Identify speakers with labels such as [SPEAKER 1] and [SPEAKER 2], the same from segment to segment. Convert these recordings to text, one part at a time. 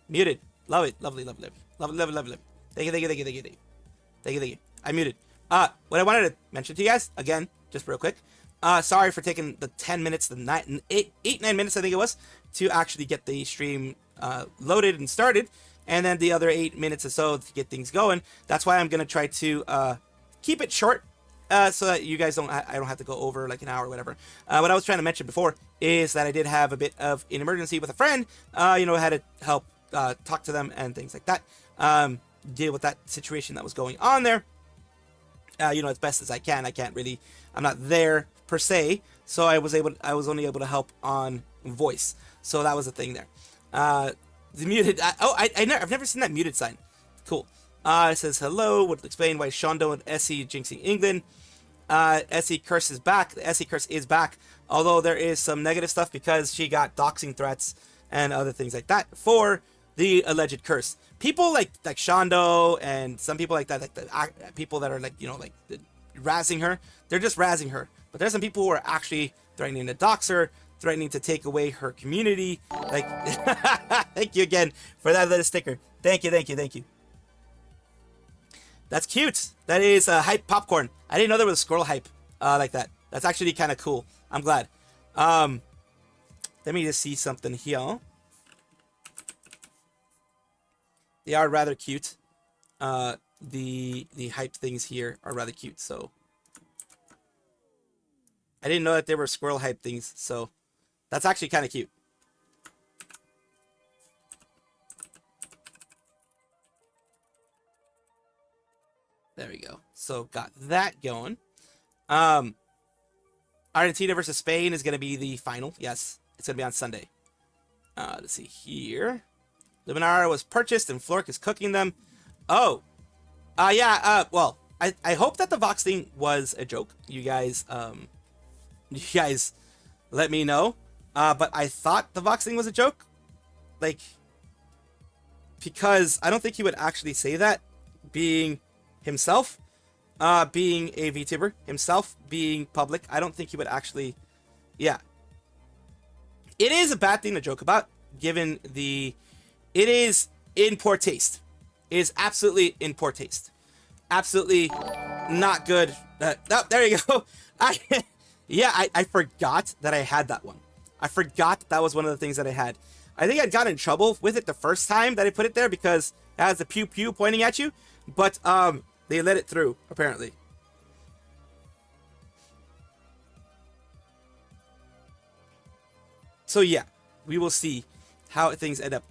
[SPEAKER 1] Muted. Love it. Lovely, lovely, lovely, lovely, lovely, lovely. Thank you, thank you, thank you, thank you, thank you, thank you, thank you. I muted. What I wanted to mention to you guys again, just real quick. Sorry for taking the 10 minutes, the 9 minutes I think it was, to actually get the stream loaded and started, and then the other 8 minutes or so to get things going. That's why I'm gonna try to keep it short, so that you guys I don't have to go over like an hour or whatever. What I was trying to mention before is that I did have a bit of an emergency with a friend. You know, I had to help talk to them and things like that. Deal with that situation that was going on there. You know, as best as I can. I can't really. I'm not there per se, so I was only able to help on voice. So that was the thing there. The muted. I've never seen that muted sign. Cool. It says hello. Would explain why Shondo and Essie jinxing England. Essie curse is back. The Essie curse is back. Although there is some negative stuff because she got doxing threats and other things like that for the alleged curse. People like Shondo and some people like that, like the people that are like, you know, like razzing her. They're just razzing her. But there's some people who are actually threatening to dox her, threatening to take away her community. Like, thank you again for that little sticker. Thank you, thank you, thank you. That's cute. That is hype popcorn. I didn't know there was a squirrel hype like that. That's actually kind of cool. I'm glad. Let me just see something here. They are rather cute. The hype things here are rather cute. So I didn't know that there were squirrel hype things. So that's actually kind of cute. There we go. So got that going. Argentina versus Spain is going to be the final. Yes, it's going to be on Sunday. Let's see here. Luminara was purchased and Flork is cooking them. Oh. Yeah, well, I hope that the Vox thing was a joke. You guys let me know. But I thought the Vox thing was a joke. Like, because I don't think he would actually say that, being himself, being a VTuber, himself being public. I don't think he would actually, yeah. It is a bad thing to joke about, given it is in poor taste. It is absolutely in poor taste. Absolutely not good. Oh, there you go. I forgot that I had that one. I forgot that was one of the things that I had. I think I'd got in trouble with it the first time that I put it there because it has the pew pew pointing at you. But they let it through, apparently. So yeah, we will see how things end up.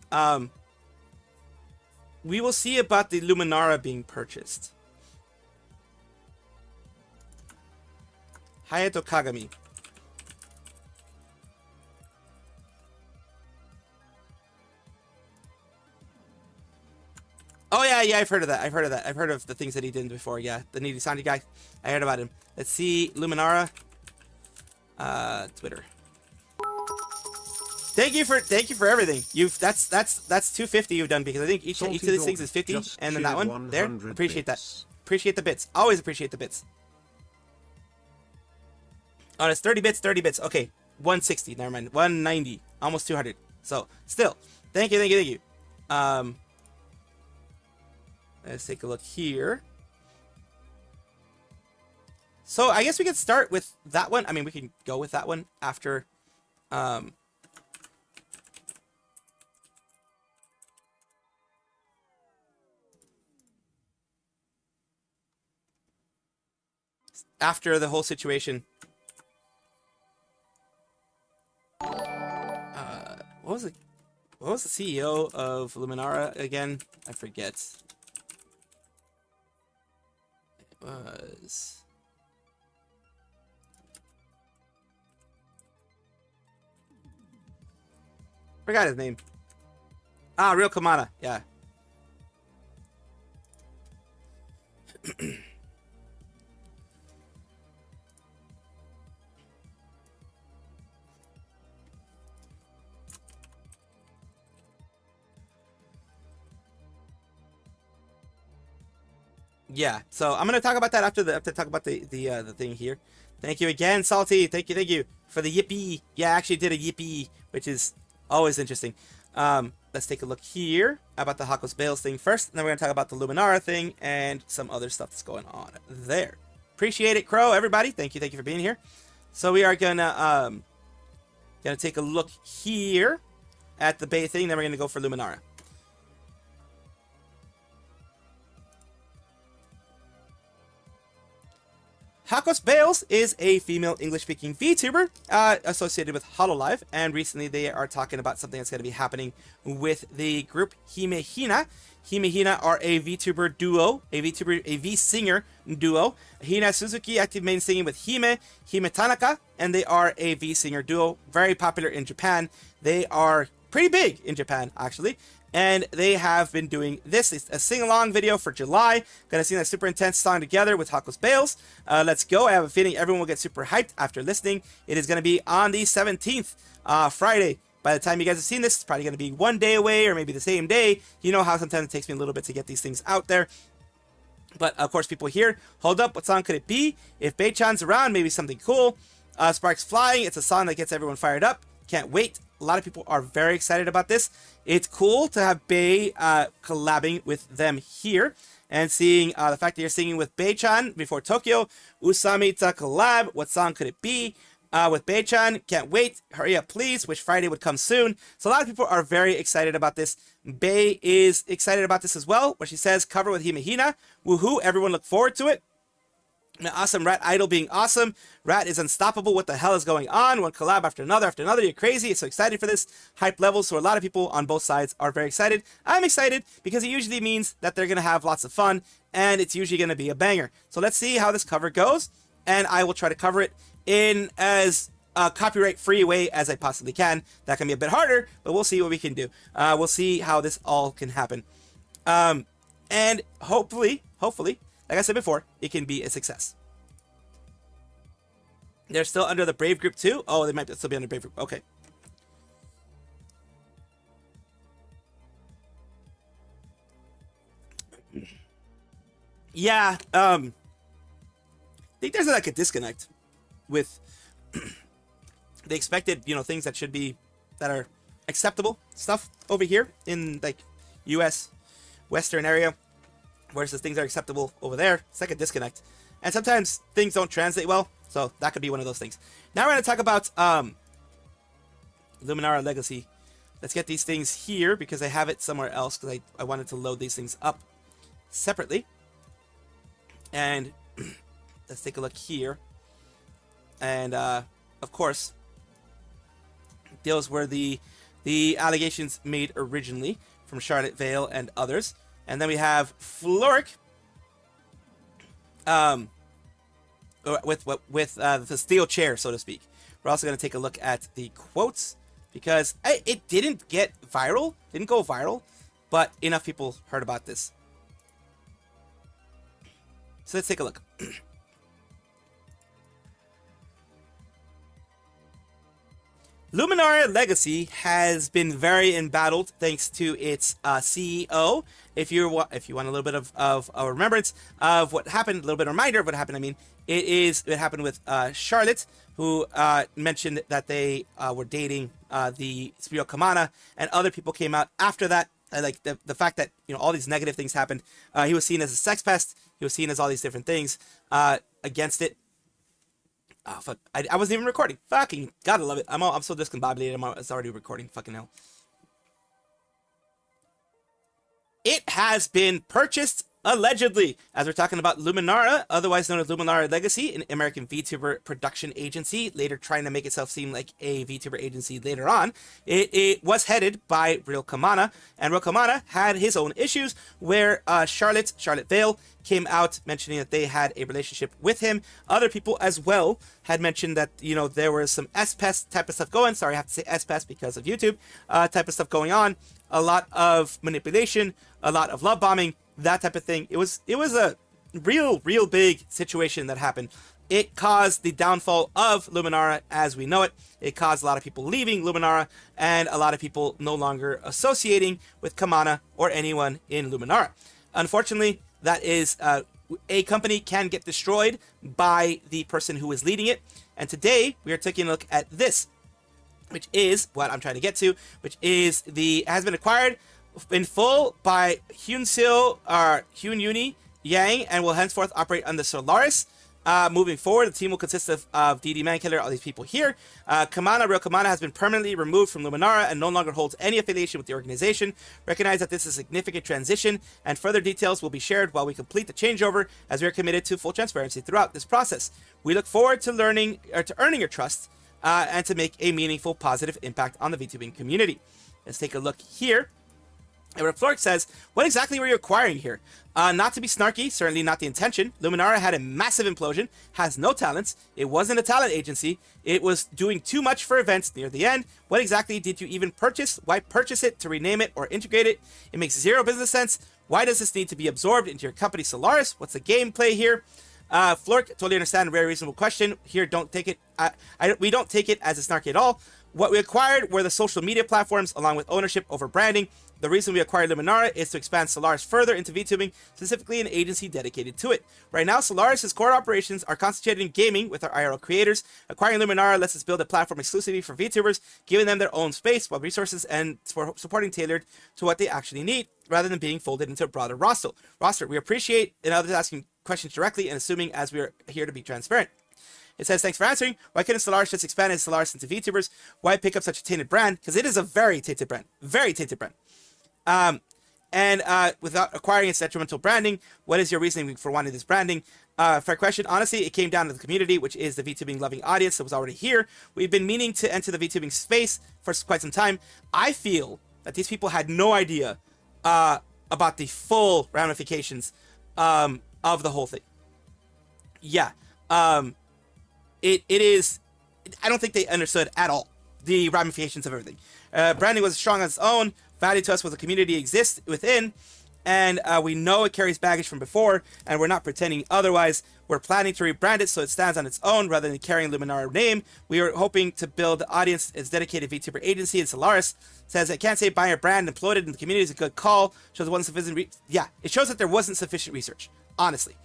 [SPEAKER 1] We will see about the Luminara being purchased. Hayato Kagami. Oh yeah, I've heard of that. I've heard of that. I've heard of the things that he did before. Yeah, the Needy Sandy guy. I heard about him. Let's see, Luminara. Twitter. Thank you for everything. That's 250 you've done, because I think each of these things is 50, and then that one there. Appreciate that. Appreciate the bits. Always appreciate the bits. Oh, it's 30 bits. 30 bits. Okay, 160. Never mind. 190. Almost 200. So still, thank you. Let's take a look here. So I guess we could start with that one. I mean, we can go with that one after. After the whole situation. What was it? What was the CEO of Luminara again? I forget. It was. Forgot his name. Real Kamada. Yeah. Yeah, so I'm gonna talk about that after talk about the thing here. Thank you again, Salty. Thank you for the yippee. Yeah, I actually did a yippee, which is always interesting. Let's take a look here about the Hakos Bales thing first, and then we're going to talk about the Luminara thing and some other stuff that's going on there. Appreciate it, Crow, everybody. Thank you for being here. So we are gonna take a look here at the Bay thing, then we're gonna go for Luminara. Hakos Bales is a female English-speaking VTuber associated with HoloLive, and recently they are talking about something that's going to be happening with the group haivng. haivng are a VTuber duo, a V-singer duo. Hina Suzuki active main singing with Hime Tanaka, and they are a V-singer duo, very popular in Japan. They are pretty big in Japan, actually. And they have been doing this. It's a sing-along video for July. Gonna sing that super intense song together with Hakos Bales. Let's go. I have a feeling everyone will get super hyped after listening. It is gonna be on the 17th, Friday. By the time you guys have seen this, it's probably gonna be one day away or maybe the same day. You know how sometimes it takes me a little bit to get these things out there. But of course, people here, hold up, what song could it be? If Bei-chan's around, maybe something cool. Sparks Flying, it's a song that gets everyone fired up. Can't wait. A lot of people are very excited about this. It's cool to have Bei collabing with them here. And seeing the fact that you're singing with Bei-chan before Tokyo. Usamita collab. What song could it be? With Bei-chan. Can't wait. Hurry up, please. Wish Friday would come soon. So a lot of people are very excited about this. Bei is excited about this as well. Where she says, cover with Himehina. Woohoo. Everyone look forward to it. Awesome. Rat Idol being awesome. Rat is unstoppable. What the hell is going on? One collab after another. You're crazy. It's so excited for this hype level. So a lot of people on both sides are very excited. I'm excited because it usually means that they're going to have lots of fun and it's usually going to be a banger. So let's see how this cover goes. And I will try to cover it in as copyright free way as I possibly can. That can be a bit harder, but we'll see what we can do. We'll see how this all can happen. And hopefully, like I said before, it can be a success. They're still under the Brave group too? Oh, they might still be under Brave group. Okay. Yeah, I think there's like a disconnect with the expected, things that should be, that are acceptable stuff over here in like US Western area versus things that are acceptable over there. It's like a disconnect. And sometimes things don't translate well, so that could be one of those things. Now we're going to talk about Luminara Legacy. Let's get these things here because I have it somewhere else because I wanted to load these things up separately. And let's take a look here. And of course, those were the allegations made originally from Charlotte Vale and others. And then we have Floric with the steel chair, so to speak. We're also going to take a look at the quotes because it didn't get viral, didn't go viral, but enough people heard about this. So let's take a look. Luminara Legacy has been very embattled thanks to its CEO. If you want a little bit of a remembrance of what happened, a little bit of a reminder of what happened, I mean, it happened with Charlotte, who mentioned that they were dating the Spiro Kamana, and other people came out after that. Like the fact that all these negative things happened. He was seen as a sex pest. He was seen as all these different things against it. Oh, fuck. I wasn't even recording. Fucking gotta love it. I'm so discombobulated. It's already recording. Fucking hell. It has been purchased, allegedly, as we're talking about Luminara, otherwise known as Luminara Legacy, an American VTuber production agency, later trying to make itself seem like a VTuber agency later on. It was headed by Real Kamana, and Real Kamana had his own issues where Charlotte Vale came out mentioning that they had a relationship with him. Other people as well had mentioned that, there was some S-Pest type of stuff going. Sorry, I have to say S-Pest because of YouTube type of stuff going on. A lot of manipulation, a lot of love bombing, that type of thing. It was a real big situation that happened. It caused the downfall of Luminara as we know it. It caused a lot of people leaving Luminara and a lot of people no longer associating with Kamana or anyone in Luminara. Unfortunately, that is a company can get destroyed by the person who is leading it. And today we are taking a look at this. which is what I'm trying to get to, which is has been acquired in full by Hyun Uni Yang and will henceforth operate under Solaris. Moving forward, the team will consist of DD Mankiller, all these people here. Real Kamana has been permanently removed from Luminara and no longer holds any affiliation with the organization. Recognize that this is a significant transition, and further details will be shared while we complete the changeover, as we are committed to full transparency throughout this process. We look forward to earning your trust and to make a meaningful, positive impact on the VTubing community. Let's take a look here. And what Flork says, what exactly were you acquiring here? Not to be snarky, certainly not the intention. Luminara had a massive implosion, has no talents. It wasn't a talent agency. It was doing too much for events near the end. What exactly did you even purchase? Why purchase it? To rename it or integrate it? It makes zero business sense. Why does this need to be absorbed into your company Solaris? What's the gameplay here? Flork, totally understand, very reasonable question. Here, don't take it. We don't take it as a snarky at all. What we acquired were the social media platforms along with ownership over branding. The reason we acquired Luminara is to expand Solaris further into VTubing, specifically an agency dedicated to it. Right now, Solaris' core operations are concentrated in gaming with our IRL creators. Acquiring Luminara lets us build a platform exclusively for VTubers, giving them their own space while resources and supporting tailored to what they actually need, rather than being folded into a broader roster. We appreciate others asking questions directly and assuming, as we are here to be transparent. It says, thanks for answering. Why couldn't Solaris just expand its Solaris into VTubers? Why pick up such a tainted brand? Because it is a very tainted brand. Very tainted brand. Without acquiring its detrimental branding, what is your reasoning for wanting this branding? Fair question. Honestly, it came down to the community, which is the VTubing loving audience that was already here. We've been meaning to enter the VTubing space for quite some time. I feel that these people had no idea about the full ramifications of the whole thing. Yeah. It is, I don't think they understood at all the ramifications of everything. Branding was strong on its own. Value to us was the community exists within, and we know it carries baggage from before, and we're not pretending otherwise. We're planning to rebrand it so it stands on its own rather than carrying Luminara name. We are hoping to build the audience as dedicated VTuber agency. And Solaris says, I can't say buying a brand and upload it in the community is a good call. Shows there wasn't sufficient yeah, it shows that there wasn't sufficient research, honestly.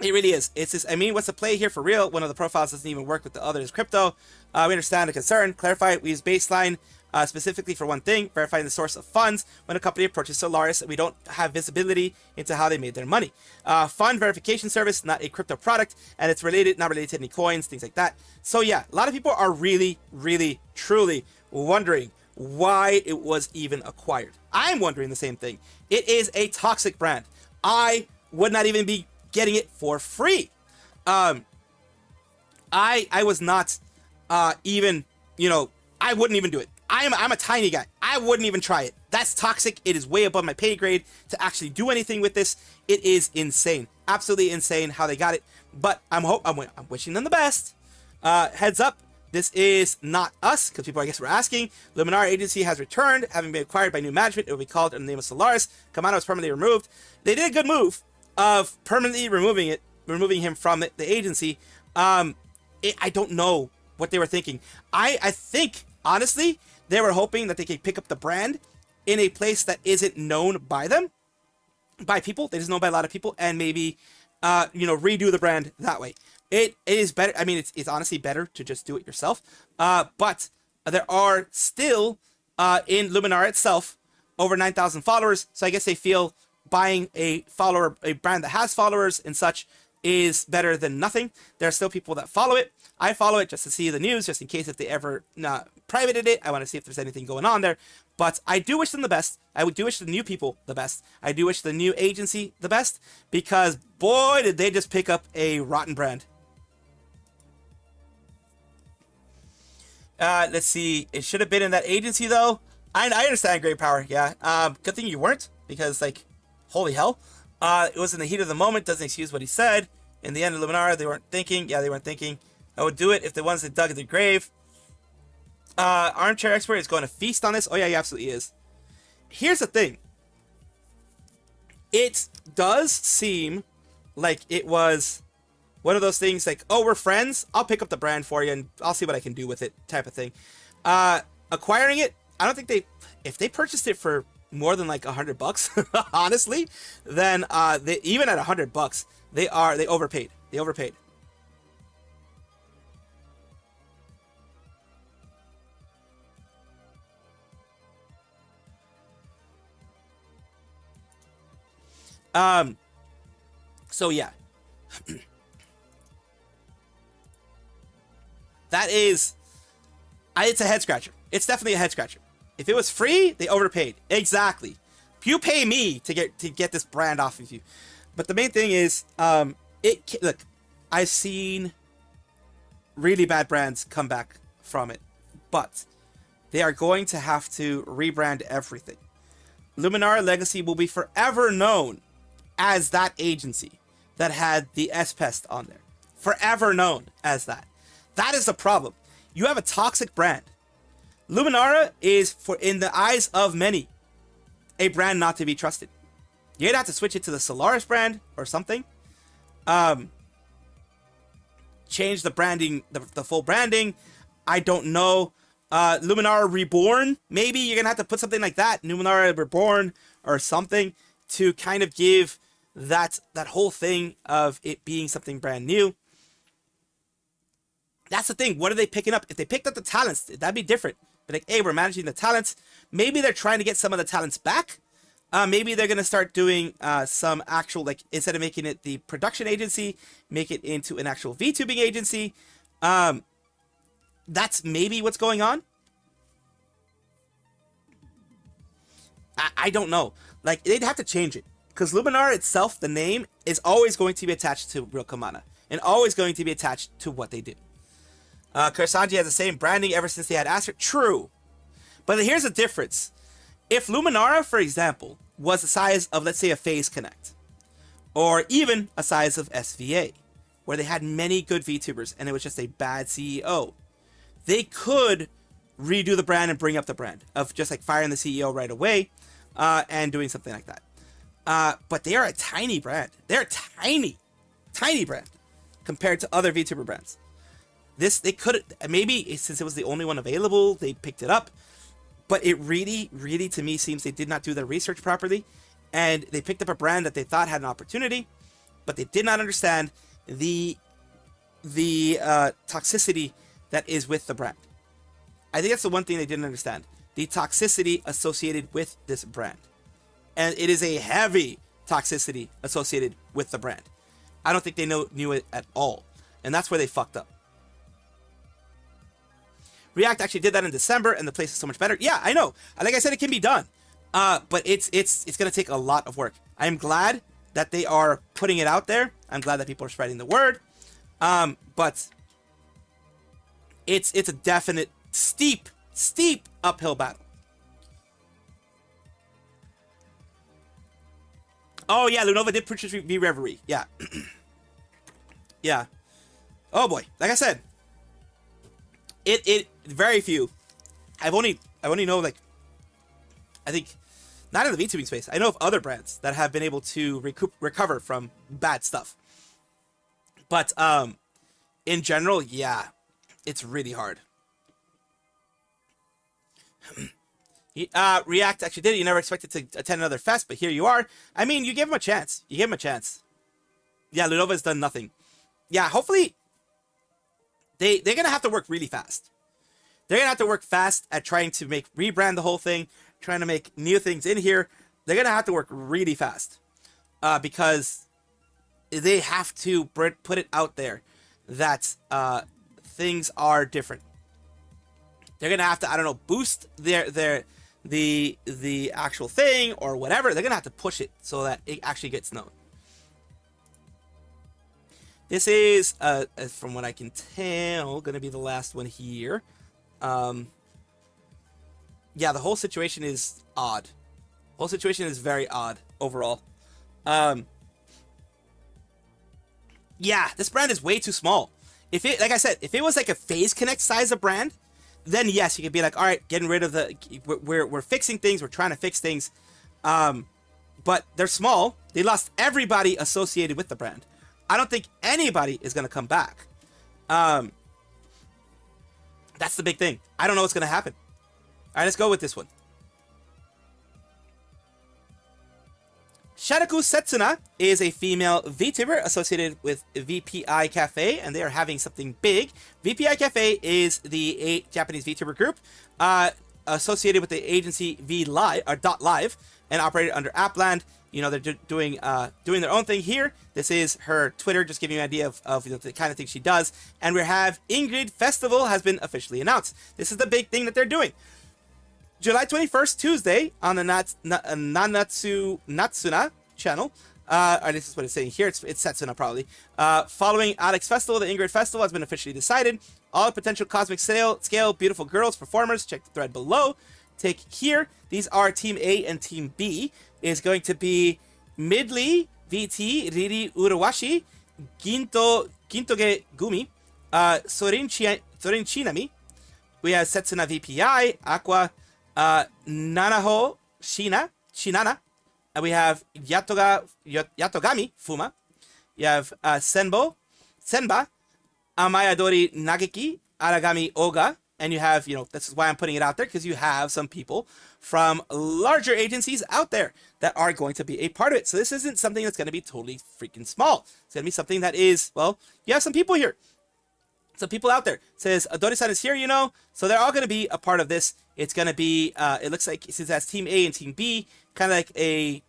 [SPEAKER 1] It really is. It's just, I mean, what's the play here for real? One of the profiles doesn't even work with the other is crypto. We understand the concern. Clarify, we use baseline specifically for one thing, verifying the source of funds when a company approaches Solaris. We don't have visibility into how they made their money. Fund verification service, not a crypto product, and it's not related to any coins, things like that. So yeah, a lot of people are really, really, truly wondering why it was even acquired. I'm wondering the same thing. It is a toxic brand. I would not even be getting it for free. I was not even, I wouldn't even do it. I'm a tiny guy. I wouldn't even try it. That's toxic. It is way above my pay grade to actually do anything with this. It is insane. Absolutely insane how they got it. But I'm wishing them the best. Heads up, this is not us, because people, I guess, were asking. Luminara Agency has returned, having been acquired by new management. It will be called in the name of Solaris. Kamano was permanently removed. They did a good move of permanently removing him from the agency. I don't know what they were thinking. I think, honestly, they were hoping that they could pick up the brand in a place that isn't known by them, by people. They just know by a lot of people, and maybe, redo the brand that way. It is better. I mean, it's honestly better to just do it yourself. But there are still, in Luminara itself, over 9,000 followers. So I guess they feel buying a brand that has followers and such is better than nothing. There are still people that follow it. I follow it just to see the news, just in case if they ever privated it. I want to see if there's anything going on there. But I do wish them the best. I do wish the new people the best. I do wish the new agency the best, because boy, did they just pick up a rotten brand. Let's see. It should have been in that agency, though. I understand Great Power. Yeah. Good thing you weren't, because, holy hell. It was in the heat of the moment. Doesn't excuse what he said. In the end of Luminara, they weren't thinking. Yeah, they weren't thinking. I would do it if the ones that dug in the grave. Armchair Expert is going to feast on this. Oh, yeah, he absolutely is. Here's the thing. It does seem like it was one of those things like, oh, we're friends. I'll pick up the brand for you and I'll see what I can do with it type of thing. Acquiring it, I don't think if they purchased it for more than $100, honestly, then even at $100, they overpaid. They overpaid. So yeah. That is, it's a head scratcher. It's definitely a head scratcher. If it was free, they overpaid. Exactly. You pay me to get this brand off of you. But the main thing is, look, I've seen really bad brands come back from it, but they are going to have to rebrand everything. Luminara Legacy will be forever known as that agency that had the S-Pest on there. Forever known as that. That is the problem. You have a toxic brand. Luminara is, in the eyes of many, a brand not to be trusted. You're gonna have to switch it to the Solaris brand or something. Change the branding, the full branding. I don't know. Luminara Reborn, maybe you're gonna have to put something like that, Luminara Reborn or something, to kind of give that whole thing of it being something brand new. That's the thing. What are they picking up? If they picked up the talents, that'd be different. But like, hey, we're managing the talents. Maybe they're trying to get some of the talents back. Maybe they're gonna start doing some actual, like, instead of making it the production agency, make it into an actual VTubing agency. That's maybe what's going on. I don't know. Like, they'd have to change it. Because Luminar itself, the name, is always going to be attached to Real Kamana. And always going to be attached to what they do. Kursanji has the same branding ever since they had Aster. True. But here's the difference. If Luminara, for example, was the size of, let's say, a Phase Connect. Or even a size of SVA. Where they had many good VTubers and it was just a bad CEO. They could redo the brand and bring up the brand. Of just like firing the CEO right away. And doing something like that. But they are a tiny brand. They're a tiny brand. Compared to other VTuber brands. They could, maybe since it was the only one available, they picked it up. But it really, really, to me, seems they did not do their research properly. And they picked up a brand that they thought had an opportunity. But they did not understand the toxicity that is with the brand. I think that's the one thing they didn't understand. The toxicity associated with this brand. And it is a heavy toxicity associated with the brand. I don't think they knew it at all. And that's where they fucked up. React actually did that in December, and the place is so much better. Yeah, I know. Like I said, it can be done. But it's going to take a lot of work. I am glad that they are putting it out there. I'm glad that people are spreading the word. But it's a definite steep uphill battle. Oh yeah, Lunova did purchase V Reverie. Yeah. Yeah. Oh boy. Like I said, it very few. I've only know, like, I think not in the VTubing space. I know of other brands that have been able to recover from bad stuff. But in general, yeah, it's really hard. React actually did it. You never expected to attend another fest, but here you are. I mean, you gave him a chance. You gave him a chance. Yeah, Lunova's done nothing. Yeah, hopefully they're gonna have to work really fast. They're gonna have to work fast at trying to rebrand the whole thing, trying to make new things in here. They're gonna have to work really fast because they have to put it out there that things are different. They're gonna have to, I don't know, boost the actual thing or whatever. They're gonna have to push it so that it actually gets known. This is, from what I can tell, gonna be the last one here. Yeah, the whole situation is odd. The whole situation is very odd overall. Yeah, this brand is way too small. If it, like I said, if it was like a Phase Connect size of brand, then yes, you could be like, all right, getting rid of we're fixing things, we're trying to fix things. But they're small. They lost everybody associated with the brand. I don't think anybody is going to come back. That's the big thing. I don't know what's going to happen. All right, let's go with this one. Shadaku Setsuna is a female VTuber associated with VPI Cafe, and they are having something big. VPI Cafe is the Japanese VTuber group associated with the agency Live and operated under Appland. they're doing their own thing here. This is her Twitter, just giving you an idea of the kind of thing she does. And we have Ingrid Festival has been officially announced. This is the big thing that they're doing. July 21st, Tuesday, on the Nanatsu Natsuna channel. Or this is what it's saying here. It's Setsuna, probably. Following Alex Festival, the Ingrid Festival has been officially decided. All potential cosmic scale beautiful girls performers, check the thread below. Take here. These are Team A and Team B. Is going to be Midley, VT, Riri Urawashi, Gintoge Gumi, Sorinchinami. We have Setsuna VPI, Aqua, Nanaho Shinana. And we have Yatogami Fuma. You have Senba, Amayadori Nageki, Aragami Oga. And you have, this is why I'm putting it out there, because you have some people from larger agencies out there that are going to be a part of it. So this isn't something that's going to be totally freaking small. It's going to be something that is, well, you have some people here. Some people out there. It says, Adori-san is here, so they're all going to be a part of this. It's going to be, it looks like, since that's Team A and Team B, kind of like a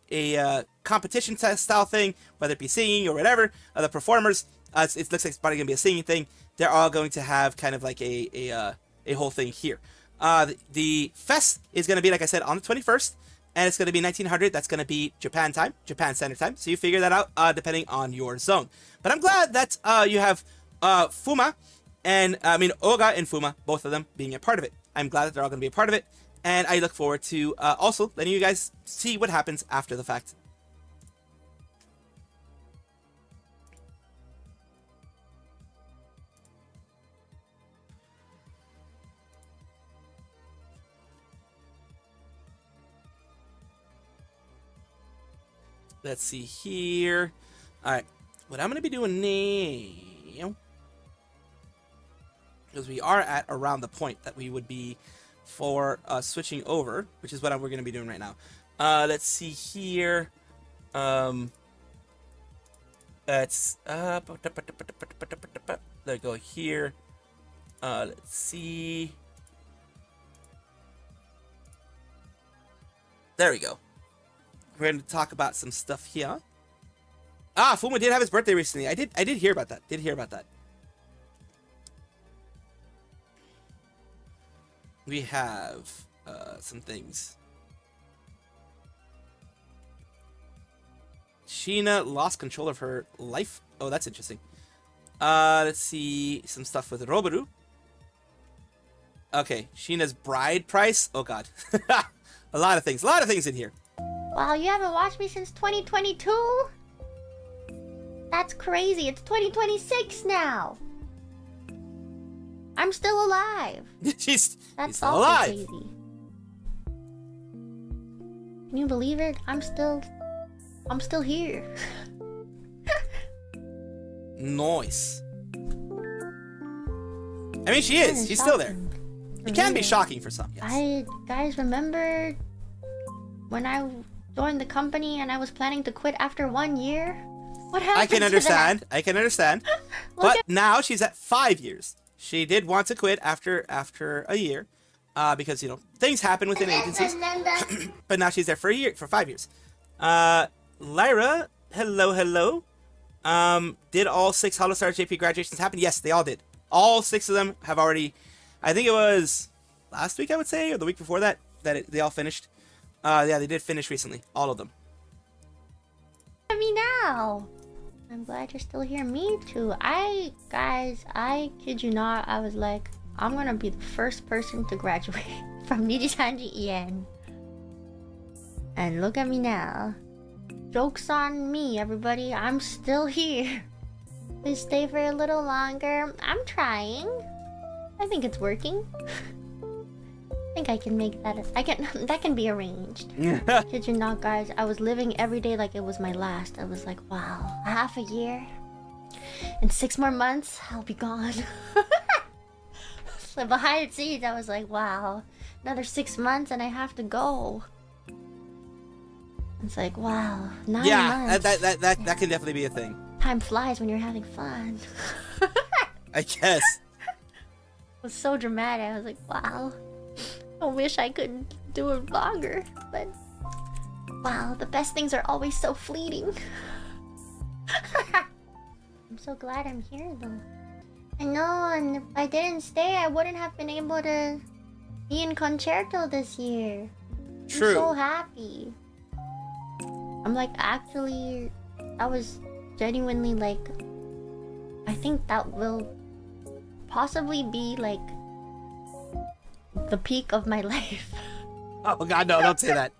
[SPEAKER 1] competition style thing, whether it be singing or whatever, the performers, it looks like it's probably going to be a singing thing. They're all going to have kind of like a whole thing here. The fest is going to be, like I said, on the 21st, and it's going to be 1900. That's going to be Japan time, Japan Standard Time. So you figure that out depending on your zone. But I'm glad that you have Fuma and Oga and Fuma, both of them being a part of it. I'm glad that they're all going to be a part of it, and I look forward to also letting you guys see what happens after the fact. Let's see here. All right, what I'm going to be doing now, because we are at around the point that we would be for switching over, which is what we're going to be doing right now. Let's see here. Let's there we go here. Let's see. There we go. We're going to talk about some stuff here. Fuma did have his birthday recently. I did hear about that. We have some things. Sheena lost control of her life. Oh, that's interesting. Let's see some stuff with Roboru. Okay, Sheena's bride price. Oh god. a lot of things in here.
[SPEAKER 2] Wow, you haven't watched me since 2022? That's crazy. It's 2026 now. I'm still alive.
[SPEAKER 1] She's
[SPEAKER 2] That's
[SPEAKER 1] still alive.
[SPEAKER 2] Crazy. Can you believe it? I'm still here.
[SPEAKER 1] Nice. I mean, she is. She's still there. It can be shocking for some. Yes.
[SPEAKER 2] Guys, remember when I joined the company and I was planning to quit after 1 year? What happened?
[SPEAKER 1] I can understand. But now she's at 5 years. She did want to quit after a year, because things happen within agencies. But now she's there for 5 years. Lyra, hello. Did all 6 Holostar JP graduations happen? Yes, they all did. All 6 of them have already. I think it was last week, I would say, or the week before that they all finished. Yeah, they did finish recently, all of them.
[SPEAKER 2] At me now. I'm glad you're still here. Me too. Guys, I kid you not, I was like, I'm gonna be the first person to graduate from Nijisanji EN. And look at me now. Joke's on me, everybody. I'm still here. Please stay for a little longer. I'm trying. I think it's working. I think I can make that. That can be arranged. Kid you not, guys. I was living every day like it was my last. I was like, wow, half a year. In 6 more months, I'll be gone. So behind the scenes, I was like, wow, another 6 months and I have to go. It's like, wow, 9 months.
[SPEAKER 1] That can definitely be a thing.
[SPEAKER 2] Time flies when you're having fun.
[SPEAKER 1] I guess.
[SPEAKER 2] It was so dramatic. I was like, wow. I wish I could do it longer, but Wow, the best things are always so fleeting. I'm so glad I'm here though. I know, and if I didn't stay, I wouldn't have been able to be in concerto this year.
[SPEAKER 1] True.
[SPEAKER 2] I'm so happy. I'm like, actually, I was genuinely like, I think that will possibly be like the peak of my life.
[SPEAKER 1] Oh God, no! Don't say that.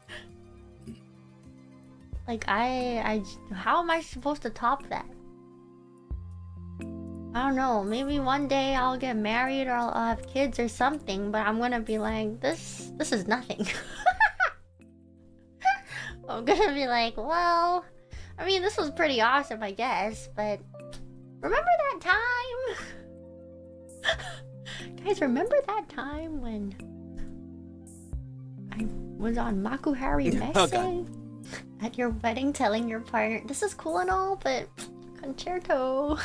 [SPEAKER 2] Like how am I supposed to top that? I don't know. Maybe one day I'll get married or I'll have kids or something. But I'm gonna be like, this is nothing. I'm gonna be like, well, I mean, this was pretty awesome, I guess. But remember that time? Guys, remember that time when I was on Makuhari Messe
[SPEAKER 1] Oh,
[SPEAKER 2] at your wedding, telling your partner, this is cool and all, but concerto.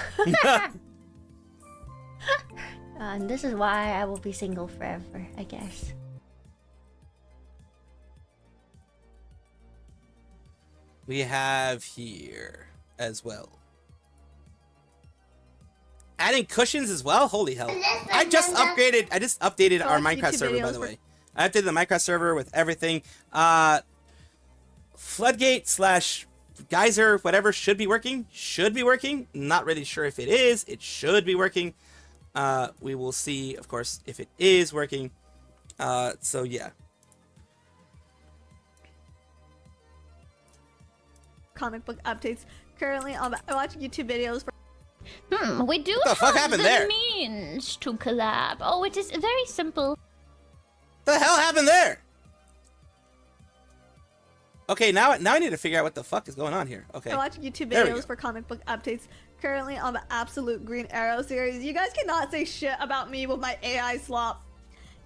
[SPEAKER 2] And this is why I will be single forever, I guess.
[SPEAKER 1] We have here as well. Adding cushions as well? Holy hell. I just updated our Minecraft server, by the way. I updated the Minecraft server with everything. Floodgate / geyser, whatever, should be working. Should be working. Not really sure if it is. It should be working. We will see, of course, if it is working. So yeah.
[SPEAKER 3] Comic book updates. Currently, I watch YouTube videos for.
[SPEAKER 4] We do
[SPEAKER 1] What the fuck
[SPEAKER 4] have
[SPEAKER 1] happened
[SPEAKER 4] the
[SPEAKER 1] there?
[SPEAKER 4] means to collab. Oh, it is very simple.
[SPEAKER 1] The hell happened there? Okay, now I need to figure out what the fuck is going on here. Okay.
[SPEAKER 3] I watch YouTube
[SPEAKER 1] There we
[SPEAKER 3] videos
[SPEAKER 1] go.
[SPEAKER 3] for comic book updates. Currently on the Absolute Green Arrow series. You guys cannot say shit about me with my AI slop.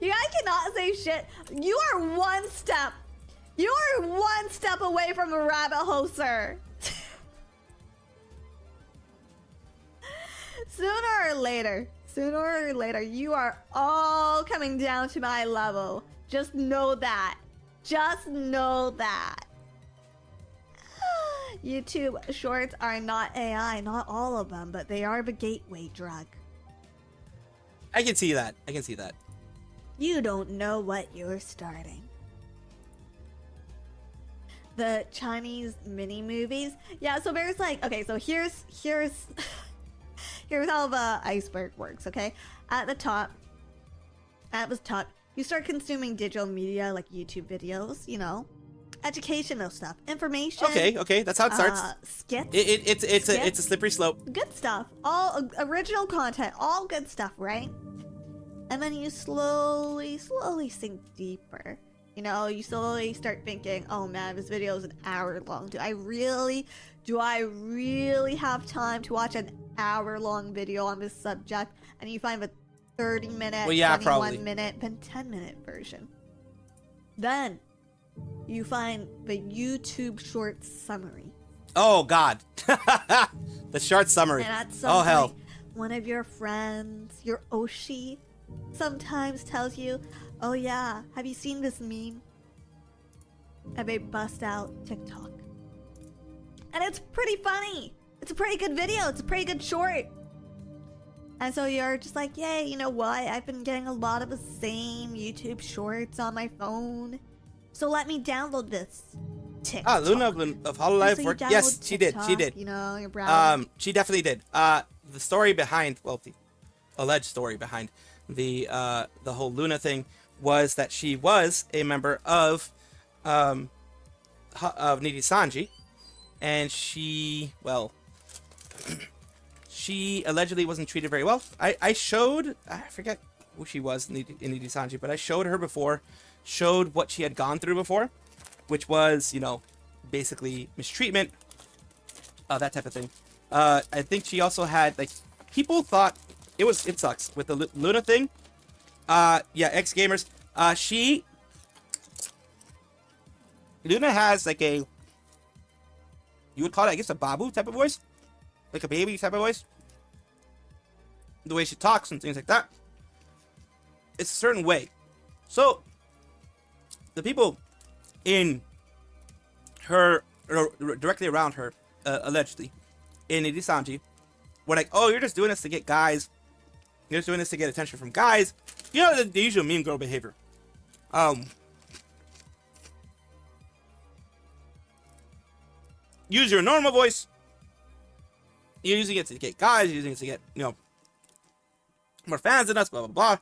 [SPEAKER 3] You guys cannot say shit. You are one step. You are one step away from a rabbit hole, sir. Sooner or later, you are all coming down to my level. Just know that. Just know that. YouTube shorts are not AI, not all of them, but they are the gateway drug.
[SPEAKER 1] I can see that. I can see that.
[SPEAKER 3] You don't know what you're starting. The Chinese mini movies. Yeah, so there's like, okay, so here's here's how the iceberg works, okay? At the top, you start consuming digital media like YouTube videos, you know, educational stuff, information.
[SPEAKER 1] Okay, that's how it starts.
[SPEAKER 3] Skits.
[SPEAKER 1] It's a slippery slope.
[SPEAKER 3] Good stuff. All original content. All good stuff, right? And then you slowly sink deeper. You know, you slowly start thinking, oh man, this video is an hour long. Do I really have time to watch an hour-long video on this subject? And you find the 30-minute,
[SPEAKER 1] Well, yeah,
[SPEAKER 3] 21-minute, then 10-minute version. Then you find the YouTube short summary.
[SPEAKER 1] Oh God. The short summary.
[SPEAKER 3] And at some
[SPEAKER 1] Oh
[SPEAKER 3] point,
[SPEAKER 1] hell.
[SPEAKER 3] one of your friends, your Oshi, sometimes tells you, oh yeah, have you seen this meme? And they bust out TikTok. And it's pretty funny. It's a pretty good video. It's a pretty good short. And so you're just like, yay, you know what? I've been getting a lot of the same YouTube shorts on my phone. So let me download this TikTok.
[SPEAKER 1] Luna of Hololive
[SPEAKER 3] So you
[SPEAKER 1] worked.
[SPEAKER 3] download
[SPEAKER 1] Yes, she did. She
[SPEAKER 3] TikTok,
[SPEAKER 1] did.
[SPEAKER 3] You know, your browser.
[SPEAKER 1] She definitely did. The story behind, well, the alleged story behind the whole Luna thing was that she was a member of Nidhi Sanji, and she allegedly wasn't treated very well. I forget who she was in Nidhi Sanji, but I showed her before, showed what she had gone through before, which was, you know, basically mistreatment, that type of thing. I think she also had, like, people thought it sucks with the Luna thing. Yeah, ex gamers. Luna has like you would call it, I guess, a babu type of voice, like a baby type of voice. The way she talks and things like that, it's a certain way. So the people in her directly around her, allegedly, in Nidisanji, were like, "Oh, you're just doing this to get guys. You're just doing this to get attention from guys." You know, the usual mean girl behavior. Use your normal voice. You're using it to get guys. You're using it to get, more fans than us. Blah blah blah.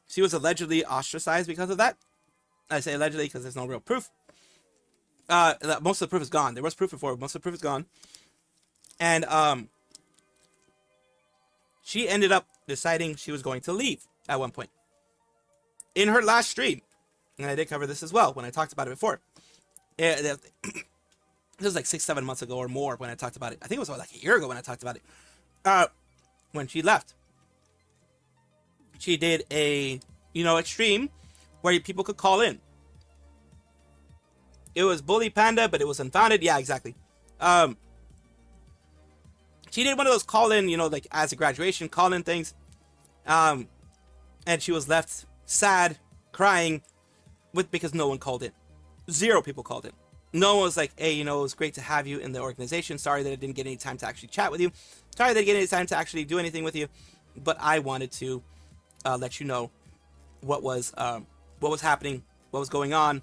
[SPEAKER 1] She was allegedly ostracized because of that. I say allegedly because there's no real proof. Most of the proof is gone. There was proof before. Most of the proof is gone. And she ended up deciding she was going to leave at one point. In her last stream, and I did cover this as well when I talked about it before. This was like 6-7 months ago or more when I talked about it. I think it was like a year ago when I talked about it. When she left, she did a stream where people could call in. It was Bully Panda, but it was unfounded. Yeah, exactly. She did one of those call in, like as a graduation call in things. And she was left sad, crying, because no one called in. 0 people called in. No one was like, "Hey, it was great to have you in the organization. Sorry that I didn't get any time to actually chat with you. Sorry that I didn't get any time to actually do anything with you. But I wanted to let you know what was happening, what was going on.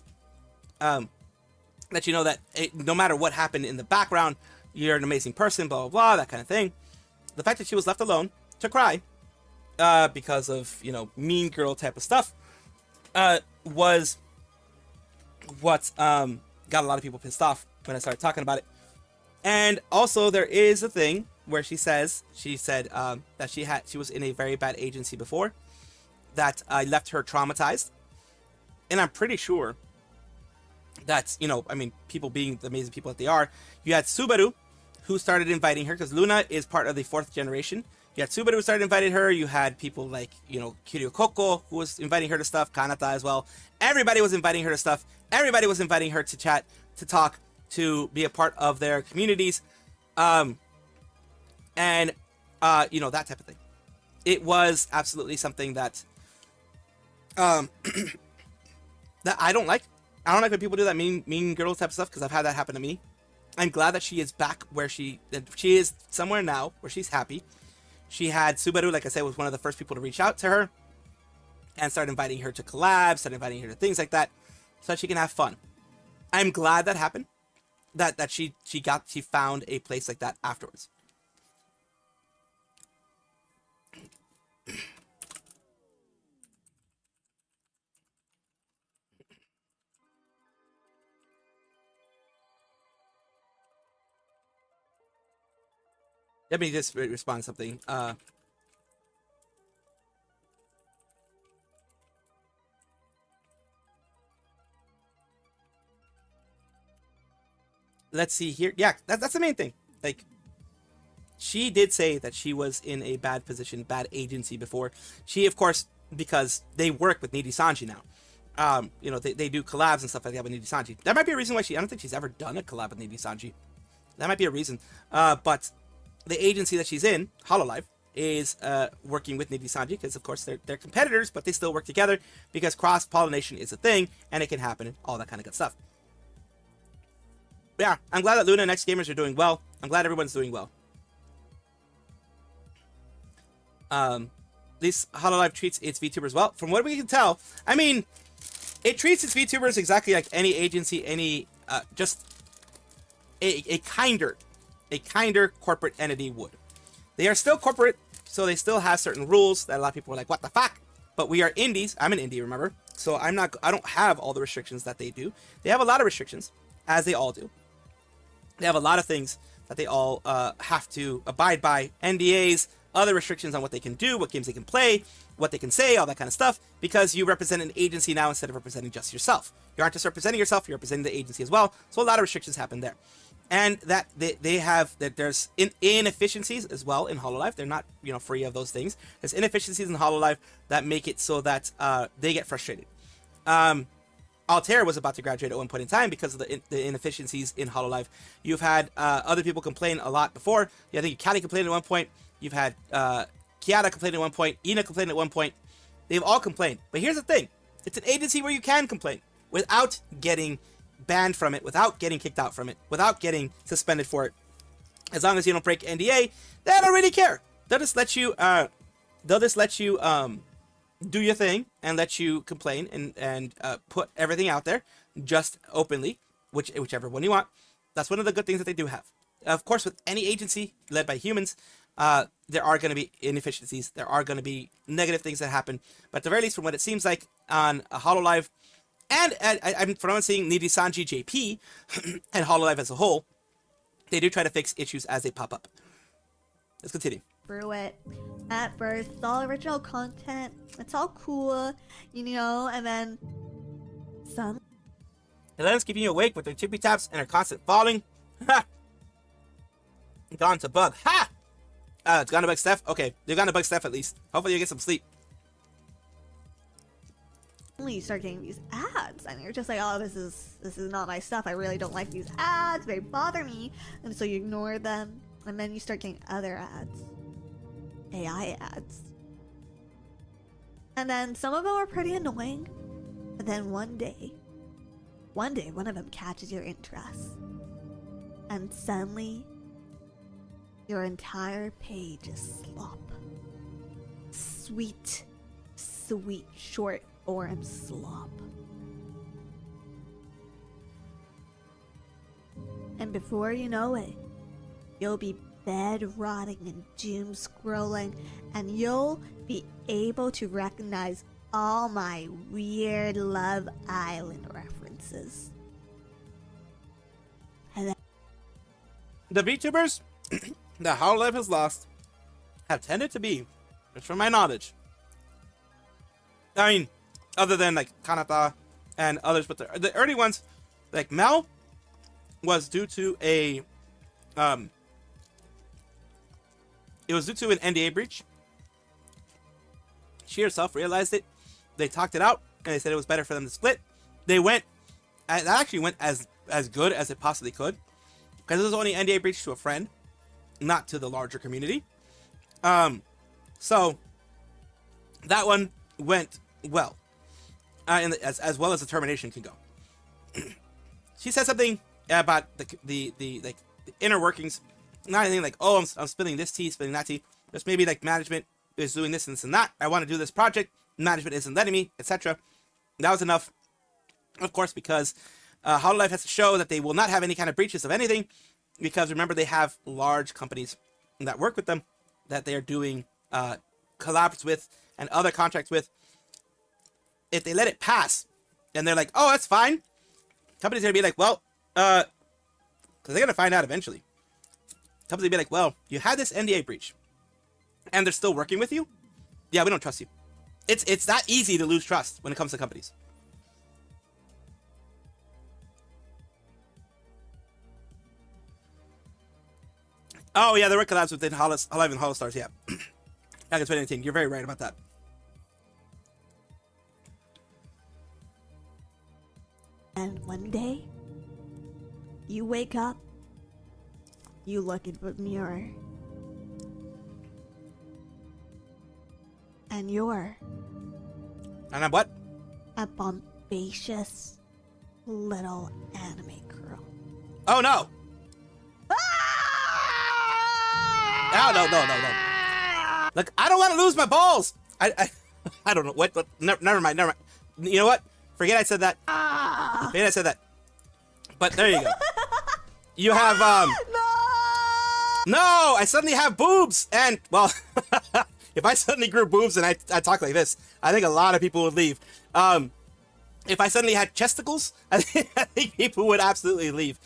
[SPEAKER 1] Let you know that no matter what happened in the background, you're an amazing person, blah, blah, blah, that kind of thing." The fact that she was left alone to cry because of, mean girl type of stuff was what got a lot of people pissed off when I started talking about it. And also there is a thing where she said that she was in a very bad agency before that left her traumatized. And I'm pretty sure that, people being the amazing people that they are, you had Subaru who started inviting her, because Luna is part of the 4th generation. You had Subaru who started inviting her. You had people like, Kiryu Koko who was inviting her to stuff, Kanata as well. Everybody was inviting her to stuff. Everybody was inviting her to chat, to talk, to be a part of their communities. And that type of thing. It was absolutely something that that I don't like. I don't like when people do that mean girl type of stuff, because I've had that happen to me. I'm glad that she is back where she is somewhere now where she's happy. She had Subaru, like I said, was one of the first people to reach out to her and start inviting her to collabs, start inviting her to things like that, so that she can have fun. I'm glad that happened. That she found a place like that afterwards. Let me just respond to something. Let's see here. Yeah, that's the main thing. Like, she did say that she was in a bad position, bad agency before. She, of course, because they work with Needy Sanji now. They do collabs and stuff like that with Needy Sanji. That might be a reason why I don't think she's ever done a collab with Needy Sanji. That might be a reason. But the agency that she's in, Hololive, is working with Needy Sanji, because of course they're competitors, but they still work together because cross-pollination is a thing and it can happen and all that kind of good stuff. But yeah, I'm glad that Luna and X Gamers are doing well. I'm glad everyone's doing well. At least Hololive treats its VTubers well. From what we can tell, it treats its VTubers exactly like any agency, just a kinder corporate entity would. They are still corporate, so they still have certain rules that a lot of people are like, what the fuck? But we are indies. I'm an indie, remember? So I don't have all the restrictions that they do. They have a lot of restrictions, as they all do. They have a lot of things that they all have to abide by. NDAs, other restrictions on what they can do, what games they can play, what they can say, all that kind of stuff, because you represent an agency now instead of representing just yourself. You aren't just representing yourself, you're representing the agency as well. So a lot of restrictions happen there. And that there's inefficiencies as well in Hololive. They're not free of those things. There's inefficiencies in Hololive that make it so that they get frustrated. Altair was about to graduate at one point in time because of the inefficiencies in Hololive. You've had other people complain a lot before. I think Callie complained at one point. You've had Kiara complain at one point. Ina complained at one point. They've all complained. But here's the thing. It's an agency where you can complain without getting banned from it, without getting kicked out from it, without getting suspended for it. As long as you don't break NDA, they don't really care. They'll just let you do your thing and let you complain and put everything out there just openly, whichever one you want. That's one of the good things that they do have. Of course, with any agency led by humans, there are going to be inefficiencies. There are going to be negative things that happen. But at the very least, from what it seems like on HoloLive, and from what I'm seeing, Nidisanji JP and HoloLive as a whole, they do try to fix issues as they pop up. Let's continue.
[SPEAKER 3] Through it at birth. It's all original content. It's all cool, you know, and then some.
[SPEAKER 1] Helena's keeping you awake with her tippy taps and her constant falling. Ha! Gone to bug. Ha! It's gone to bug Steph. Okay, you're gone to bug Steph at least. Hopefully you get some sleep.
[SPEAKER 3] You start getting these ads, and you're just like, oh, this is not my stuff. I really don't like these ads. They bother me, and so you ignore them, and then you start getting other ads. AI ads. And then some of them are pretty annoying. But then one day, one of them catches your interest. And suddenly, your entire page is slop. Sweet, short form slop. And before you know it, you'll be bed rotting and doom scrolling, and you'll be able to recognize all my weird Love Island references. And then
[SPEAKER 1] The VTubers that HoloLive has lost have tended to be, just from my knowledge, I mean, other than like Kanata and others, but the early ones, like Mel, was due to a it was due to an NDA breach. She herself realized it. They talked it out, and they said it was better for them to split. They went, that actually went as good as it possibly could, because it was only NDA breach to a friend, not to the larger community. So that one went well, as well as the termination can go. She said something about the inner workings. Not anything like, oh, I'm spilling this tea, spilling that tea. Just maybe like management is doing this and this and that. I want to do this project. Management isn't letting me, etc. That was enough, of course, because HoloLive has to show that they will not have any kind of breaches of anything, because remember, they have large companies that work with them that they are doing collabs with and other contracts with. If they let it pass and they're like, oh, that's fine, companies are going to be like, well, because they're going to find out eventually. Companies will be like, well, you had this NDA breach and they're still working with you? Yeah, we don't trust you. It's that easy to lose trust when it comes to companies. Oh, yeah, there were collabs within HoloLive and HoloStars, yeah. Back in 2019. You're very right about that.
[SPEAKER 3] And one day, you wake up, you look in the mirror, and you're
[SPEAKER 1] And I'm what?
[SPEAKER 3] a bombacious little anime girl.
[SPEAKER 1] Oh, no. Oh, no. Look, I don't want to lose my balls. I don't know. What? Never mind. You know what? Forget I said that. Forget I said that. But there you go. You have, No, I suddenly have boobs. And, well, if I suddenly grew boobs and I talk like this, I think a lot of people would leave. If I suddenly had chesticles, I think people would absolutely leave.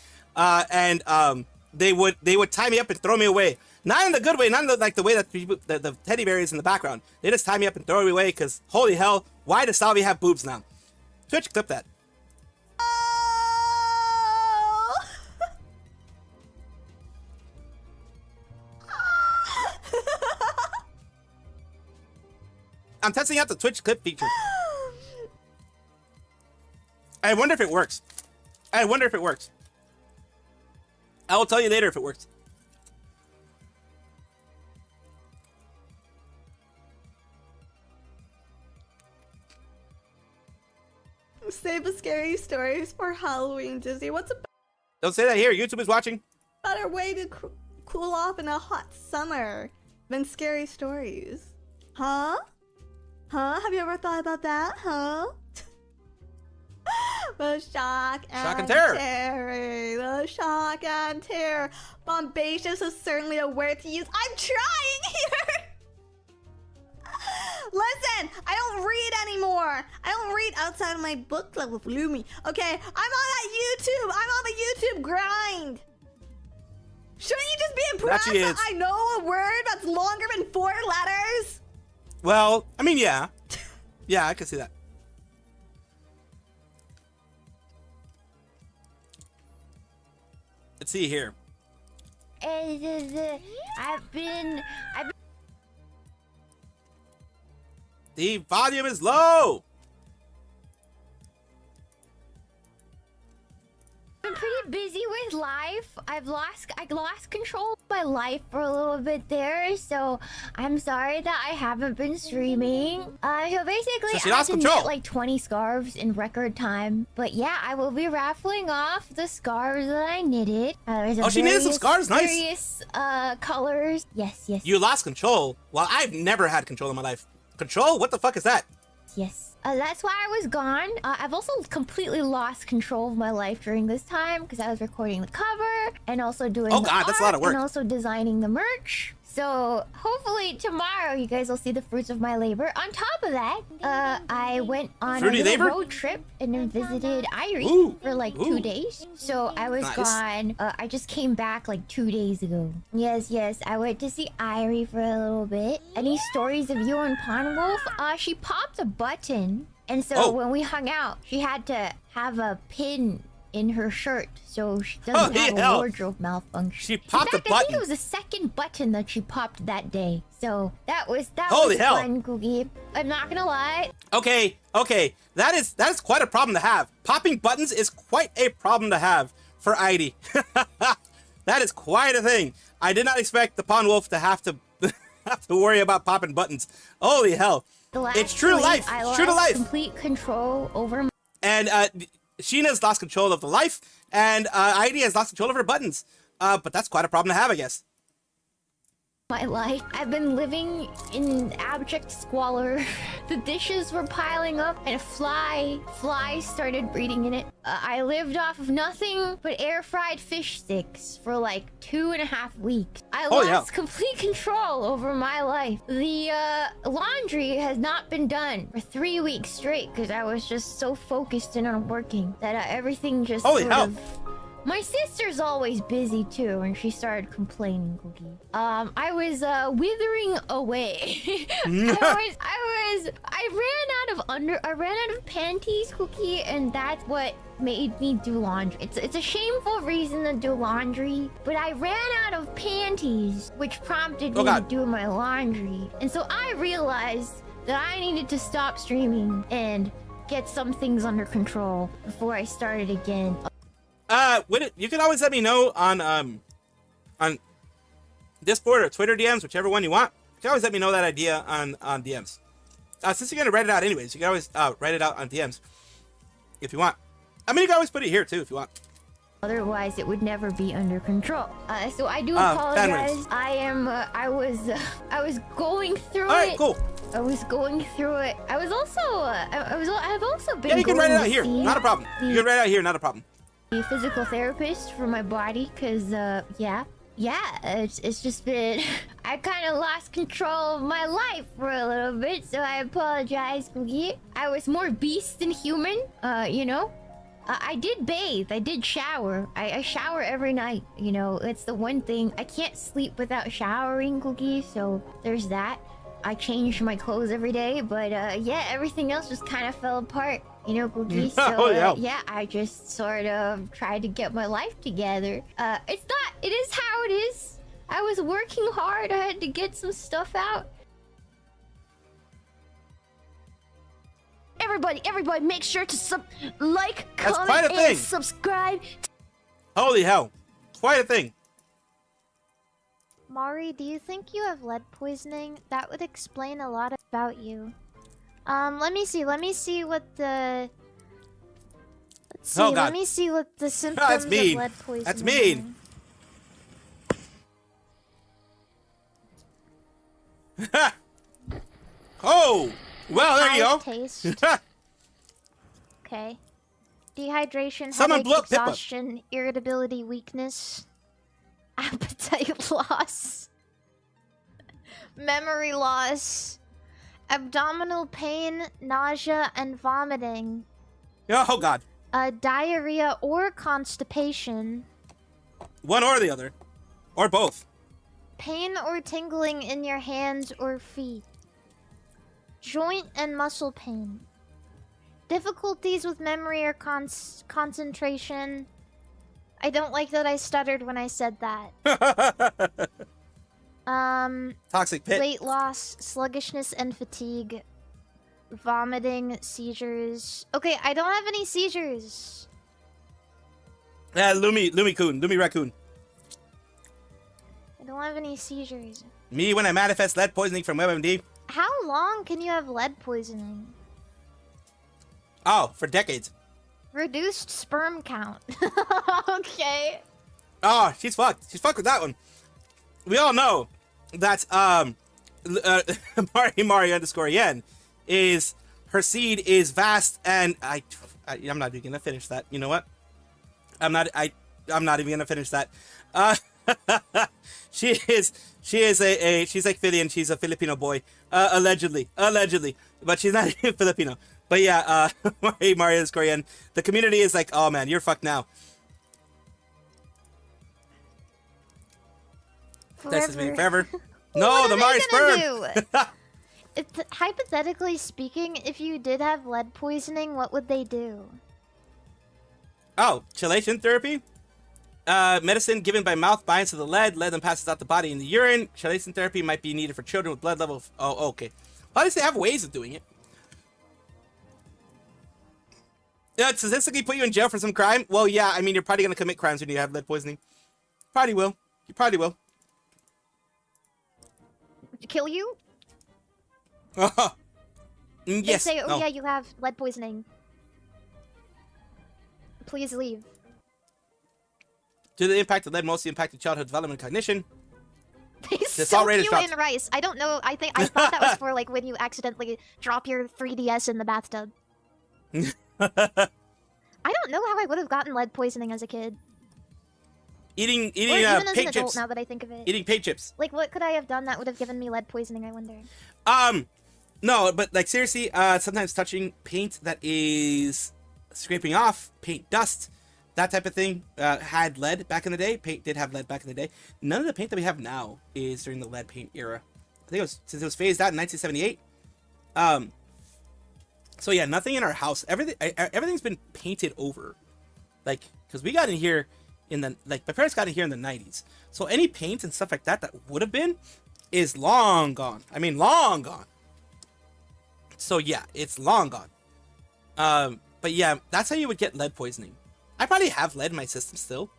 [SPEAKER 1] They would tie me up and throw me away. Not in the good way, not in the way that people, the teddy bear is in the background. They just tie me up and throw me away because, holy hell, why does Salvi have boobs now? Twitch, clip that. I'm testing out the Twitch clip feature. I wonder if it works. I will tell you later if it works.
[SPEAKER 3] save the scary stories for Halloween, Disney. What's a
[SPEAKER 1] Don't say that here. YouTube is watching.
[SPEAKER 3] better way to cool off in a hot summer than scary stories? Huh? Huh? Have you ever thought about that? Huh? The shock and
[SPEAKER 1] terror.
[SPEAKER 3] The shock and terror. Bombacious is certainly a word to use. I'm trying here! Listen, I don't read anymore. I don't read outside of my book club with Lumi. Okay, I'm on that YouTube. I'm on the YouTube grind. Shouldn't you just be impressed that I know a word that's longer than 4 letters?
[SPEAKER 1] Well, I mean, yeah. Yeah, I can see that. Let's see here.
[SPEAKER 4] I've been
[SPEAKER 1] The volume is low.
[SPEAKER 4] pretty busy with life. I lost control of my life for a little bit there, so I'm sorry that I haven't been streaming. So basically,
[SPEAKER 1] So she
[SPEAKER 4] I
[SPEAKER 1] lost
[SPEAKER 4] had to
[SPEAKER 1] control.
[SPEAKER 4] knit like 20 scarves in record time. But yeah, I will be raffling off the scarves that I knitted.
[SPEAKER 1] Oh, she knitted some scarves? Nice.
[SPEAKER 4] Various colors. Yes.
[SPEAKER 1] You lost control. Well, I've never had control in my life. Control? What the fuck is that?
[SPEAKER 4] Yes. That's why I was gone. I've also completely lost control of my life during this time because I was recording the cover and also doing
[SPEAKER 1] Oh
[SPEAKER 4] the
[SPEAKER 1] God, that's a lot
[SPEAKER 4] art
[SPEAKER 1] of work.
[SPEAKER 4] and also designing the merch. So hopefully tomorrow you guys will see the fruits of my labor. On top of that, I went on
[SPEAKER 1] Fruity
[SPEAKER 4] a little
[SPEAKER 1] labor?
[SPEAKER 4] road trip and then visited Irie
[SPEAKER 1] Ooh.
[SPEAKER 4] for like
[SPEAKER 1] Ooh.
[SPEAKER 4] 2 days. So I was
[SPEAKER 1] Nice.
[SPEAKER 4] gone. I just came back like 2 days ago. Yes. I went to see Irie for a little bit. Any stories of you and Pawn Wolf? She popped a button. And so
[SPEAKER 1] Oh.
[SPEAKER 4] when we hung out, she had to have a pin in her shirt so she doesn't have a
[SPEAKER 1] hell.
[SPEAKER 4] wardrobe malfunction.
[SPEAKER 1] She popped
[SPEAKER 4] in
[SPEAKER 1] a
[SPEAKER 4] fact, I think
[SPEAKER 1] button.
[SPEAKER 4] it was the second button that she popped that day. So that was
[SPEAKER 1] Holy hell.
[SPEAKER 4] fun, Cookie. I'm not gonna lie.
[SPEAKER 1] Okay. That is quite a problem to have. Popping buttons is quite a problem to have for ID. That is quite a thing. I did not expect the Pawn Wolf to have to worry about popping buttons. Holy hell.
[SPEAKER 4] The last
[SPEAKER 1] It's true to
[SPEAKER 4] week,
[SPEAKER 1] life.
[SPEAKER 4] I
[SPEAKER 1] It's
[SPEAKER 4] lost
[SPEAKER 1] true to life.
[SPEAKER 4] complete control over
[SPEAKER 1] And Sheena's lost control of the life, and ID has lost control of her buttons. But that's quite a problem to have, I guess.
[SPEAKER 4] my life. I've been living in abject squalor. The dishes were piling up and flies started breeding in it. I lived off of nothing but air fried fish sticks for like 2.5 weeks. I
[SPEAKER 1] Oh, yeah.
[SPEAKER 4] lost complete control over my life. The laundry has not been done for 3 weeks straight because I was just so focused in on working that everything just
[SPEAKER 1] Holy
[SPEAKER 4] sort
[SPEAKER 1] hell.
[SPEAKER 4] of... My sister's always busy too, and she started complaining, Cookie. I was withering away. I ran out of panties, Cookie, and that's what made me do laundry. It's a shameful reason to do laundry, but I ran out of panties, which prompted me to do my laundry. And so I realized that I needed to stop streaming and get some things under control before I started again.
[SPEAKER 1] You can always let me know on Discord or Twitter DMs, whichever one you want. You can always let me know that idea on DMs. Since you're gonna write it out anyways, you can always write it out on DMs if you want. I mean, you can always put it here too if you want.
[SPEAKER 4] Otherwise, it would never be under control. So I do apologize. I was going through it.
[SPEAKER 1] All right, cool.
[SPEAKER 4] I was going through it. I was also, I've also been.
[SPEAKER 1] Yeah, you can write it
[SPEAKER 4] going
[SPEAKER 1] out
[SPEAKER 4] to
[SPEAKER 1] here.
[SPEAKER 4] see
[SPEAKER 1] Not a problem. You can write it out here. Not a problem.
[SPEAKER 4] The physical therapist for my body, cause it's just been. I kind of lost control of my life for a little bit, so I apologize, Cookie. I was more beast than human. You know. I did bathe. I did shower. I shower every night. You know, it's the one thing. I can't sleep without showering, Cookie, so there's that. I changed my clothes every day, but yeah, everything else just kind of fell apart. You know, Cookie, so yeah, I just sort of tried to get my life together. It is how it is. I was working hard. I had to get some stuff out. Everybody, make sure to like,
[SPEAKER 1] That's quite
[SPEAKER 4] comment,
[SPEAKER 1] a thing.
[SPEAKER 4] and subscribe.
[SPEAKER 1] Holy hell, quite a thing.
[SPEAKER 5] Mari, do you think you have lead poisoning? That would explain a lot about you. Let me see what the see,
[SPEAKER 1] Oh, God.
[SPEAKER 5] let me see what the symptoms
[SPEAKER 1] That's
[SPEAKER 5] of
[SPEAKER 1] mean.
[SPEAKER 5] lead poisoning
[SPEAKER 1] That's mean. Oh! Well, there you go.
[SPEAKER 5] Taste. Okay. Dehydration,
[SPEAKER 1] Someone
[SPEAKER 5] headache,
[SPEAKER 1] blew up Pippa.
[SPEAKER 5] exhaustion, irritability, weakness, appetite loss, memory loss, abdominal pain, nausea, and vomiting,
[SPEAKER 1] Oh, God.
[SPEAKER 5] diarrhea or constipation,
[SPEAKER 1] One or the other. Or both.
[SPEAKER 5] pain or tingling in your hands or feet, joint and muscle pain, difficulties with memory or concentration. I don't like that I stuttered when I said that.
[SPEAKER 1] Toxic pit.
[SPEAKER 5] Weight loss, sluggishness and fatigue, vomiting, seizures. Okay, I don't have any seizures.
[SPEAKER 1] Lumi Raccoon.
[SPEAKER 5] I don't have any seizures.
[SPEAKER 1] Me when I manifest lead poisoning from WebMD.
[SPEAKER 5] How long can you have lead poisoning?
[SPEAKER 1] Oh, for decades.
[SPEAKER 5] Reduced sperm count. Okay.
[SPEAKER 1] Oh, she's fucked. She's fucked with that one. We all know that Mari underscore yen is her seed is vast, and I'm not even gonna finish that. You know what? I'm not even gonna finish that. She's like Filian. She's a Filipino boy, allegedly, but she's not even Filipino. But yeah, Mario is Korean. The community is like, oh man, you're fucked now. That's just meaning forever. No,
[SPEAKER 5] What
[SPEAKER 1] the
[SPEAKER 5] are
[SPEAKER 1] Mari
[SPEAKER 5] they
[SPEAKER 1] sperm.
[SPEAKER 5] gonna do? Hypothetically speaking, if you did have lead poisoning, what would they do?
[SPEAKER 1] Oh, chelation therapy. Medicine given by mouth binds to the lead. Lead then passes out the body in the urine. Chelation therapy might be needed for children with blood level. Oh, okay. Well, at least they have ways of doing it. Yeah, statistically put you in jail for some crime? Well, yeah, I mean, you're probably going to commit crimes when you have lead poisoning. Probably will. You probably will.
[SPEAKER 5] Kill you?
[SPEAKER 1] Yes.
[SPEAKER 5] They say, oh
[SPEAKER 1] no.
[SPEAKER 5] yeah, you have lead poisoning. Please leave.
[SPEAKER 1] Due to the impact of lead mostly impacted childhood development and cognition.
[SPEAKER 5] They
[SPEAKER 1] This
[SPEAKER 5] soak
[SPEAKER 1] all rated
[SPEAKER 5] you
[SPEAKER 1] shots.
[SPEAKER 5] in rice. I don't know. I thought that was for like when you accidentally drop your 3DS in the bathtub. I don't know how I would have gotten lead poisoning as a kid.
[SPEAKER 1] Eating
[SPEAKER 5] Or even as an
[SPEAKER 1] paint
[SPEAKER 5] adult,
[SPEAKER 1] chips.
[SPEAKER 5] now that I think of it.
[SPEAKER 1] Eating paint chips.
[SPEAKER 5] Like, what could I have done that would have given me lead poisoning, I wonder?
[SPEAKER 1] No, but like seriously, sometimes touching paint that is scraping off, paint dust, that type of thing, had lead back in the day. Paint did have lead back in the day. None of the paint that we have now is during the lead paint era. I think it was since it was phased out in 1978. So yeah, nothing in our house. Everything's been painted over, like because we got in here in the my parents got in here in the 90s. So any paint and stuff like that that would have been is long gone. I mean, long gone. So yeah, it's long gone. But yeah, that's how you would get lead poisoning. I probably have lead in my system still,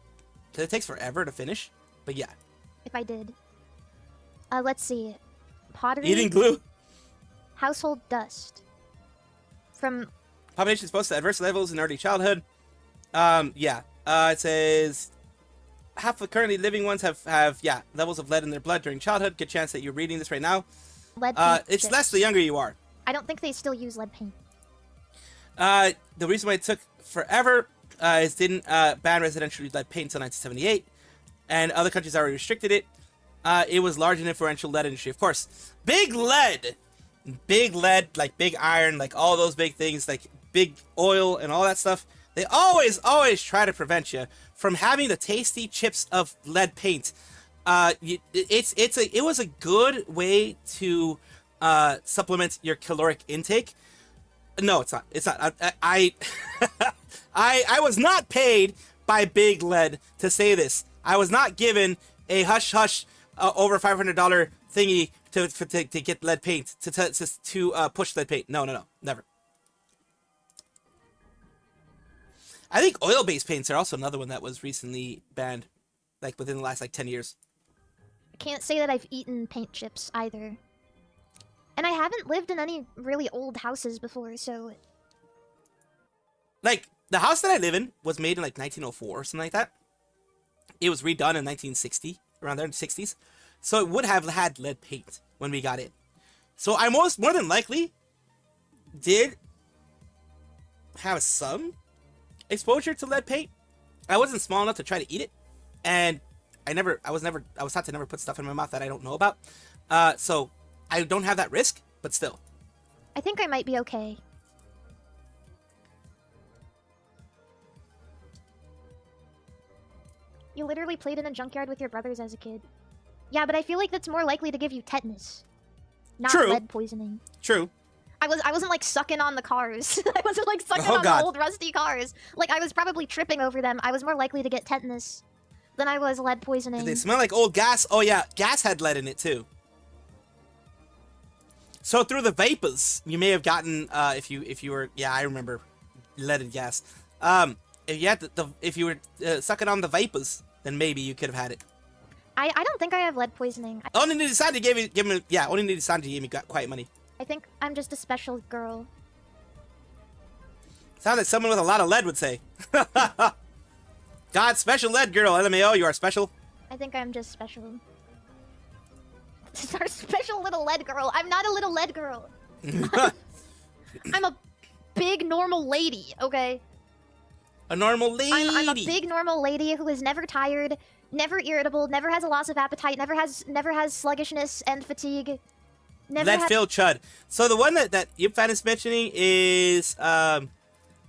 [SPEAKER 1] because it takes forever to finish. But yeah.
[SPEAKER 5] If I did. Let's see. Pottery.
[SPEAKER 1] Eating glue.
[SPEAKER 5] Household dust. From...
[SPEAKER 1] Population exposed to adverse levels in early childhood. Yeah. It says half of currently living ones have levels of lead in their blood during childhood. Good chance that you're reading this right now.
[SPEAKER 5] Lead paint
[SPEAKER 1] It's
[SPEAKER 5] chips.
[SPEAKER 1] less the younger you are.
[SPEAKER 5] I don't think they still use lead paint.
[SPEAKER 1] The reason why it took forever is didn't ban residential lead paint until 1978, and other countries already restricted it. It was large and influential lead industry, of course. Big lead, like big iron, like all those big things, like big oil and all that stuff. They always try to prevent you from having the tasty chips of lead paint. It was a good way to supplement your caloric intake. No, it's not. It's not. I was not paid by Big Lead to say this. I was not given a hush over $500 thingy to get lead paint to push lead paint. No, never. I think oil-based paints are also another one that was recently banned, like within the last 10 years.
[SPEAKER 5] I can't say that I've eaten paint chips either. And I haven't lived in any really old houses before, so...
[SPEAKER 1] Like the house that I live in was made in like 1904 or something like that. It was redone in 1960, around there in the 60s. So it would have had lead paint when we got in. So I more than likely did have some exposure to lead paint. I wasn't small enough to try to eat it, and I was taught to never put stuff in my mouth that I don't know about. So I don't have that risk, but still.
[SPEAKER 5] I think I might be okay. You literally played in a junkyard with your brothers as a kid. Yeah, but I feel like that's more likely to give you tetanus, not
[SPEAKER 1] True.
[SPEAKER 5] lead poisoning.
[SPEAKER 1] True.
[SPEAKER 5] I wasn't like sucking on the cars. I wasn't like sucking
[SPEAKER 1] Oh,
[SPEAKER 5] on
[SPEAKER 1] God.
[SPEAKER 5] the old rusty cars. Like I was probably tripping over them. I was more likely to get tetanus than I was lead poisoning.
[SPEAKER 1] Did they smell like old gas? Oh yeah, gas had lead in it too. So through the vapors, you may have gotten if you were I remember leaded gas. If you had if you were sucking on the vapors, then maybe you could have had it.
[SPEAKER 5] I don't think I have lead poisoning.
[SPEAKER 1] Only needed Sandy give me only needed Sandy gave me quiet money.
[SPEAKER 5] I think I'm just a special girl.
[SPEAKER 1] Sounds like someone with a lot of lead would say. God, special lead girl, LMAO, you are special.
[SPEAKER 5] I think I'm just special. This is our special little lead girl. I'm not a little lead girl. I'm a big normal lady, okay?
[SPEAKER 1] A normal lady.
[SPEAKER 5] I'm a big normal lady who is never tired, never irritable, never has a loss of appetite, never has sluggishness and fatigue. Never
[SPEAKER 1] Lead filled chud. So the one that Yipfan is mentioning is a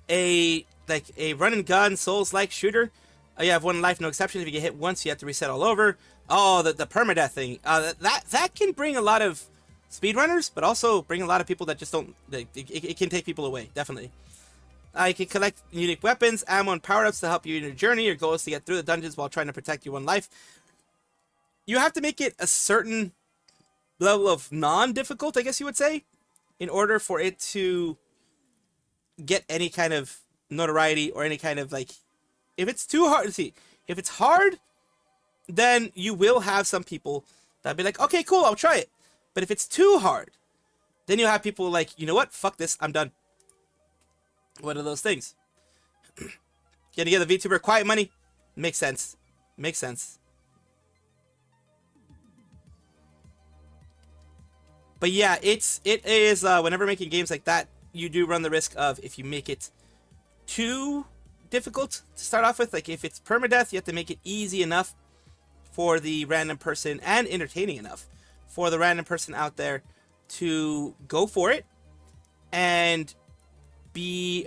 [SPEAKER 1] run and gun Souls-like shooter. You have one life, no exception. If you get hit once, you have to reset all over. Oh, the permadeath thing. That can bring a lot of speedrunners, but also bring a lot of people that just don't. It can take people away, definitely. You can collect unique weapons, ammo, and power-ups to help you in your journey. Your goal is to get through the dungeons while trying to protect your one life. You have to make it a certain level of non-difficult, I guess you would say, in order for it to get any kind of notoriety or any kind of like. If it's too hard, see, if it's hard, then you will have some people that'll be like, okay, cool, I'll try it. But if it's too hard, then you'll have people like, you know what, fuck this, I'm done. What are those things? Gonna get the VTuber quiet money? Makes sense. Makes sense. But yeah, it is whenever making games like that, you do run the risk of if you make it too difficult to start off with, like if it's permadeath, you have to make it easy enough for the random person and entertaining enough for the random person out there to go for it and be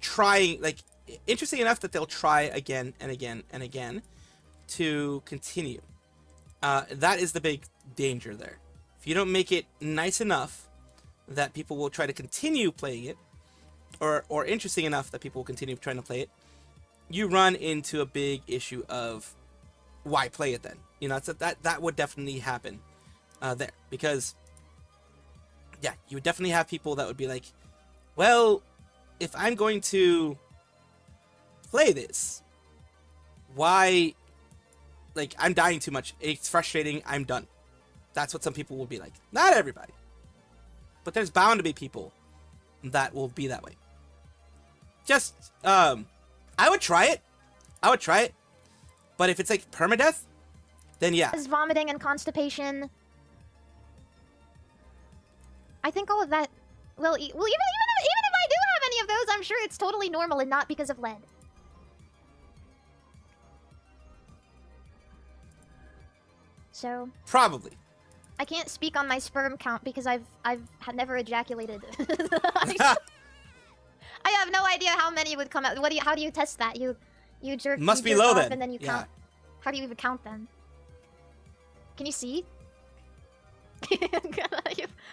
[SPEAKER 1] trying, like interesting enough that they'll try again and again and again to continue. That is the big danger there. If you don't make it nice enough that people will try to continue playing it, or interesting enough that people will continue trying to play it, you run into a big issue of why play it then? You know, it's that would definitely happen there, because yeah, you would definitely have people that would be like, well, if I'm going to play this, why, like, I'm dying too much, it's frustrating, I'm done. That's what some people will be like. Not everybody, but there's bound to be people that will be that way. Just I would try it, but if it's like permadeath, then yeah.
[SPEAKER 5] Is vomiting and constipation. I think all of that. Well, even if I do have any of those, I'm sure it's totally normal and not because of lead. So
[SPEAKER 1] Probably.
[SPEAKER 5] I can't speak on my sperm count because I've never ejaculated. I have no idea how many would come out. How do you test that? You jerk.
[SPEAKER 1] Must
[SPEAKER 5] you
[SPEAKER 1] be
[SPEAKER 5] jerk
[SPEAKER 1] low
[SPEAKER 5] off
[SPEAKER 1] then.
[SPEAKER 5] And then you
[SPEAKER 1] Yeah.
[SPEAKER 5] count. How do you even count them? Can you see? You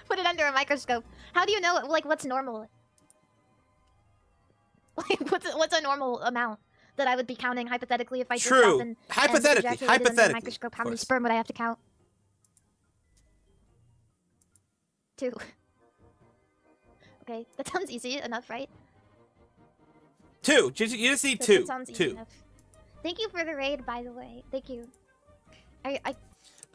[SPEAKER 5] put it under a microscope. How do you know like what's normal? Like what's a normal amount that I would be counting hypothetically if I jerked
[SPEAKER 1] True.
[SPEAKER 5] off and
[SPEAKER 1] Hypothetically,
[SPEAKER 5] ejaculated under a
[SPEAKER 1] hypothetically,
[SPEAKER 5] microscope? How
[SPEAKER 1] of
[SPEAKER 5] many
[SPEAKER 1] course.
[SPEAKER 5] sperm would I have to count? 2. Okay, that sounds easy enough, right?
[SPEAKER 1] 2. You just need
[SPEAKER 5] That sounds easy
[SPEAKER 1] 2.
[SPEAKER 5] enough. Thank you for the raid, by the way. Thank you. I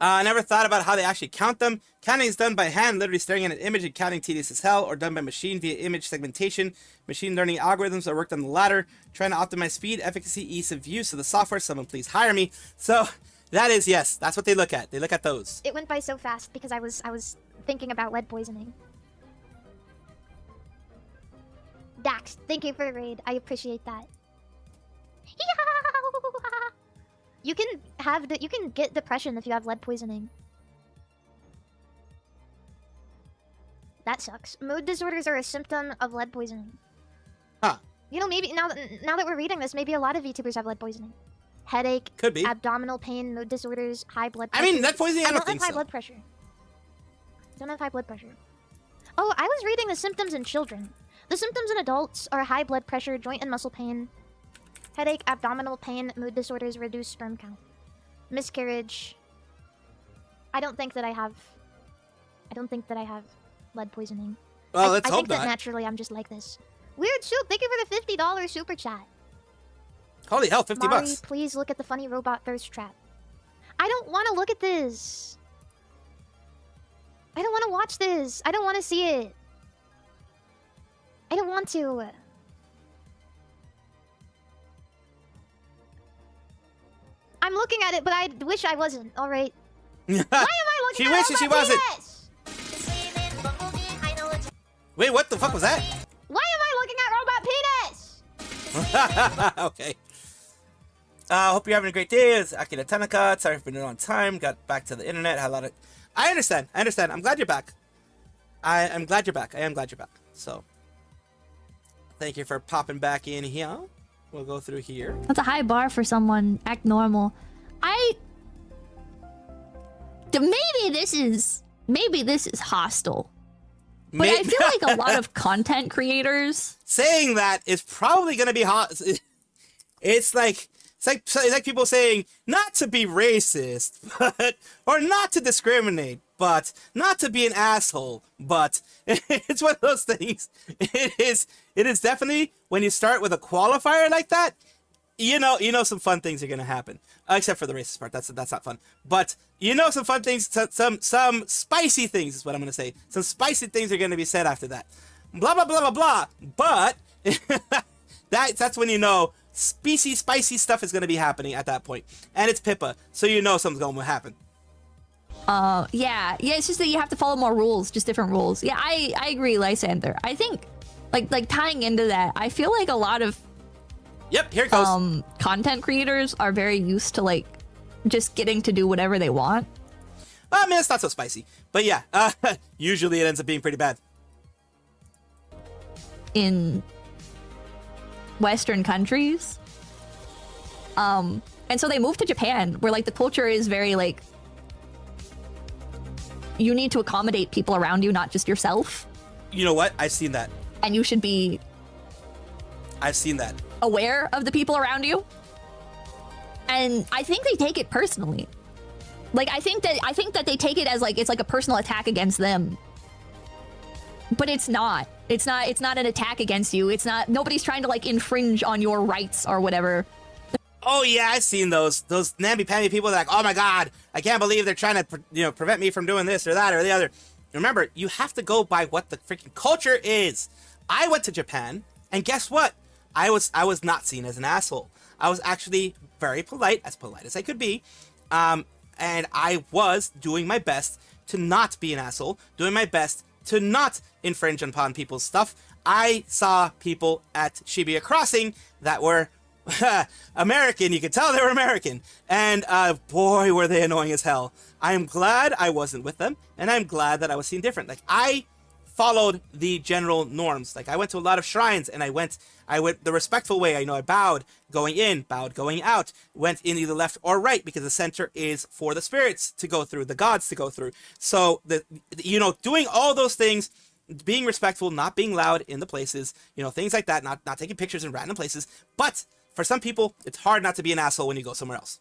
[SPEAKER 1] I never thought about how they actually count them. Counting is done by hand, literally staring at an image and counting tedious as hell, or done by machine via image segmentation. Machine learning algorithms are worked on the latter, trying to optimize speed, efficacy, ease of use of the software. Someone please hire me. So that is, yes, that's what they look at. They look at those.
[SPEAKER 5] It went by so fast because I was thinking about lead poisoning. Dax, thank you for the raid. I appreciate that. You can get depression if you have lead poisoning. That sucks. Mood disorders are a symptom of lead poisoning.
[SPEAKER 1] Huh.
[SPEAKER 5] You know, maybe now that we're reading this, maybe a lot of VTubers have lead poisoning. Headache,
[SPEAKER 1] Could be.
[SPEAKER 5] abdominal pain, mood disorders, high blood pressure.
[SPEAKER 1] I mean, lead poisoning, I
[SPEAKER 5] I
[SPEAKER 1] don't
[SPEAKER 5] don't
[SPEAKER 1] think
[SPEAKER 5] have high
[SPEAKER 1] so.
[SPEAKER 5] blood pressure. Don't have high blood pressure. Oh, I was reading the symptoms in children. The symptoms in adults are high blood pressure, joint and muscle pain, headache, abdominal pain, mood disorders, reduced sperm count, miscarriage. I don't think that I have lead poisoning.
[SPEAKER 1] Well, let's
[SPEAKER 5] I
[SPEAKER 1] hope
[SPEAKER 5] think that
[SPEAKER 1] not.
[SPEAKER 5] naturally I'm just like this. Weird Soup, thank you for the $50 super chat.
[SPEAKER 1] Holy hell, 50
[SPEAKER 5] Mari,
[SPEAKER 1] bucks.
[SPEAKER 5] please look at the funny robot thirst trap. I don't want to look at this. I don't want to watch this. I don't want to see it. I don't want to. I'm looking at it, but I wish I wasn't. All right. Why am I looking
[SPEAKER 1] She
[SPEAKER 5] at
[SPEAKER 1] wishes she
[SPEAKER 5] robot
[SPEAKER 1] wasn't.
[SPEAKER 5] penis?
[SPEAKER 1] Wait, what the fuck was that?
[SPEAKER 5] Why am I looking at robot penis?
[SPEAKER 1] Okay. Hope you're having a great day. It's Akira Tanaka. Sorry for being on time. Got back to the internet. Had a lot of... I understand. I'm glad you're back. I'm glad you're back. I am glad you're back. So, thank you for popping back in here. We'll go through here.
[SPEAKER 6] That's a high bar for someone. Act normal. Maybe this is hostile. But I feel like a lot of content creators...
[SPEAKER 1] Saying that is probably going to be hot. It's like people saying not to be racist, but or not to discriminate, but not to be an asshole. But it's one of those things. It is definitely when you start with a qualifier like that, you know some fun things are gonna happen. Except for the racist part, that's not fun. But some fun things, some spicy things is what I'm gonna say. Some spicy things are gonna be said after that. Blah blah blah blah blah. But that's when you know spicy stuff is gonna be happening at that point, and it's Pippa, so you know something's going to happen.
[SPEAKER 6] Yeah, it's just that you have to follow more rules, just different rules. Yeah, I agree, Lysander. I think, like tying into that, I feel like a lot of
[SPEAKER 1] Yep, here it goes.
[SPEAKER 6] Content creators are very used to like just getting to do whatever they want.
[SPEAKER 1] I mean, it's not so spicy, but yeah, usually it ends up being pretty bad.
[SPEAKER 6] In Western countries. And so they moved to Japan, where like the culture is very like you need to accommodate people around you, not just yourself.
[SPEAKER 1] You know what? I've seen that.
[SPEAKER 6] And you should be aware of the people around you. And I think they take it personally. Like I think that they take it as like it's like a personal attack against them. But it's not. It's not an attack against you. It's not. Nobody's trying to like infringe on your rights or whatever.
[SPEAKER 1] Oh yeah, I've seen those namby-pamby people that are like, oh my god, I can't believe they're trying to prevent me from doing this or that or the other. Remember, you have to go by what the freaking culture is. I went to Japan, and guess what? I was not seen as an asshole. I was actually very polite as I could be, and I was doing my best to not be an asshole, doing my best to not infringe upon people's stuff. I saw people at Shibuya Crossing that were American. You could tell they were American, and boy, were they annoying as hell. I am glad I wasn't with them, and I'm glad that I was seen different. Like I followed the general norms. Like I went to a lot of shrines, and I went the respectful way. I bowed going in, bowed going out, went in either left or right because the center is for the spirits to go through, the gods to go through. So doing all those things, being respectful, not being loud in the places, things like that, not taking pictures in random places. But for some people, it's hard not to be an asshole when you go somewhere else.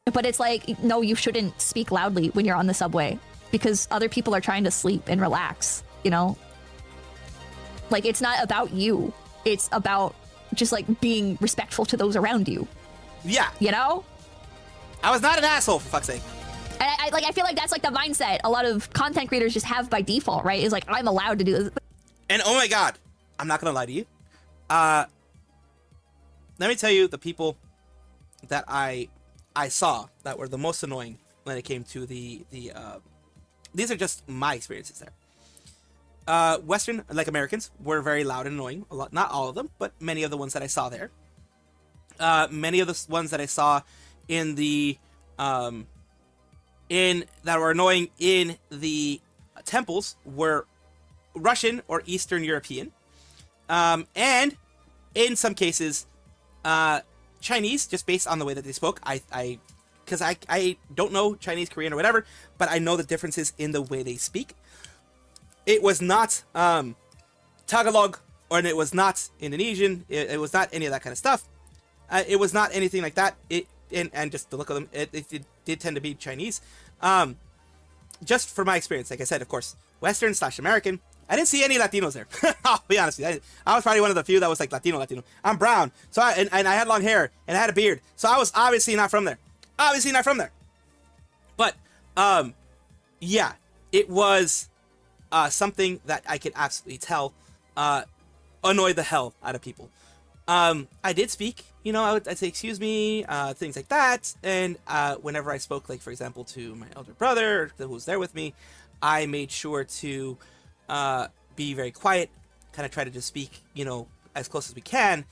[SPEAKER 6] But it's like, no, you shouldn't speak loudly when you're on the subway because other people are trying to sleep and relax, Like, it's not about you. It's about just, like, being respectful to those around you.
[SPEAKER 1] Yeah. I was not an asshole, for fuck's sake.
[SPEAKER 6] And I feel like that's like the mindset a lot of content creators just have by default, right? Is like, I'm allowed to do this.
[SPEAKER 1] And oh my god, I'm not gonna lie to you. Let me tell you the people that I saw that were the most annoying when it came to the these are just my experiences there. Western, like Americans, were very loud and annoying. A lot, not all of them, but many of the ones that I saw there. Many of the ones that I saw in the that were annoying in the temples were Russian or Eastern European, and in some cases Chinese, just based on the way that they spoke. Because I don't know Chinese, Korean, or whatever, but I know the differences in the way they speak. It was not Tagalog, or it was not Indonesian. It was not any of that kind of stuff. It was not anything like that. And just the look of them, it did tend to be Chinese. Just for my experience, like I said, of course, Western / American. I didn't see any Latinos there. I'll be honest with you. I was probably one of the few that was like Latino. I'm brown, so and I had long hair and I had a beard, so I was obviously not from there. Obviously not from there. But yeah, it was something that I could absolutely tell annoyed the hell out of people. I did speak, I'd say excuse me, things like that. And whenever I spoke, like for example, to my elder brother who was there with me, I made sure to be very quiet, kind of try to just speak, as close as we can,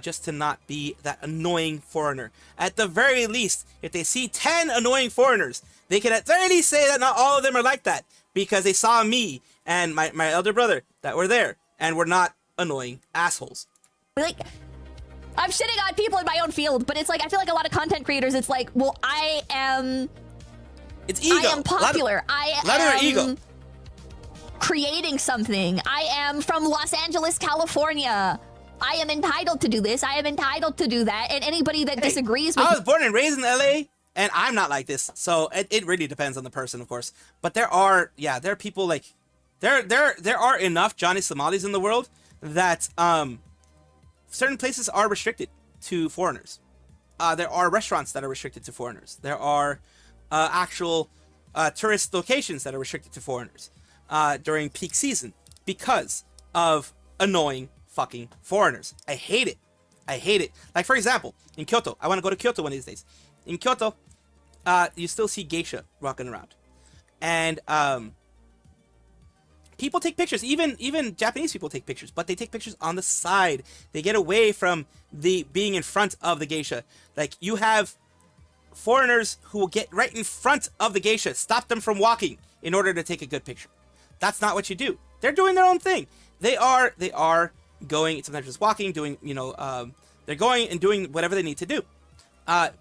[SPEAKER 1] just to not be that annoying foreigner. At the very least, if they see 10 annoying foreigners, they can at the very least say that not all of them are like that, because they saw me and my elder brother that were there, and we're not annoying assholes.
[SPEAKER 6] Like, I'm shitting on people in my own field, but it's like, I feel like a lot of content creators, it's like, well,
[SPEAKER 1] It's ego.
[SPEAKER 6] I am popular.
[SPEAKER 1] A lot of their ego.
[SPEAKER 6] Creating something. I am from Los Angeles, California. I am entitled to do this. I am entitled to do that. And anybody that disagrees with
[SPEAKER 1] I was born and raised in LA, and I'm not like this. So it really depends on the person, of course. But there are people like there are enough Johnny Somalis in the world that certain places are restricted to foreigners. There are restaurants that are restricted to foreigners. There are actual tourist locations that are restricted to foreigners during peak season because of annoying fucking foreigners. I hate it. I hate it. Like, for example, in Kyoto, I want to go to Kyoto one of these days. In Kyoto, you still see geisha walking around. And people take pictures. Even Japanese people take pictures, but they take pictures on the side. They get away from the being in front of the geisha. Like, you have foreigners who will get right in front of the geisha, stop them from walking in order to take a good picture. That's not what you do. They're doing their own thing. They are going, sometimes just walking, doing, they're going and doing whatever they need to do.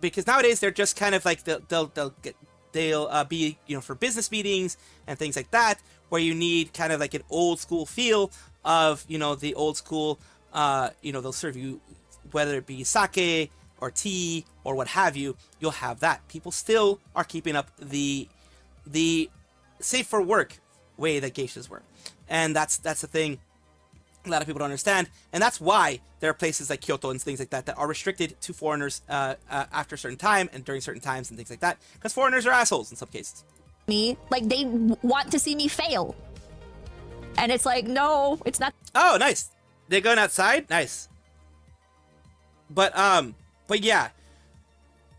[SPEAKER 1] Because nowadays they're just kind of like, they'll be, for business meetings and things like that, where you need kind of like an old school feel of, the old school, they'll serve you, whether it be sake or tea or what have you, you'll have that. People still are keeping up the safe for work way that geishas work. And that's the thing a lot of people don't understand, and that's why there are places like Kyoto and things like that that are restricted to foreigners after a certain time and during certain times and things like that, because foreigners are assholes in some cases.
[SPEAKER 6] Me, like, they want to see me fail, and it's like, no, it's not.
[SPEAKER 1] Oh, nice. They're going outside. Nice. But yeah,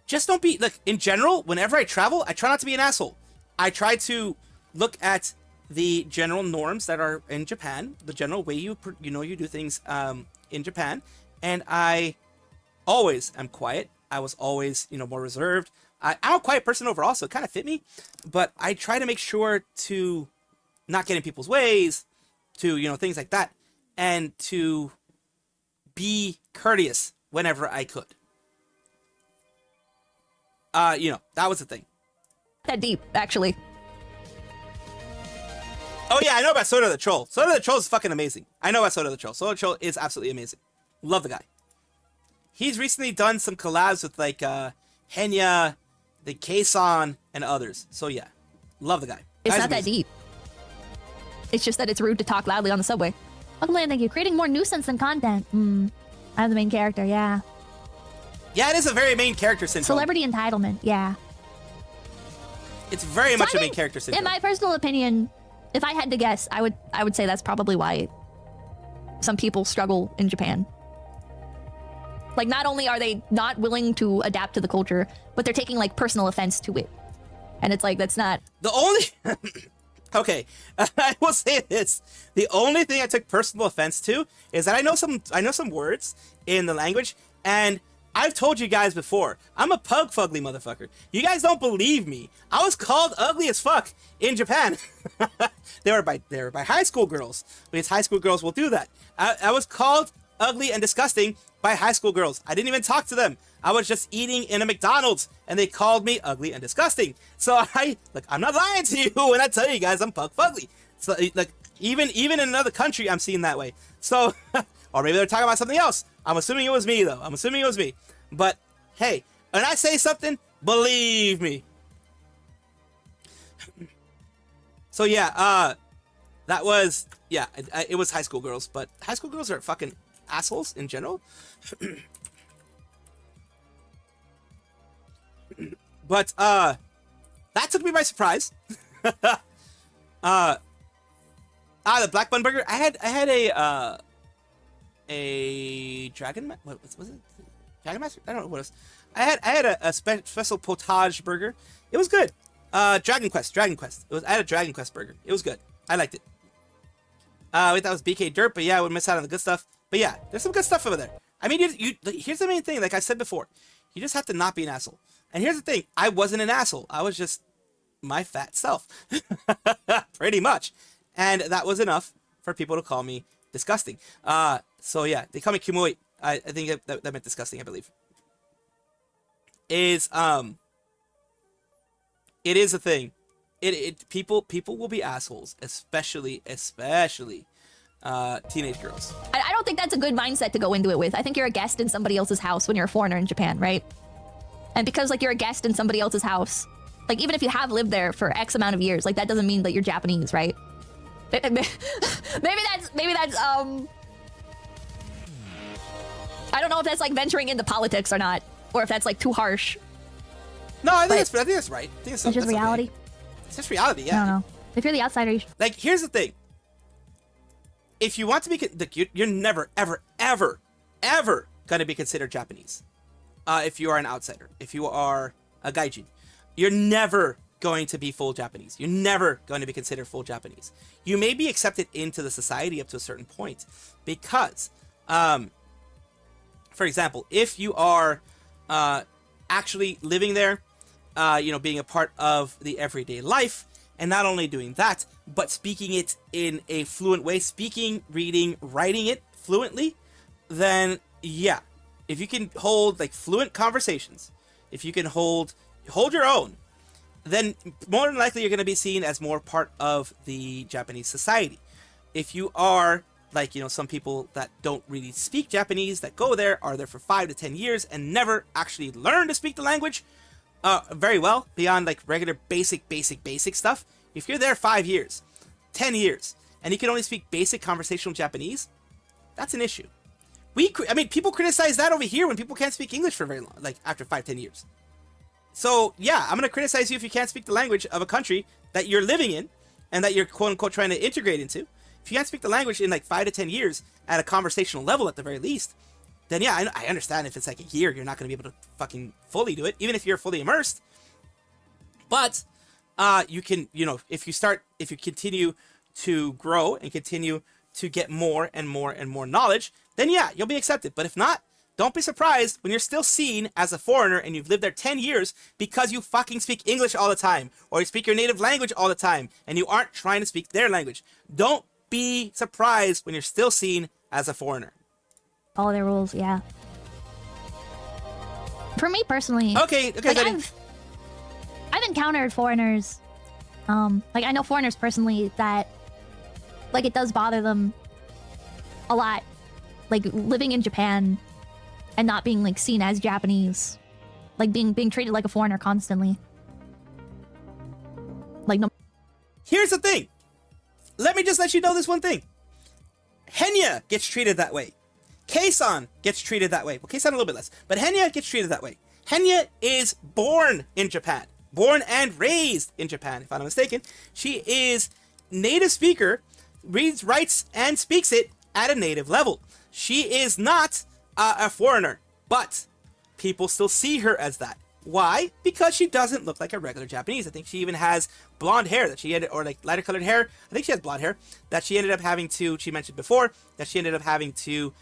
[SPEAKER 1] just don't be, look, in general, whenever I travel, I try not to be an asshole. I try to look at the general norms that are in Japan, the general way you do things in Japan, and I always am quiet. I was always more reserved. I'm a quiet person overall, so it kind of fit me, but I try to make sure to not get in people's ways, to things like that, and to be courteous whenever I could. That was the thing.
[SPEAKER 6] That deep, actually.
[SPEAKER 1] Oh yeah, I know about Soda the Troll. Soda the Troll is fucking amazing. I know about Soda the Troll. Soda the Troll is absolutely amazing. Love the guy. He's recently done some collabs with like Henya, the K-San, and others. So yeah, love the guy.
[SPEAKER 6] It's
[SPEAKER 1] Guy's
[SPEAKER 6] not
[SPEAKER 1] amazing.
[SPEAKER 6] that deep. It's just that it's rude to talk loudly on the subway. Welcome, thank you. Creating more nuisance than content. I'm the main character, yeah.
[SPEAKER 1] Yeah, it is a very main character syndrome.
[SPEAKER 6] Celebrity entitlement, yeah.
[SPEAKER 1] It's very
[SPEAKER 6] So
[SPEAKER 1] much
[SPEAKER 6] I
[SPEAKER 1] a main
[SPEAKER 6] think,
[SPEAKER 1] character syndrome.
[SPEAKER 6] in my personal opinion, if I had to guess, I would say that's probably why some people struggle in Japan. Like, not only are they not willing to adapt to the culture, but they're taking like personal offense to it. And it's like, that's not...
[SPEAKER 1] The only... Okay, I will say this. The only thing I took personal offense to is that I know some words in the language, and I've told you guys before, I'm a pug fugly motherfucker. You guys don't believe me. I was called ugly as fuck in Japan. they were by high school girls, because high school girls will do that. I was called ugly and disgusting by high school girls. I didn't even talk to them. I was just eating in a McDonald's, and they called me ugly and disgusting. So I'm not lying to you when I tell you guys I'm pug fugly. So like even in another country, I'm seen that way. So, or maybe they're talking about something else. I'm assuming it was me though. I'm assuming it was me. But hey, when I say something, believe me. So yeah, that was it was high school girls, but high school girls are fucking assholes in general. But that took me by surprise. The black bun burger. I had a dragon. What was it? Dragon master? I don't know what it was. I had a special potage burger. It was good. Dragon Quest. I had a Dragon Quest burger. It was good. I liked it. Wait, that was BK Dirt, but yeah, I would miss out on the good stuff. But yeah, there's some good stuff over there. I mean, here's the main thing. Like I said before, you just have to not be an asshole. And here's the thing. I wasn't an asshole. I was just my fat self. Pretty much. And that was enough for people to call me disgusting. So yeah, they call me Kimoi. I think that meant disgusting, I believe. It is a thing. People will be assholes, especially teenage girls.
[SPEAKER 6] I don't think that's a good mindset to go into it with. I think you're a guest in somebody else's house when you're a foreigner in Japan, right? And because like you're a guest in somebody else's house, like even if you have lived there for X amount of years, like that doesn't mean that you're Japanese, right? Maybe that's I don't know if that's like venturing into politics or not, or if that's like too harsh.
[SPEAKER 1] No, I think that's right. I think
[SPEAKER 6] It's just reality.
[SPEAKER 1] Okay. It's just reality, yeah.
[SPEAKER 6] I don't know. If you're the outsider, you should...
[SPEAKER 1] Like, here's the thing. If you want to be, like, you're never, ever, ever, ever gonna be considered Japanese. If you are an outsider, if you are a gaijin, you're never going to be full Japanese. You're never going to be considered full Japanese. You may be accepted into the society up to a certain point, because, for example, if you are actually living there, being a part of the everyday life, and not only doing that, but speaking it in a fluent way, speaking, reading, writing it fluently, then yeah, if you can hold like fluent conversations, if you can hold your own, then more than likely you're going to be seen as more part of the Japanese society. If you are like, some people that don't really speak Japanese, that go there, are there for 5 to 10 years and never actually learn to speak the language very well, beyond like regular basic stuff. If you're there 5 years, 10 years, and you can only speak basic conversational Japanese, that's an issue. People criticize that over here when people can't speak English for very long, like after 5-10 years. So yeah, I'm gonna criticize you if you can't speak the language of a country that you're living in and that you're quote unquote trying to integrate into. If you can't speak the language in like 5 to 10 years at a conversational level at the very least, then yeah, I understand if it's like a year, you're not gonna be able to fucking fully do it, even if you're fully immersed. But you can, if you continue to grow and continue to get more and more and more knowledge, then yeah, you'll be accepted. But if not, don't be surprised when you're still seen as a foreigner and you've lived there 10 years because you fucking speak English all the time, or you speak your native language all the time, and you aren't trying to speak their language. Don't be surprised when you're still seen as a foreigner.
[SPEAKER 6] Follow their rules, yeah. For me personally,
[SPEAKER 1] Okay,
[SPEAKER 6] like I've encountered foreigners, like I know foreigners personally that, like, it does bother them a lot, like living in Japan and not being like seen as Japanese, like being treated like a foreigner constantly. Like, no.
[SPEAKER 1] Here's the thing. Let me just let you know this one thing. Henya gets treated that way. Kei-san gets treated that way. Well, Kei-san a little bit less, but Henya gets treated that way. Henya is born in Japan, born and raised in Japan, if I'm not mistaken. She is native speaker, reads, writes, and speaks it at a native level. She is not a foreigner, but people still see her as that. Why? Because she doesn't look like a regular Japanese. I think she even has blonde hair that she had, or like lighter colored hair. I think she has blonde hair that she ended up having to, she mentioned before, that she ended up having to,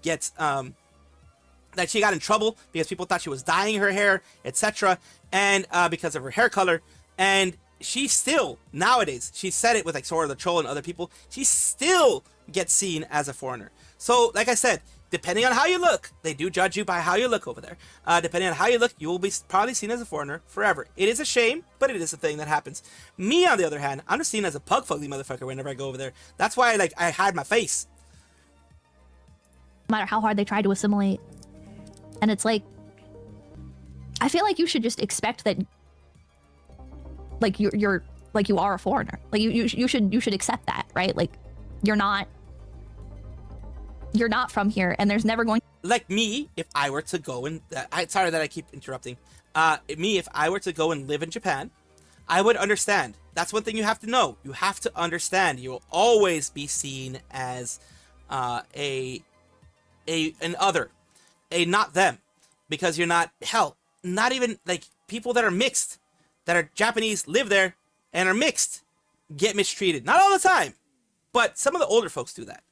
[SPEAKER 1] get, that she got in trouble because people thought she was dyeing her hair, etc. And because of her hair color. And she still, nowadays, she said it with like Sora the Troll and other people, she still gets seen as a foreigner. So, like I said, depending on how you look, they do judge you by how you look over there. Depending on how you look, you will be probably seen as a foreigner forever. It is a shame, but it is a thing that happens. Me, on the other hand, I'm just seen as a pug fugly motherfucker whenever I go over there. That's why I hide my face.
[SPEAKER 6] No matter how hard they try to assimilate. And it's like, I feel like you should just expect that, like you're like you are a foreigner. Like you should accept that, right? Like you're not from here, and there's never going.
[SPEAKER 1] Like me, if I were to go and sorry that I keep interrupting. Me, if I were to go and live in Japan, I would understand. That's one thing you have to know. You have to understand. You will always be seen as an other, a not them, because you're not, hell, not even like people that are mixed, that are Japanese, live there and are mixed, get mistreated. Not all the time, but some of the older folks do that.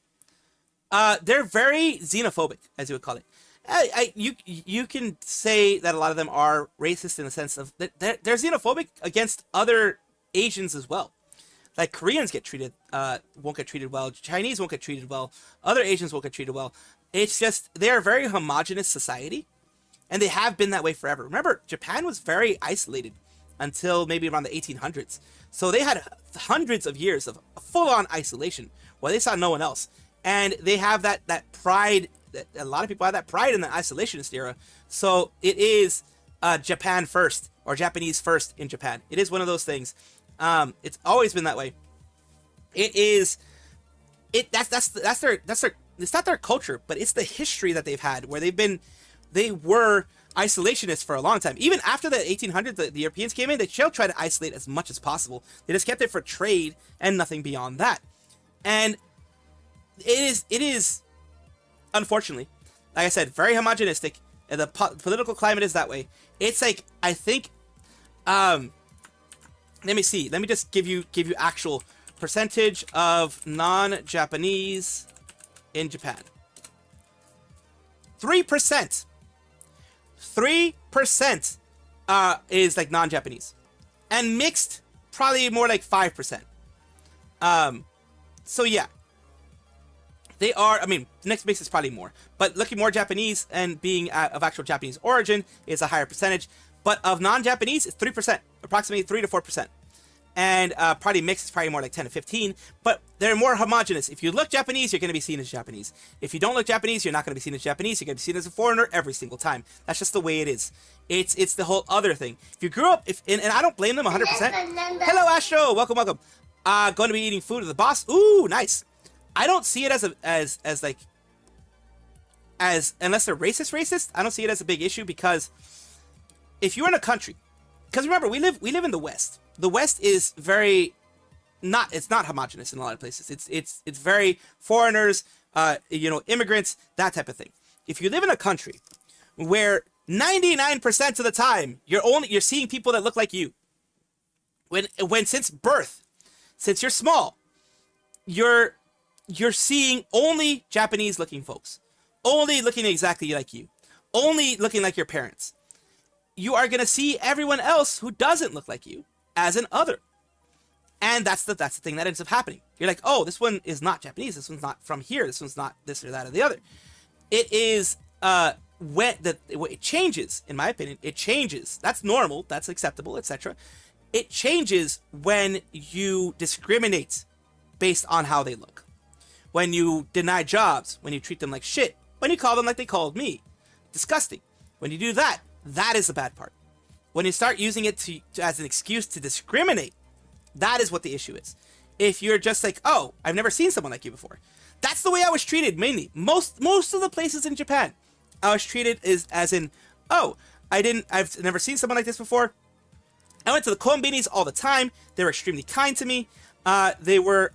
[SPEAKER 1] They're very xenophobic, as you would call it. You can say that a lot of them are racist in the sense of that they're xenophobic against other Asians as well. Like Koreans won't get treated well. Chinese won't get treated well. Other Asians won't get treated well. It's just, they're a very homogenous society, and they have been that way forever. Remember, Japan was very isolated until maybe around the 1800s. So they had hundreds of years of full-on isolation where they saw no one else. And they have that pride, that a lot of people have that pride in the isolationist era. So it is Japan first, or Japanese first in Japan. It is one of those things. It's always been that way. That's their, it's not their culture, but it's the history that they've had, where they were isolationists for a long time. Even after the 1800s, the Europeans came in, they still tried to isolate as much as possible. They just kept it for trade and nothing beyond that. And it is, unfortunately, like I said, very homogenistic, and the political climate is that way. It's like, I think, let me see. Let me just give you actual percentage of non-Japanese in Japan. 3%. 3% is like non-Japanese, and mixed probably more like 5%. So yeah, they are. I mean, next mix is probably more, but looking more Japanese and being of actual Japanese origin is a higher percentage. But of non-Japanese, it's 3%, approximately 3 to 4%. And probably mixed is probably more like 10 to 15, but they're more homogenous. If you look Japanese, you're going to be seen as Japanese. If you don't look Japanese, you're not going to be seen as Japanese. You're going to be seen as a foreigner every single time. That's just the way it is. It's the whole other thing. If you grew up, and I don't blame them 100%. Hello, Astro. Welcome. Going to be eating food of the boss. Ooh, nice. I don't see it as unless they're racist. I don't see it as a big issue, because if you're in a country, because remember, we live in the West. The West is very it's not homogenous in a lot of places. It's very foreigners, immigrants, that type of thing. If you live in a country where 99% of the time you're seeing people that look like you, when since birth, since you're small, you're seeing only Japanese looking folks, only looking exactly like you, only looking like your parents. You are gonna see everyone else who doesn't look like you as an other. And that's the thing that ends up happening. You're like, oh, this one is not Japanese, this one's not from here, this one's not this or that or the other. It is when it changes, in my opinion, it changes. That's normal, that's acceptable, etc. It changes when you discriminate based on how they look. When you deny jobs, when you treat them like shit, when you call them like they called me. Disgusting. When you do that, that is the bad part. When you start using it as an excuse to discriminate, that is what the issue is. If you're just like, oh, I've never seen someone like you before, That's the way I was treated mainly. Most of the places in Japan, I was treated as in, oh, I've never seen someone like this before. I went to the konbinis all the time. They were extremely kind to me. They were,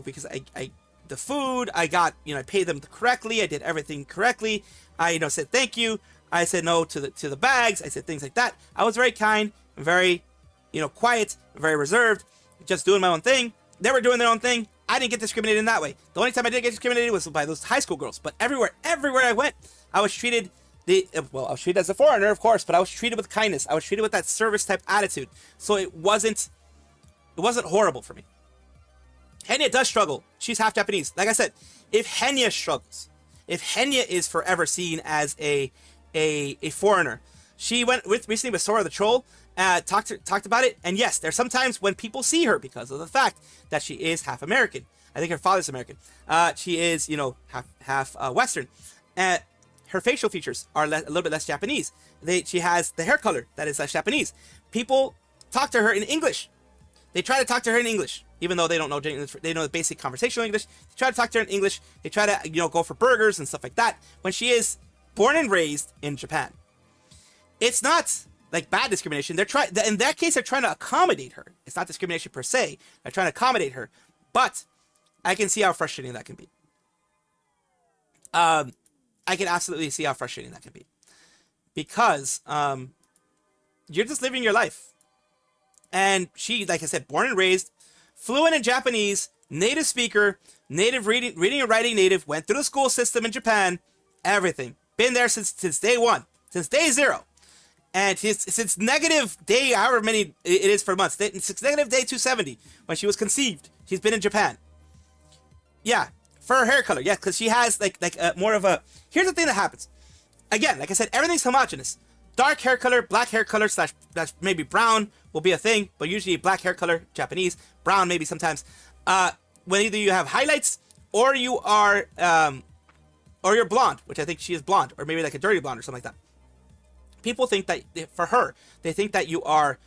[SPEAKER 1] because the food I got, I paid them correctly. I did everything correctly. I, said thank you. I said no to the bags. I said things like that. I was very kind, very, quiet, very reserved, just doing my own thing. They were doing their own thing. I didn't get discriminated in that way. The only time I did get discriminated was by those high school girls. But everywhere I went, I was treated I was treated as a foreigner, of course, but I was treated with kindness. I was treated with that service type attitude. So it wasn't horrible for me. Henya does struggle. She's half Japanese. Like I said, if Henya struggles, if Henya is forever seen as a foreigner, she went recently with Sora the Troll, talked about it, and yes, there's sometimes when people see her because of the fact that she is half American. I think her father's American. She is, half Western. Her facial features are a little bit less Japanese. She has the hair color that is less Japanese. People talk to her in English. They try to talk to her in English, even though they don't know English. They know the basic conversational English. They try to talk to her in English. They try to, go for burgers and stuff like that. When she is born and raised in Japan, it's not like bad discrimination. In that case, they're trying to accommodate her. It's not discrimination per se. They're trying to accommodate her, but I can see how frustrating that can be. I can absolutely see how frustrating that can be, because you're just living your life. And she, like I said, born and raised, fluent in Japanese, native speaker, native reading and writing native, went through the school system in Japan, everything. Been there since day one, since day zero. And since negative day, however many it is for months, since negative day 270, when she was conceived, she's been in Japan. Yeah, for her hair color, yeah, because she has like more of a... Here's the thing that happens. Again, like I said, everything's homogenous. Dark hair color, black hair color / maybe brown will be a thing, but usually black hair color, Japanese, brown maybe sometimes. When either you have highlights or you are, or you're blonde, which I think she is blonde, or maybe like a dirty blonde or something like that. People think that for her, they think that you are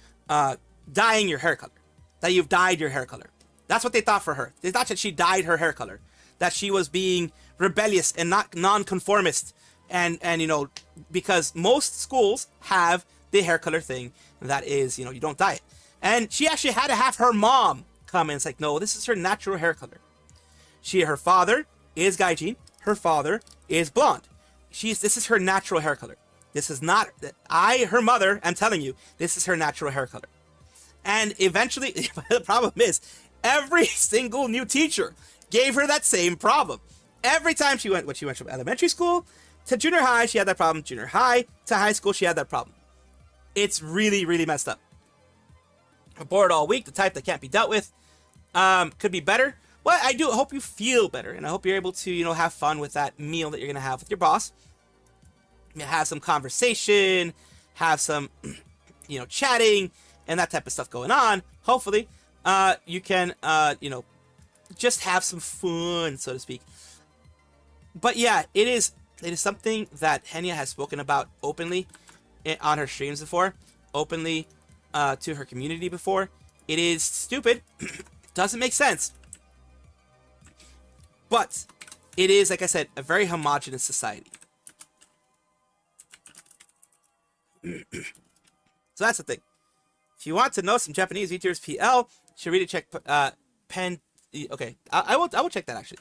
[SPEAKER 1] dyeing your hair color, that you've dyed your hair color. That's what they thought for her. They thought that she dyed her hair color, that she was being rebellious and not nonconformist. And because most schools have the hair color thing that is, you don't dye it. And she actually had to have her mom come and it's like, no, this is her natural hair color. Her father is gaijin. Her father is blonde. This is her natural hair color. This is not, her mother, I'm telling you, this is her natural hair color. And eventually, the problem is, every single new teacher gave her that same problem. Every time when she went from elementary school to junior high, she had that problem. Junior high to high school, she had that problem. It's really, really messed up. Bored all week, the type that can't be dealt with. Could be better. Well, I do hope you feel better, and I hope you're able to, have fun with that meal that you're going to have with your boss. Have some conversation, have some, chatting, and that type of stuff going on. Hopefully, you can, just have some fun, so to speak. But yeah, it is something that Henya has spoken about openly on her streams before, openly to her community before. It is stupid, doesn't make sense, but it is, like I said, a very homogenous society. So that's the thing. If you want to know some Japanese VTubers PL, you should really check Pen. Okay, I will check that actually.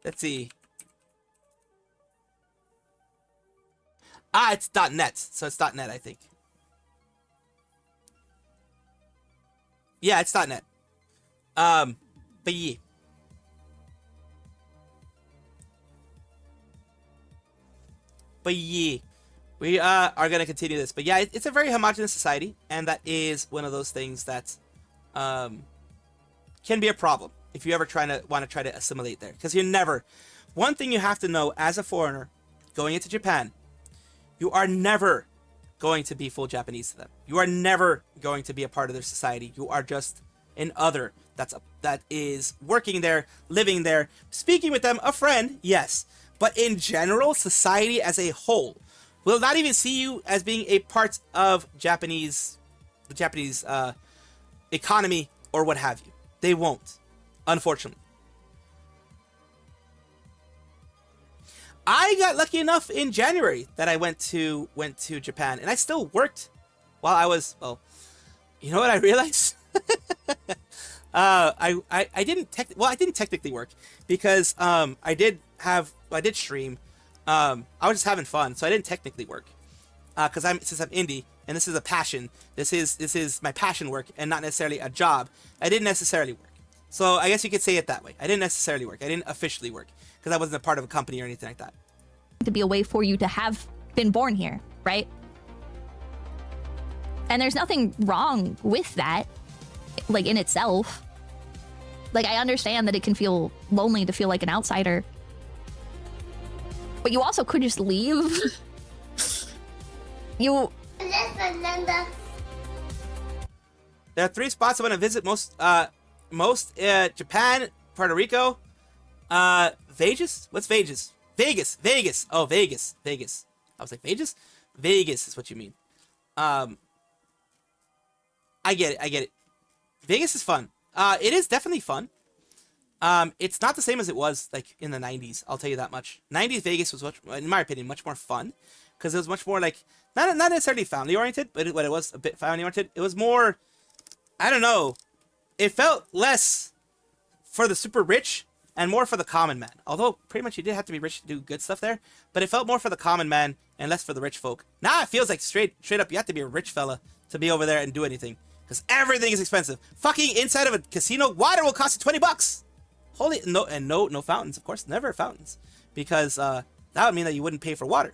[SPEAKER 1] Let's see. It's .net, so it's .net, I think. Yeah, it's .net. But yeah. But yeah, we are gonna continue this. But yeah, it's a very homogenous society, and that is one of those things that can be a problem if you ever want to try to assimilate there, because you're never. One thing you have to know as a foreigner going into Japan, you are never going to be full Japanese to them. You are never going to be a part of their society. You are just an other that is working there, living there, speaking with them, a friend, yes. But in general, society as a whole, will not even see you as being a part of the Japanese economy or what have you. They won't, unfortunately. I got lucky enough in January that I went to Japan, and I still worked while I was, well, you know what I realized? I didn't technically work because I did stream. I was just having fun, so I didn't technically work. Because since I'm indie and this is a passion, this is my passion work and not necessarily a job. I didn't necessarily work, so I guess you could say it that way. I didn't necessarily work. I didn't officially work because I wasn't a part of a company or anything like that.
[SPEAKER 6] To be a way for you to have been born here, right? And there's nothing wrong with that, like in itself. Like I understand that it can feel lonely to feel like an outsider, but you also could just leave.
[SPEAKER 1] There are 3 spots I want to visit most. Japan, Puerto Rico, Vegas. What's Vegas? Vegas. Oh, Vegas. I was like, Vegas? Vegas is what you mean. I get it. Vegas is fun. It is definitely fun. It's not the same as it was like in the 90s. I'll tell you that much. 90s Vegas was, in my opinion, much more fun because it was much more like not necessarily family oriented, but it was a bit family oriented. It was more, I don't know. It felt less for the super rich and more for the common man. Although pretty much you did have to be rich to do good stuff there, but it felt more for the common man and less for the rich folk. Now it feels like straight up you have to be a rich fella to be over there and do anything because everything is expensive. Fucking inside of a casino, water will cost you $20. Holy no fountains, of course, never fountains, because that would mean that you wouldn't pay for water.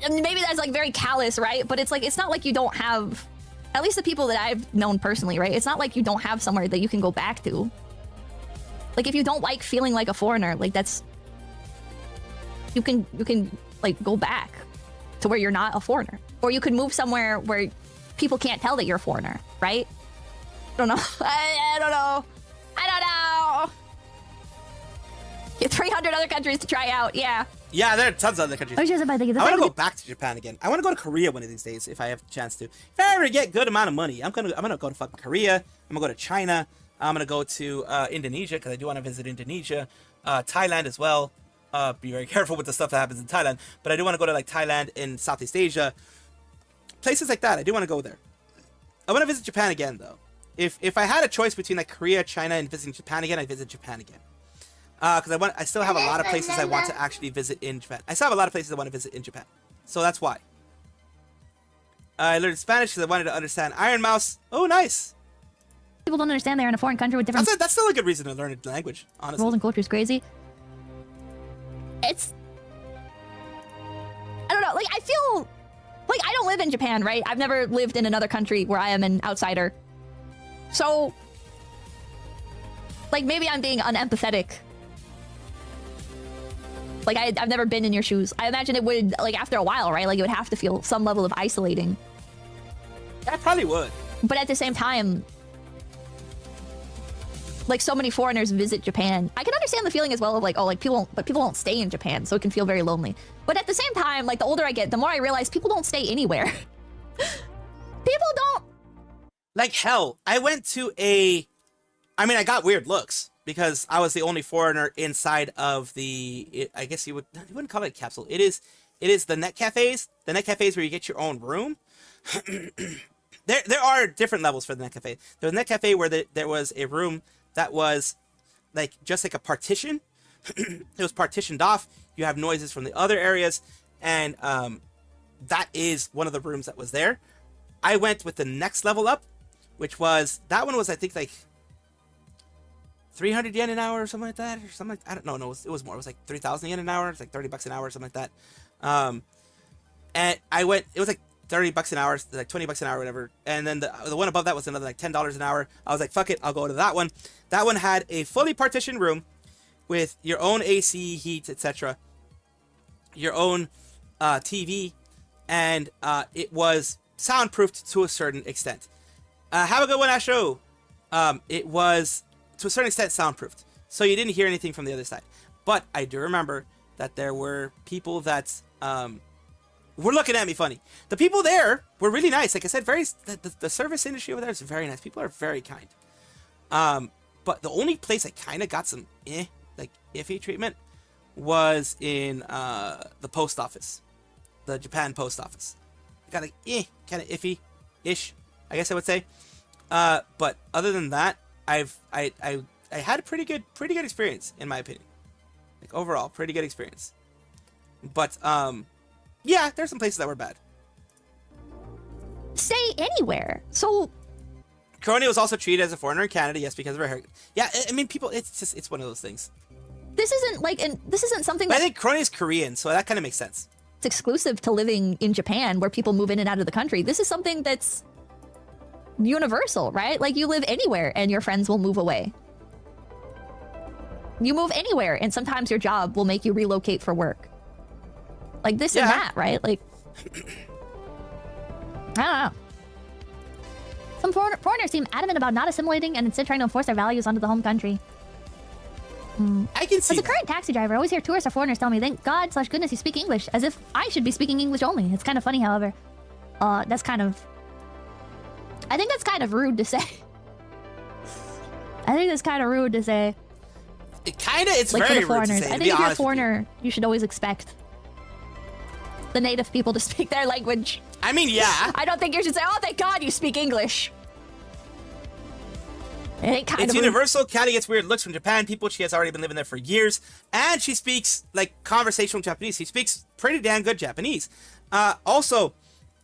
[SPEAKER 6] Maybe that's like very callous, right? But it's like it's not like you don't have, at least the people that I've known personally, right? It's not like you don't have somewhere that you can go back to. Like if you don't like feeling like a foreigner, like that's you can like go back to where you're not a foreigner, or you could move somewhere where people can't tell that you're a foreigner, right? I don't know. I don't know. Get 300 other countries to try out. Yeah,
[SPEAKER 1] there are tons of other countries. I want to go back to Japan again. I want to go to Korea one of these days if I have a chance to. If I ever get good amount of money, I'm gonna go to fucking Korea. I'm gonna go to China. I'm gonna go to Indonesia because I do want to visit Indonesia, Thailand as well. Be very careful with the stuff that happens in Thailand, but I do want to go to like Thailand in Southeast Asia, places like that. I do want to go there. I want to visit Japan again though. If I had a choice between like Korea, China, and visiting Japan again, I'd visit Japan again. Because I still have a lot of places I want to actually visit in Japan. I still have a lot of places I want to visit in Japan. So that's why. I learned Spanish because I wanted to understand Iron Mouse. Oh, nice.
[SPEAKER 6] People don't understand they're in a foreign country with different
[SPEAKER 1] That's still a good reason to learn a language, honestly.
[SPEAKER 6] roles and cultures. Crazy. It's, I don't know. Like I feel like I don't live in Japan, right? I've never lived in another country where I am an outsider. So, like maybe I'm being unempathetic. Like I've never been in your shoes. I imagine it would, like after a while, right? Like it would have to feel some level of isolating.
[SPEAKER 1] Yeah, probably would.
[SPEAKER 6] But at the same time, like so many foreigners visit Japan. I can understand the feeling as well of like, oh, like people don't stay in Japan, so it can feel very lonely. But at the same time, like the older I get, the more I realize people don't stay anywhere. People don't.
[SPEAKER 1] Like hell, I went to I got weird looks because I was the only foreigner inside of I guess you wouldn't call it a capsule. It is the net cafes. The net cafes where you get your own room. There are different levels for the net cafe. There was a net cafe where there was a room that was like just like a partition. It was partitioned off. You have noises from the other areas, and that is one of the rooms that was there. I went with the next level up, which was that one was I think like 300 yen an hour or something like that, or something like, I don't know. No, it was more. It was like 3,000 yen an hour. It's like $30 an hour or something like that. And I went. It was like $30 an hour, like $20 an hour, whatever. And then the one above that was another like $10 an hour. I was like, fuck it, I'll go to that one. That one had a fully partitioned room with your own AC, heat, etc. Your own TV, and it was soundproofed to a certain extent. Have a good one, Astro. It was to a certain extent soundproofed, so you didn't hear anything from the other side. But I do remember that there were people that were looking at me funny. The people there were really nice. Like I said, the service industry over there is very nice. People are very kind. But the only place I kind of got some iffy treatment was in the post office, the Japan post office. I got like kind of iffy-ish, I guess I would say. But other than that, I had a pretty good experience in my opinion. Like overall, pretty good experience. But yeah, there's some places that were bad.
[SPEAKER 6] Say anywhere. So
[SPEAKER 1] Crony was also treated as a foreigner in Canada, yes, because of her hair. Yeah, I mean, people, it's one of those things.
[SPEAKER 6] this isn't something
[SPEAKER 1] But I
[SPEAKER 6] that's
[SPEAKER 1] think Crony is Korean, so that kind of makes sense.
[SPEAKER 6] exclusive to living in Japan, where people move in and out of the country. This is something that's universal, right? Like you live anywhere and your friends will move away. You move anywhere and sometimes your job will make you relocate for work. Like this and that, right? Like, I don't know. Some foreigners seem adamant about not assimilating and instead trying to enforce their values onto the home country.
[SPEAKER 1] I can see
[SPEAKER 6] As a
[SPEAKER 1] that.
[SPEAKER 6] current taxi driver, I always hear tourists or foreigners tell me, thank God/goodness you speak English, as if I should be speaking English only. It's kind of funny, however. That's kind of... I think that's kind of rude to say. I think that's kind of rude to say.
[SPEAKER 1] It's
[SPEAKER 6] Like,
[SPEAKER 1] very
[SPEAKER 6] for the
[SPEAKER 1] rude to
[SPEAKER 6] foreigners.
[SPEAKER 1] say,
[SPEAKER 6] I
[SPEAKER 1] to
[SPEAKER 6] think
[SPEAKER 1] be
[SPEAKER 6] if you're a
[SPEAKER 1] honest with you.
[SPEAKER 6] foreigner, you should always expect the native people to speak their language.
[SPEAKER 1] I mean, yeah.
[SPEAKER 6] I don't think you should say, oh, thank God you speak English. I think kind
[SPEAKER 1] It's
[SPEAKER 6] of rude.
[SPEAKER 1] universal. Callie gets weird looks from Japan people. She has already been living there for years. And she speaks, like, conversational Japanese. She speaks pretty damn good Japanese. Also,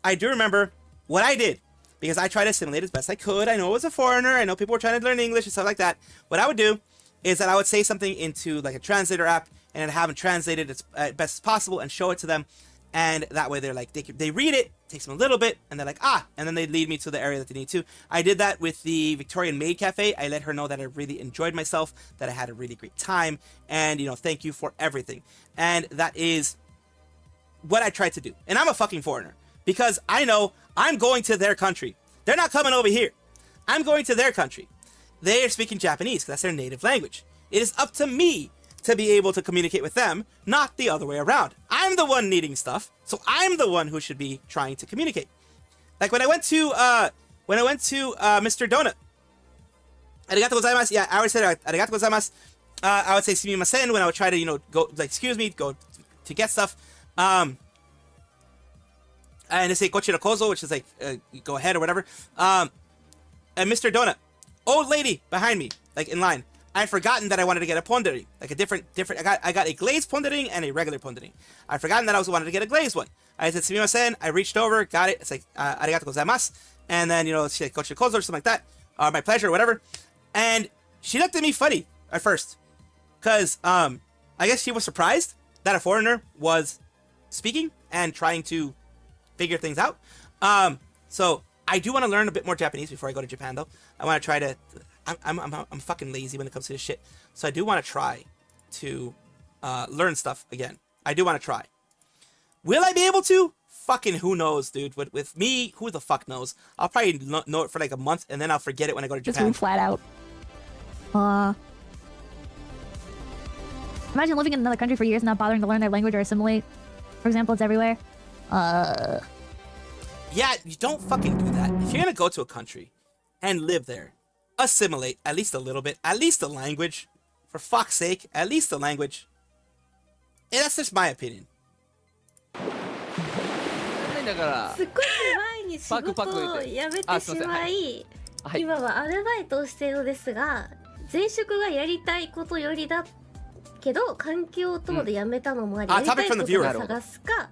[SPEAKER 1] I do remember what I did. Because I tried to assimilate as best I could. I know I was a foreigner. I know people were trying to learn English and stuff like that. What I would do is that I would say something into, like, a translator app. And have them translate it as best as possible and show it to them. And that way they're like, they read it, takes them a little bit, and they're like, and then they lead me to the area that they need to. I did that with the Victorian Maid Cafe. I let her know that I really enjoyed myself, that I had a really great time, and, thank you for everything. And that is what I tried to do. And I'm a fucking foreigner, because I know I'm going to their country. They're not coming over here. I'm going to their country. They are speaking Japanese, because that's their native language. It is up to me to be able to communicate with them, not the other way around. I'm the one needing stuff, so I'm the one who should be trying to communicate. Like when I went to Mr. Donut, arigatou gozaimasu. Yeah, I always said arigatou gozaimasu. I would say sumimasen when I would try to, go, like, excuse me, go to get stuff. And they say kochira kozo, which is like, go ahead or whatever. And Mr. Donut, old lady behind me, like in line. I'd forgotten that I wanted to get a pondering, like a different. I got a glazed pondering and a regular pondering. I'd forgotten that I wanted to get a glazed one. I said sumimasen. I reached over, got it. It's like arigatou gozaimasu, and then she said kochira kozo or something like that, or my pleasure or whatever. And she looked at me funny at first, cause I guess she was surprised that a foreigner was speaking and trying to figure things out. So I do want to learn a bit more Japanese before I go to Japan, though. I want to try to. I'm fucking lazy when it comes to this shit. So I do want to try to learn stuff again. I do want to try. Will I be able to? Fucking who knows, dude. With me, who the fuck knows? I'll probably know it for like a month, and then I'll forget it when I go to
[SPEAKER 6] Just
[SPEAKER 1] Japan.
[SPEAKER 6] move flat out. Imagine living in another country for years and not bothering to learn their language or assimilate. For example, it's everywhere.
[SPEAKER 1] Yeah, you don't fucking do that. If you're gonna go to a country and live there, assimilate at least a little bit, at least the language. For fuck's sake, at least the language. And that's just my opinion.
[SPEAKER 7] だから
[SPEAKER 8] 少し前に仕事を辞めてしまい、今はアルバイトをしているのですが、前職がやりたいことよりだけど環境等で辞めたのもあり、やりたいことを探すか、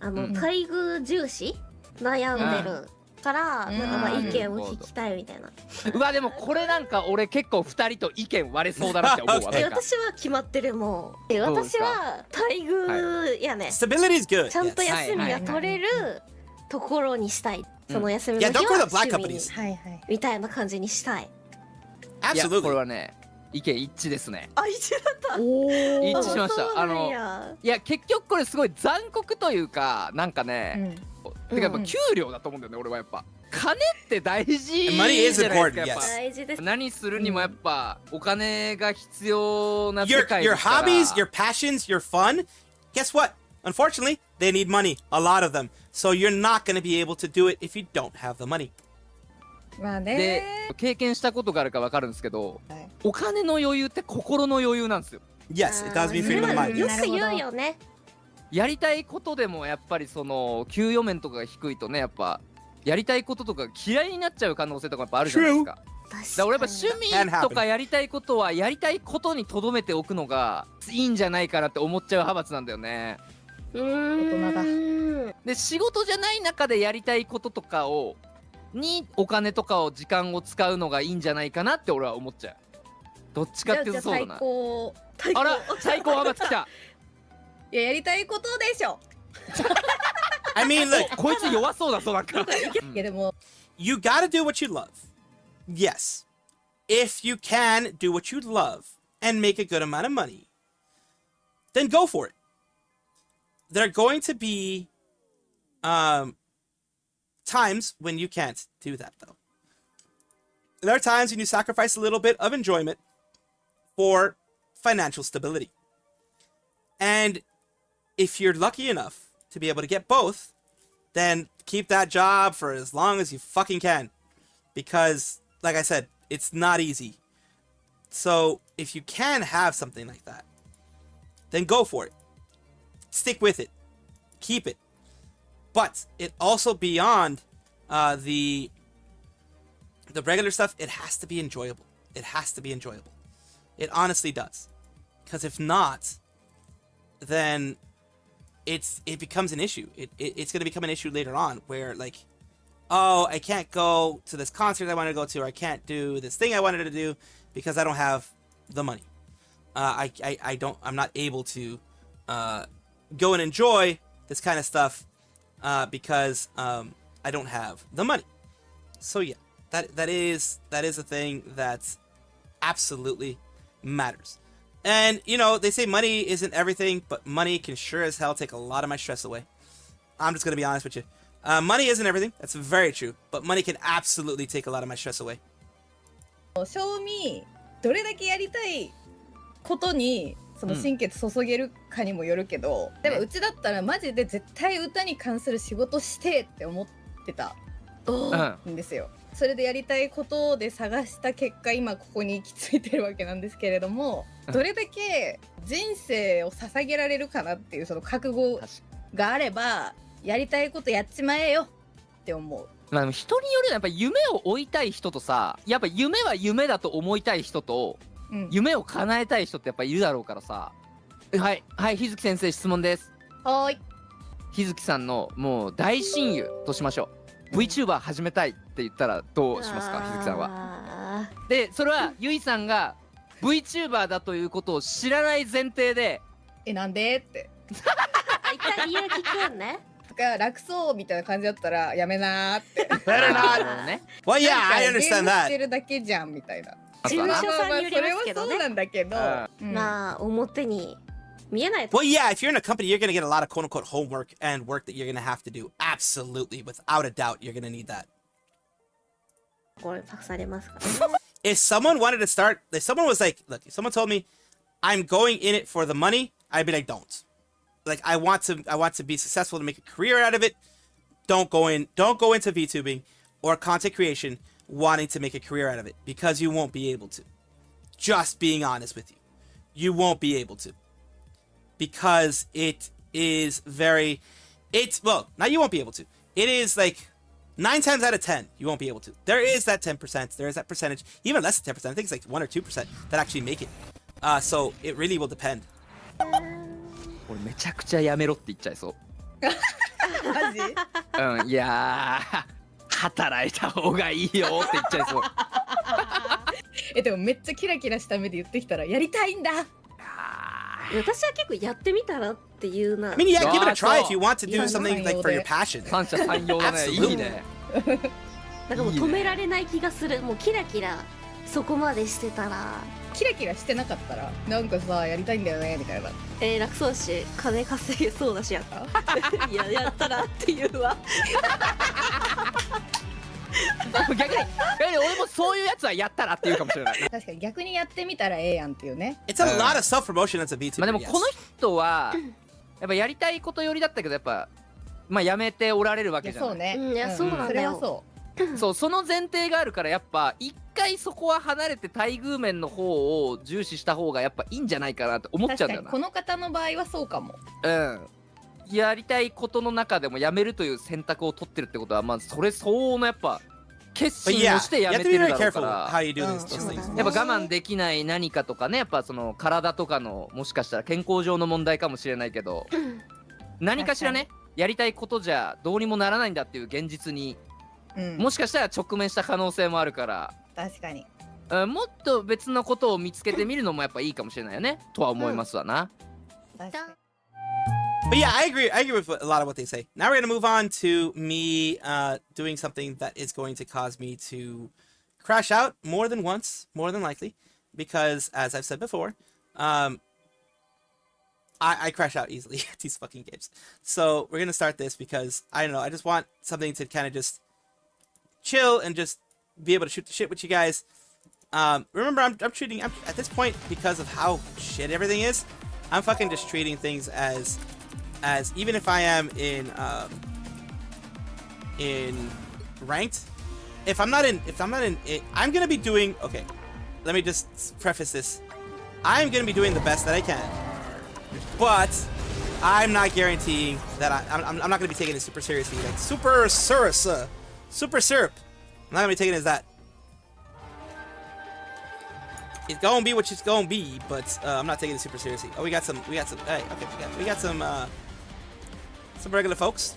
[SPEAKER 8] 待遇重視悩んでるから、なんかまあ意見を聞きたいみたいな。
[SPEAKER 7] うわでもこれなんか俺結構2人と意見割れそうだなって思うわ。なんか
[SPEAKER 8] 私は決まってるもん。私は待遇やね。
[SPEAKER 1] Stability is good.
[SPEAKER 8] ちゃんと休みが取れるところにしたい。その休みの日
[SPEAKER 1] Yeah, don't go
[SPEAKER 8] は
[SPEAKER 1] to the black
[SPEAKER 8] 趣味に
[SPEAKER 1] companies.
[SPEAKER 8] みたいな感じにしたい。
[SPEAKER 7] いやこれ
[SPEAKER 1] Absolutely.
[SPEAKER 7] はね意見一致ですね。
[SPEAKER 8] あ、一緒だった。
[SPEAKER 7] 一致しました。
[SPEAKER 8] そうなんや。
[SPEAKER 7] いや結局これすごい残酷というかなんかね、てかやっぱ給料だと思うんだよね俺はやっぱ。金って大事じゃないですか
[SPEAKER 1] Money is important,
[SPEAKER 7] やっぱ。
[SPEAKER 1] yes.
[SPEAKER 8] 大事です。
[SPEAKER 7] 何するにもやっぱお金が必要な世
[SPEAKER 1] Your
[SPEAKER 7] 界
[SPEAKER 1] your
[SPEAKER 7] ですから。
[SPEAKER 1] hobbies, your passions, your fun. Guess what? Unfortunately, They need money, a lot of them. So you're not going to be able to do it if you don't have the money.
[SPEAKER 3] まあ
[SPEAKER 7] で
[SPEAKER 3] ね。
[SPEAKER 7] 経験したことがあるかわかるんですけど、
[SPEAKER 3] はい
[SPEAKER 7] お金の余裕って心の余裕なんですよ。
[SPEAKER 1] Yes, it does mean freedom of mind.
[SPEAKER 8] よ
[SPEAKER 1] Yes.
[SPEAKER 8] く言うよね。
[SPEAKER 7] やりたいことでもやっぱりその給与面とかが低いとね、やっぱやりたいこととか嫌いになっちゃう可能性とかやっぱあるじゃないですか。だから俺やっぱ趣味とかやりたいことはやりたいことにとどめておくのがいいんじゃないかなって思っちゃう派閥なんだよね。
[SPEAKER 3] 大人だ。
[SPEAKER 7] で仕事じゃない中でやりたいこととかをにお金とかを時間を使うのがいいんじゃないかなって俺は思っちゃう。どっちかっていうとそうだな。あら最高派閥来た。
[SPEAKER 3] いや、やりたいことでしょ。
[SPEAKER 1] I mean, look,
[SPEAKER 7] こいつ弱そうだそうなんか。
[SPEAKER 3] いやでも
[SPEAKER 1] you gotta do what you love. Yes. If you can do what you love and make a good amount of money, then go for it. There are going to be times when you can't do that, though. There are times when you sacrifice a little bit of enjoyment for financial stability. And if you're lucky enough to be able to get both, then keep that job for as long as you fucking can. Because, like I said, it's not easy. So, if you can have something like that, then go for it. Stick with it. Keep it. But it also beyond the regular stuff, it has to be enjoyable. It has to be enjoyable. It honestly does. Because if not, then it becomes an issue. It's going to become an issue later on where, like, oh, I can't go to this concert I wanted to go to, or I can't do this thing I wanted to do because I don't have the money. I'm not able to go and enjoy this kind of stuff because I don't have the money. So yeah, that is a thing that absolutely matters. And you know, they say money isn't everything, but money can sure as hell take a lot of my stress away. I'm just gonna be honest with you. Money isn't everything. That's very true. But money can absolutely take a lot of my stress away.
[SPEAKER 3] 賞味どれだけやりたいことにその心血注げるかにもよるけど、でもうちだったらマジで絶対歌に関する仕事してって思ってたんですよ。それでやりたいことで探した結果今ここに行き着いてるわけなんですけれども、どれだけ人生を捧げられるかなっていうその覚悟があればやりたいことやっちまえよって思う。
[SPEAKER 7] まあでも人によるよ。やっぱ夢を追いたい人とさ、やっぱ夢は夢だと思いたい人と、夢を叶えたい人ってやっぱいるだろうからさ。はいはい、日月先生質問です。
[SPEAKER 3] はい。
[SPEAKER 7] 日月さんのもう大親友としましょう。VTuber 始めたいって言ったらどうしますか、日月さんは。でそれはゆいさんが VTuber だということを知らない前提で
[SPEAKER 3] なんでって
[SPEAKER 8] 一回理由聞くんね。
[SPEAKER 3] が楽そうみたいな感じだったらやめなーって。
[SPEAKER 1] Better not. Well, yeah, I understand
[SPEAKER 3] ゲーム
[SPEAKER 1] that.
[SPEAKER 3] してるだけじゃんみたいな。
[SPEAKER 8] 事務所さんによりますけどね。
[SPEAKER 3] それはそうなんだけど、
[SPEAKER 8] まあ表に見えない。
[SPEAKER 1] Well, yeah, if you're in a company, you're going to get a lot of quote unquote homework and work that you're going to have to do. Absolutely, without a doubt, you're going to need that.
[SPEAKER 8] これ託されますからね。
[SPEAKER 1] If someone wanted to start, if someone was like, look, if someone told me I'm going in it for the money, I'd be like, don't. Like I want to be successful to make a career out of it. Don't go into VTubing or content creation wanting to make a career out of it because you won't be able to. Just being honest with you. You won't be able to. Because it is well, not you won't be able to. It is like 9 times out of 10, you won't be able to. There is that 10%, there is that percentage, even less than 10%, I think it's like 1 or 2% that actually make it. So it really will depend.
[SPEAKER 7] 俺めちゃくちゃやめろって言っちゃいそう。
[SPEAKER 3] マジ？
[SPEAKER 7] いやー働いた方がいいよって言っちゃいそう。
[SPEAKER 3] でもめっちゃキラキラした目で言ってきたらやりたいんだ。
[SPEAKER 8] 私は結構やってみたらっていうな。
[SPEAKER 1] I mean, yeah, give it a try if you want to do something like for your passion.
[SPEAKER 7] 三者三様だね。いいね。
[SPEAKER 8] なんかもう止められない気がする。もうキラキラそこまでしてたら。
[SPEAKER 3] キラキラしてなかったらなんかさやりたいんだよねみたいな。
[SPEAKER 8] 楽そうし金稼げそうだしやったいややったらっていうわ
[SPEAKER 7] 逆に俺もそういうやつはやったらっていうかもしれない。
[SPEAKER 3] 確かに逆にやってみたらええやんっていうね。
[SPEAKER 1] It's a lot of self-promotion as a VTuber.
[SPEAKER 7] まあでもこの人はやっぱやりたいことよりだったけどやっぱまあやめておられるわけじゃない。
[SPEAKER 8] そうね。いや、そうなんだよ。
[SPEAKER 7] そうその前提があるからやっぱ一回そこは離れて待遇面の方を重視した方がやっぱいいんじゃないかなって思っちゃうんだよな。
[SPEAKER 6] この方の場合はそうかも。
[SPEAKER 7] やりたいことの中でもやめるという選択を取ってるってことはまあそれ相応のやっぱ決心をしてやめてるだろうから、やっぱ我慢できない何かとかね、やっぱその体とかのもしかしたら健康上の問題かもしれないけど何かしらねやりたいことじゃどうにもならないんだっていう現実にもしかしたら直面した可能性もあるから、
[SPEAKER 6] 確かに
[SPEAKER 7] もっと別のことを見つけてみるのもやっぱいいかもしれないよねとは思いますわな。
[SPEAKER 6] 確かに。
[SPEAKER 1] But yeah, I agree with a lot of what they say. Now we're going to move on to me doing something that is going to cause me to crash out more than once, more than likely, because as I've said before, I crash out easily at these fucking games. So we're going to start this because, I don't know, I just want something to kind of just chill and just be able to shoot the shit with you guys. Remember, I'm treating, at this point, because of how shit everything is, I'm fucking just treating things as even if I am in ranked, if I'm not in it, I'm gonna be doing, okay, let me just preface this. I'm gonna be doing the best that I can, but I'm not guaranteeing that I'm not gonna be taking it super seriously, like super syrup. I'm not gonna be taking it as that. It's gonna be what it's gonna be, but I'm not taking it super seriously. Oh, we got some, hey, okay, we got some regular folks.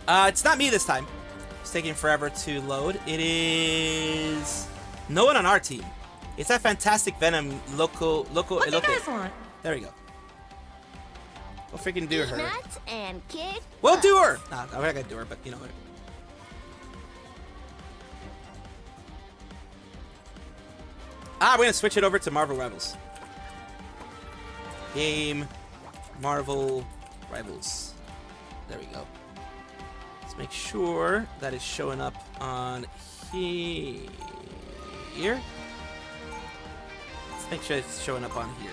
[SPEAKER 1] It's not me this time. It's taking forever to load. It is no one on our team. It's that fantastic Venom local.
[SPEAKER 6] What do you guys want?
[SPEAKER 1] There we go. We'll freaking do her.
[SPEAKER 9] Nuts and kick.
[SPEAKER 1] We'll do her. Nah, we're not gonna do her, but you know. We're gonna switch it over to Marvel Rivals. Game Marvel Rivals. There we go. Let's make sure that it's showing up on here. Let's make sure it's showing up on here.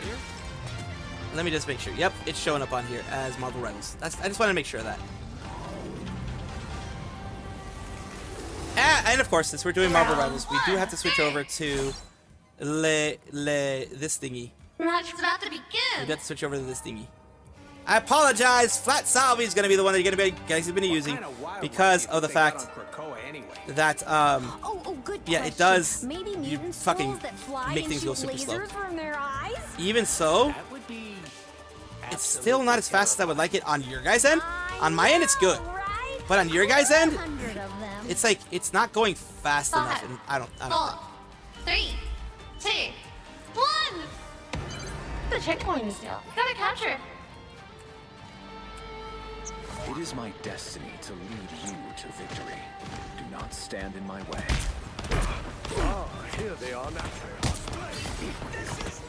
[SPEAKER 1] Let me just make sure. Yep, it's showing up on here as Marvel Rivals. I just want to make sure of that. And of course, since we're doing Marvel Rivals, we do have to switch over to this thingy.
[SPEAKER 9] It's about to begin.
[SPEAKER 1] We got to switch over to this thingy. I apologize. Flat Salvi is going to be the one that you're going to be using because of the fact that yeah, it does. You fucking make things go super slow. Even so, it's still not as fast as I would like it on your guys' end. On my end, it's good, but on your guys' end, it's like it's not going fast enough. And I don't know.
[SPEAKER 9] 3, 2, 1. The checkpoint is still. Gotta capture.
[SPEAKER 10] It is my destiny to lead you to victory. Do not stand in my way.
[SPEAKER 11] Ah, here they are now. This is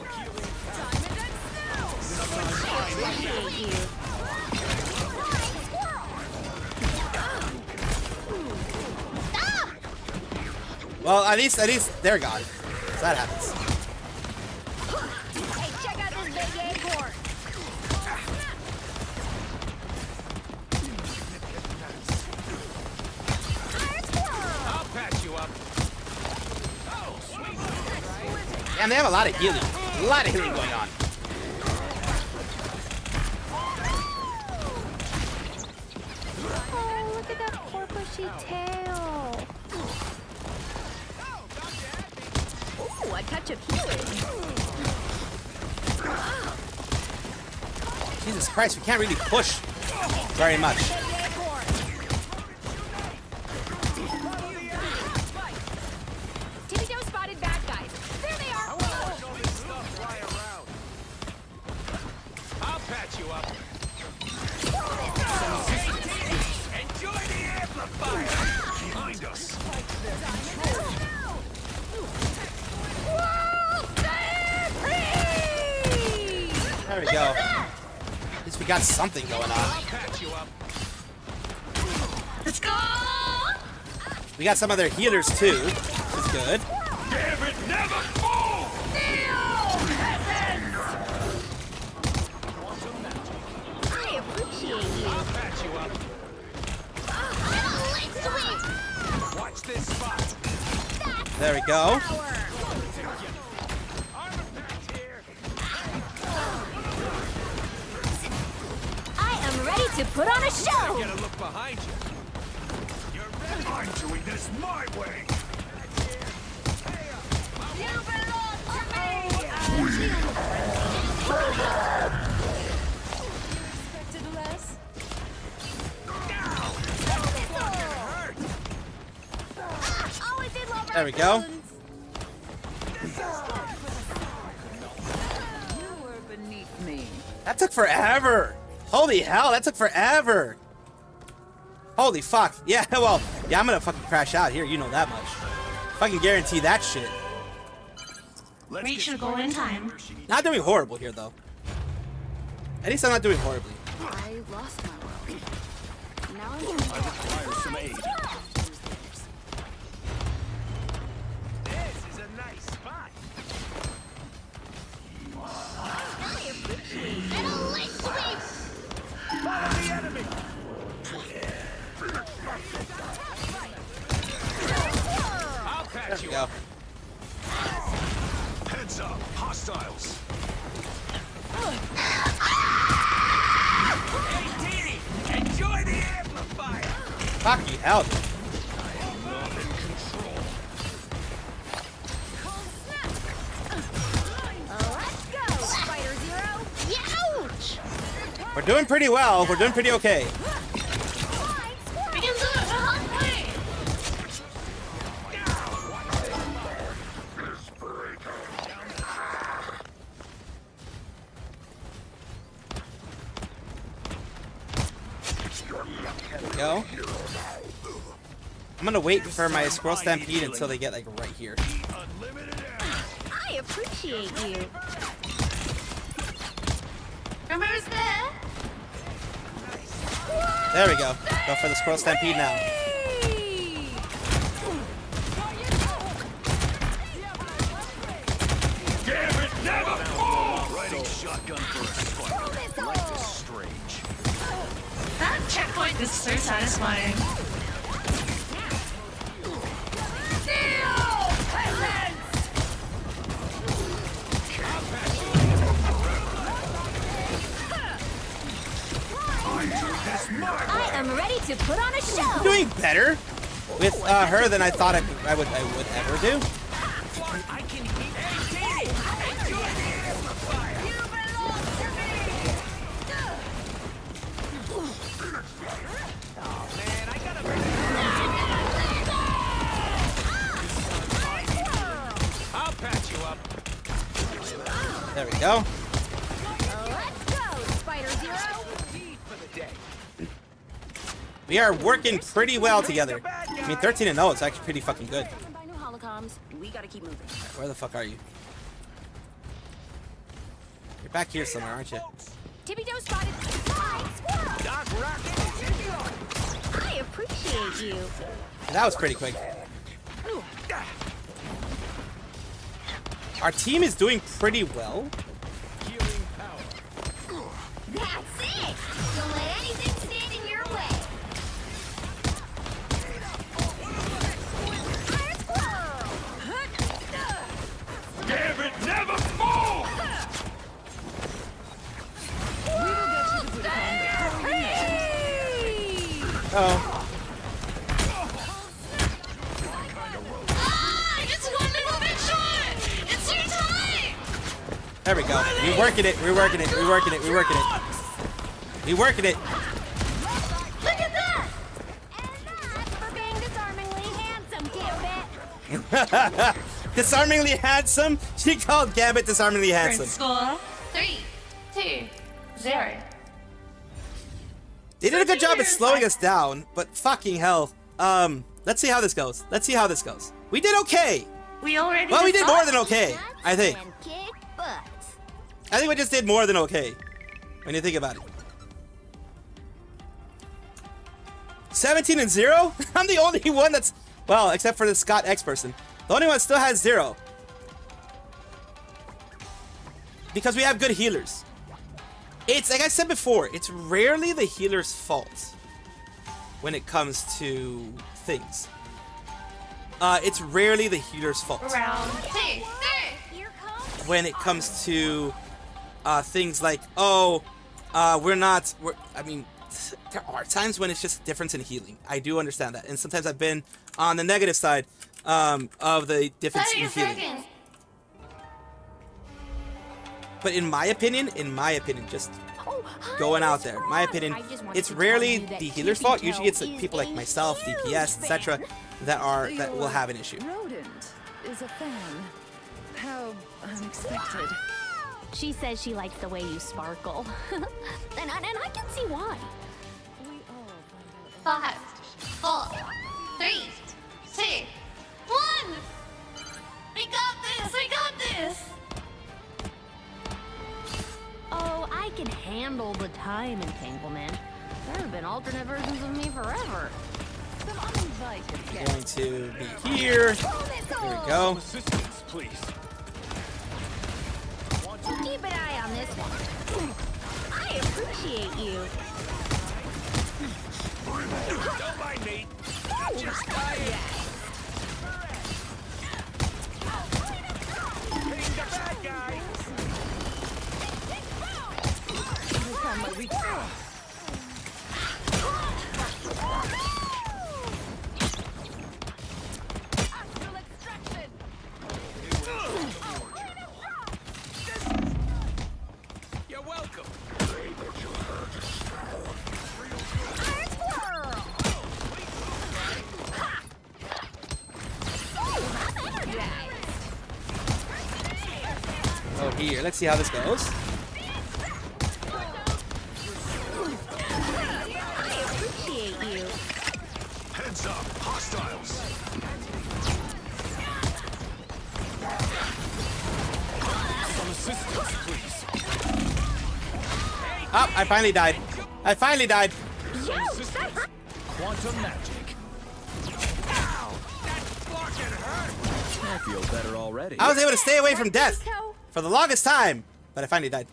[SPEAKER 1] Well, at least they're gone. So that happens.
[SPEAKER 9] Hey, check out this big acorn.
[SPEAKER 11] I'll patch you up.
[SPEAKER 1] And they have a lot of healing. A lot of healing going on.
[SPEAKER 4] Oh, look at that poor bushy tail. Ooh, a touch of healing.
[SPEAKER 1] Jesus Christ, we can't really push very much.
[SPEAKER 4] Tippy Toe spotted bad guys. There they are.
[SPEAKER 11] I'll patch you up. Enjoy the amplifier. Behind us.
[SPEAKER 1] There we go. At least we got something going on.
[SPEAKER 11] I'll patch you up.
[SPEAKER 9] Let's go.
[SPEAKER 1] We got some other healers too, which is good.
[SPEAKER 11] Damn it, never fall!
[SPEAKER 1] There we go.
[SPEAKER 9] I am ready to put on a show.
[SPEAKER 11] Get a look behind you. I'm doing this my way.
[SPEAKER 9] You belong to me. Expected less. Always did love
[SPEAKER 1] There we go.
[SPEAKER 9] You were beneath me.
[SPEAKER 1] That took forever. Holy hell, that took forever. Holy fuck. Yeah, well, yeah, I'm gonna fucking crash out here. You know that much. Fucking guarantee that shit.
[SPEAKER 9] Reach your goal in time.
[SPEAKER 1] Not doing horrible here, though. At least I'm not doing horribly.
[SPEAKER 9] I lost my will. Now I'm
[SPEAKER 11] Require some aid. This is a nice spot. Follow the enemy. I'll
[SPEAKER 1] There
[SPEAKER 11] patch
[SPEAKER 1] we
[SPEAKER 11] you
[SPEAKER 1] go.
[SPEAKER 11] up. Heads up, hostiles. Hey, Dee, enjoy the amplifier.
[SPEAKER 1] Fucking hell.
[SPEAKER 9] Let's go, Spider Zero. Youch!
[SPEAKER 1] We're doing pretty well. We're doing pretty okay.
[SPEAKER 9] We can do it. Hungry.
[SPEAKER 1] There we go. I'm gonna wait for my squirrel stampede until they get like right here.
[SPEAKER 9] I appreciate you. Who's there?
[SPEAKER 1] There we go. Go for the squirrel stampede now.
[SPEAKER 11] Damn it, never fall! Riding shotgun for a spider. Life is strange.
[SPEAKER 9] That checkpoint is so satisfying. I am ready to put on a show.
[SPEAKER 1] Doing better with her than I thought I would ever do.
[SPEAKER 11] I can hear. Hey, Dee, enjoy the amplifier. You belong to me. Oh man, I gotta. I'll patch you up.
[SPEAKER 1] There we go.
[SPEAKER 9] Let's go, Spider Zero.
[SPEAKER 11] For the day.
[SPEAKER 1] We are working pretty well together. I mean, 13 and 0 is actually pretty fucking good.
[SPEAKER 9] By new holocoms, we gotta keep moving.
[SPEAKER 1] Where the fuck are you? You're back here somewhere, aren't you?
[SPEAKER 9] Tippy toe spotted. Flying squirrel.
[SPEAKER 11] Doc Rocket is in your.
[SPEAKER 9] I appreciate you.
[SPEAKER 1] That was pretty quick. Our team is doing pretty well.
[SPEAKER 11] Healing power.
[SPEAKER 9] That's it. Don't let anything stand in your way. Fire squirrel.
[SPEAKER 11] Damn it, never fall!
[SPEAKER 1] Oh,
[SPEAKER 9] It's 1 little bit short. It's your time.
[SPEAKER 1] there we go. We're working it. We're working it. We're working it. We're working it. We're working it.
[SPEAKER 9] Look at that. And that's for being disarmingly handsome, Gambit.
[SPEAKER 1] Disarmingly handsome. She called Gambit disarmingly handsome.
[SPEAKER 8] Score 3, 2, 0.
[SPEAKER 1] They did a good job at slowing us down, but fucking hell. Let's see how this goes. Let's see how this goes. We did okay.
[SPEAKER 8] We already.
[SPEAKER 1] Well, we did more than
[SPEAKER 8] decided.
[SPEAKER 1] okay, I think.
[SPEAKER 9] And kick butt.
[SPEAKER 1] I think we just did more than okay, when you think about it. 17 and 0? I'm the only one that's, well, except for the Scott X person. The only one that still has 0. Because we have good healers. It's, like I said before, it's rarely the healer's fault when it comes to things. it's rarely the healer's fault.
[SPEAKER 9] Round 2.
[SPEAKER 1] When it comes to things like, oh, I mean, there are times when it's just a difference in healing. I do understand that. And sometimes I've been on the negative side of the difference in healing. But in my opinion, just going out there, my opinion, it's rarely the healer's fault. Usually it's like people like myself, DPS, etc., that will have an issue.
[SPEAKER 12] Rodent is a fan. How unexpected.
[SPEAKER 13] She says she likes the way you sparkle. and I can see why.
[SPEAKER 9] 5, 4, 3, 2, 1. We got this. We got this.
[SPEAKER 13] Oh, I can handle the time entanglement. There have been alternate versions of me forever.
[SPEAKER 12] Some uninvited
[SPEAKER 1] I'm going to be here. Here we go.
[SPEAKER 10] Assistance, please.
[SPEAKER 13] Keep an eye on this one. I appreciate you.
[SPEAKER 11] Don't mind me. I'm just dying. Hitting the bad guy. You're welcome.
[SPEAKER 1] Oh, here. Let's see how this goes.
[SPEAKER 10] Heads up, hostiles. Some assistance, please.
[SPEAKER 1] Oh, I finally died. I finally died.
[SPEAKER 10] Some assistance. Quantum magic.
[SPEAKER 11] Ow! That fucking hurt.
[SPEAKER 10] I feel better already.
[SPEAKER 1] I was able to stay away from death for the longest time, but I finally died.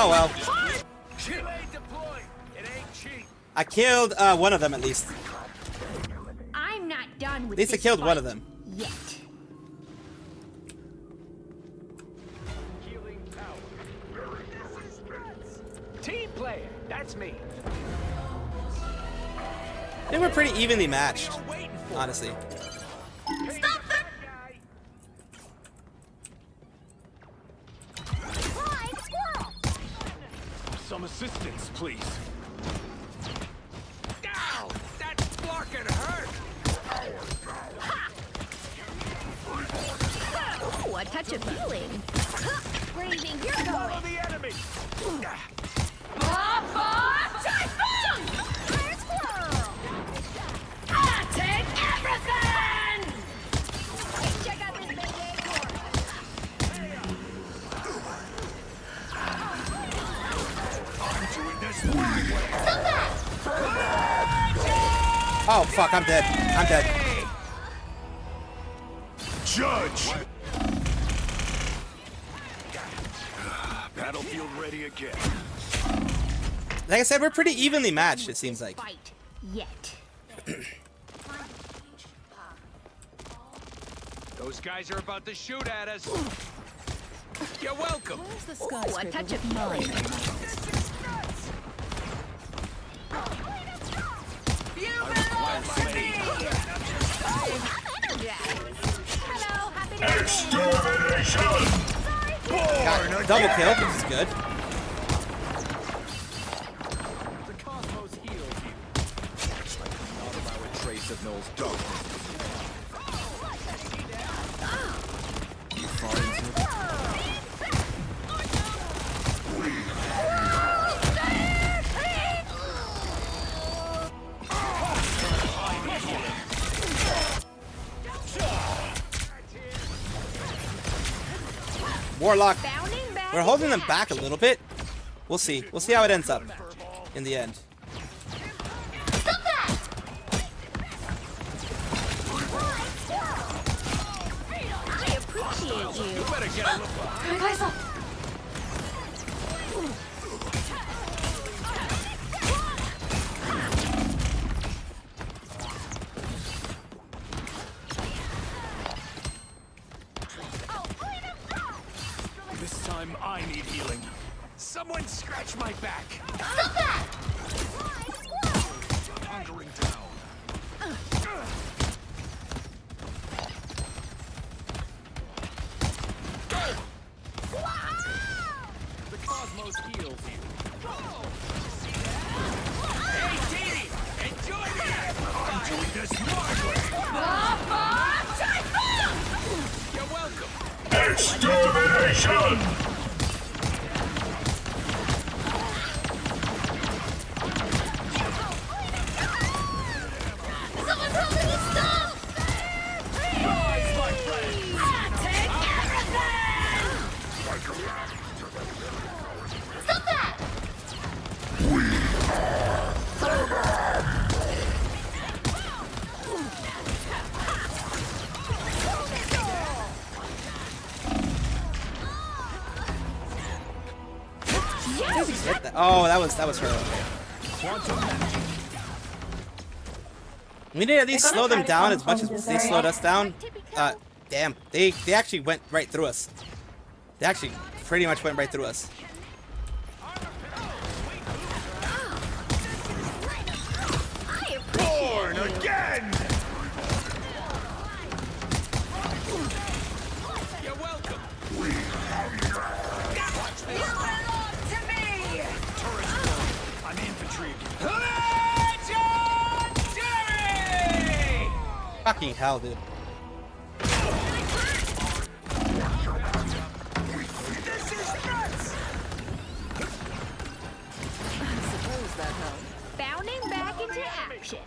[SPEAKER 1] Oh well. I killed one of them at least.
[SPEAKER 13] I'm not done with
[SPEAKER 1] At least I killed one of them.
[SPEAKER 13] Yet.
[SPEAKER 11] Team player, that's me.
[SPEAKER 1] They were pretty evenly matched, honestly.
[SPEAKER 9] Stop them!
[SPEAKER 10] Some assistance, please.
[SPEAKER 11] Ow! That fucking hurt.
[SPEAKER 13] Ooh, a touch of healing. Braving, you're
[SPEAKER 11] Follow
[SPEAKER 13] going.
[SPEAKER 11] the enemy.
[SPEAKER 9] I take everything!
[SPEAKER 13] Check out this big acorn.
[SPEAKER 10] I'm doing this my way.
[SPEAKER 1] Oh fuck, I'm dead. I'm dead.
[SPEAKER 10] Judge! Battlefield ready again.
[SPEAKER 1] Like I said, we're pretty evenly matched, it seems like.
[SPEAKER 13] Fight yet.
[SPEAKER 11] Those guys are about to shoot at us. You're welcome.
[SPEAKER 13] Ooh, a touch of healing.
[SPEAKER 9] You belong to me!
[SPEAKER 13] Hello, happy
[SPEAKER 10] Extermination!
[SPEAKER 1] Got double kill, which is good.
[SPEAKER 10] The cosmos heals you. Not allow a trace of Null's darkness. You fall into it.
[SPEAKER 1] Warlock. We're holding them back a little bit. We'll see. We'll see how it ends up in the end.
[SPEAKER 9] Stop that!
[SPEAKER 11] This time I need healing. Someone scratch my back.
[SPEAKER 9] Stop that!
[SPEAKER 11] Hunkering down. The cosmos heals you. Hey, Dee! Enjoy this! I'm doing this my way! You're welcome!
[SPEAKER 14] Extermination!
[SPEAKER 9] Someone tell me to stop!
[SPEAKER 11] Rise, my friend!
[SPEAKER 9] Take everything! Stop that!
[SPEAKER 1] Hit that. Oh, that was her. We need to at least slow them down as much as they slowed us down. Damn, they actually went right through us. They actually pretty much went right through us.
[SPEAKER 11] Born again! You're welcome! Watch this!
[SPEAKER 9] To me!
[SPEAKER 11] Turret's low. I'm infantry. Legendary!
[SPEAKER 1] Fucking hell, dude.
[SPEAKER 11] This is nuts!
[SPEAKER 12] Suppose that helped.
[SPEAKER 4] Bounding back into action.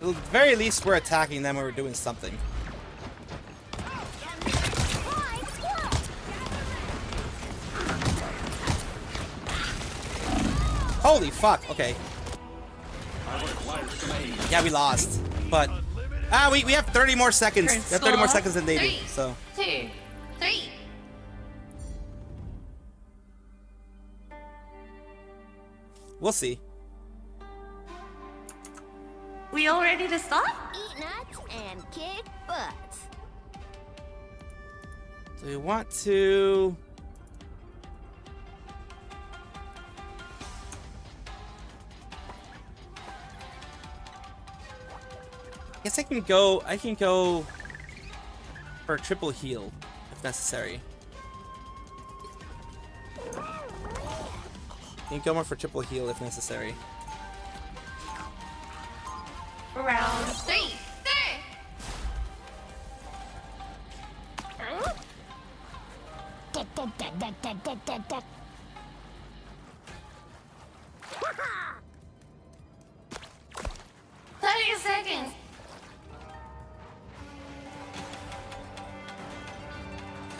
[SPEAKER 1] At the very least, we're attacking them or we're doing something. Holy fuck, okay. Yeah, we lost. But, we have 30 more seconds. We have 30 more seconds than they do, so.
[SPEAKER 9] 2, 3.
[SPEAKER 1] We'll see.
[SPEAKER 8] We all ready to start?
[SPEAKER 4] Eat nuts and kick butts.
[SPEAKER 1] Do we want to... I guess I can go for a triple heal if necessary. I can go more for triple heal if necessary.
[SPEAKER 8] Round
[SPEAKER 9] 3, 3. Seconds.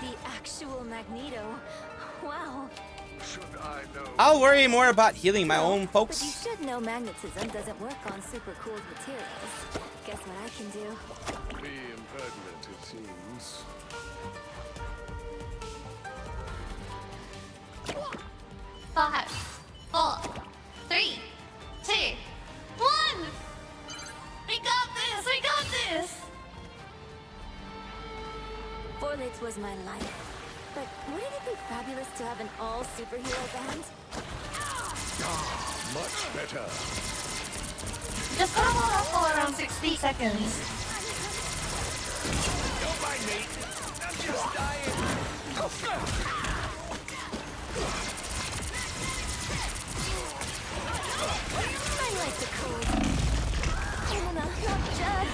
[SPEAKER 12] The actual Magneto. Wow.
[SPEAKER 11] Should I know?
[SPEAKER 1] I'll worry more about healing my own
[SPEAKER 12] But you
[SPEAKER 1] folks.
[SPEAKER 12] should know magnetism doesn't work on super cooled materials. Guess what I can do?
[SPEAKER 11] Be impertinent, it seems.
[SPEAKER 9] Five, 4, 3, 2, 1. We got this. We got this.
[SPEAKER 12] Four Legs was my life. But wouldn't it be fabulous to have an all superhero band?
[SPEAKER 11] Much better.
[SPEAKER 8] Just put them on for around 60 seconds.
[SPEAKER 11] Don't mind me. I'm just dying.
[SPEAKER 12] I like the cold. Helena, not Judd.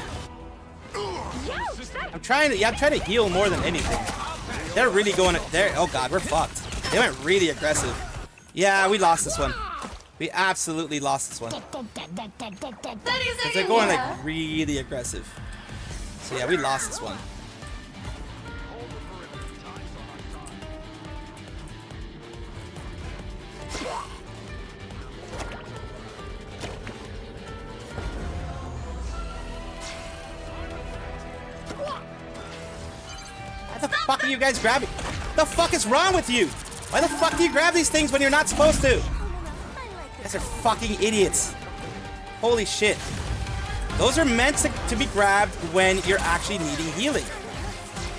[SPEAKER 1] I'm trying to heal more than anything. They're really going. Oh god, we're fucked. They went really aggressive. Yeah, we lost this one. We absolutely lost this one. 'Cause they're going like really aggressive. So yeah, we lost this one. fuck are you guys grabbing? The fuck is wrong with you? Why the fuck do you grab these things when you're not supposed to? You guys are fucking idiots. Holy shit. Those are meant to be grabbed when you're actually needing healing.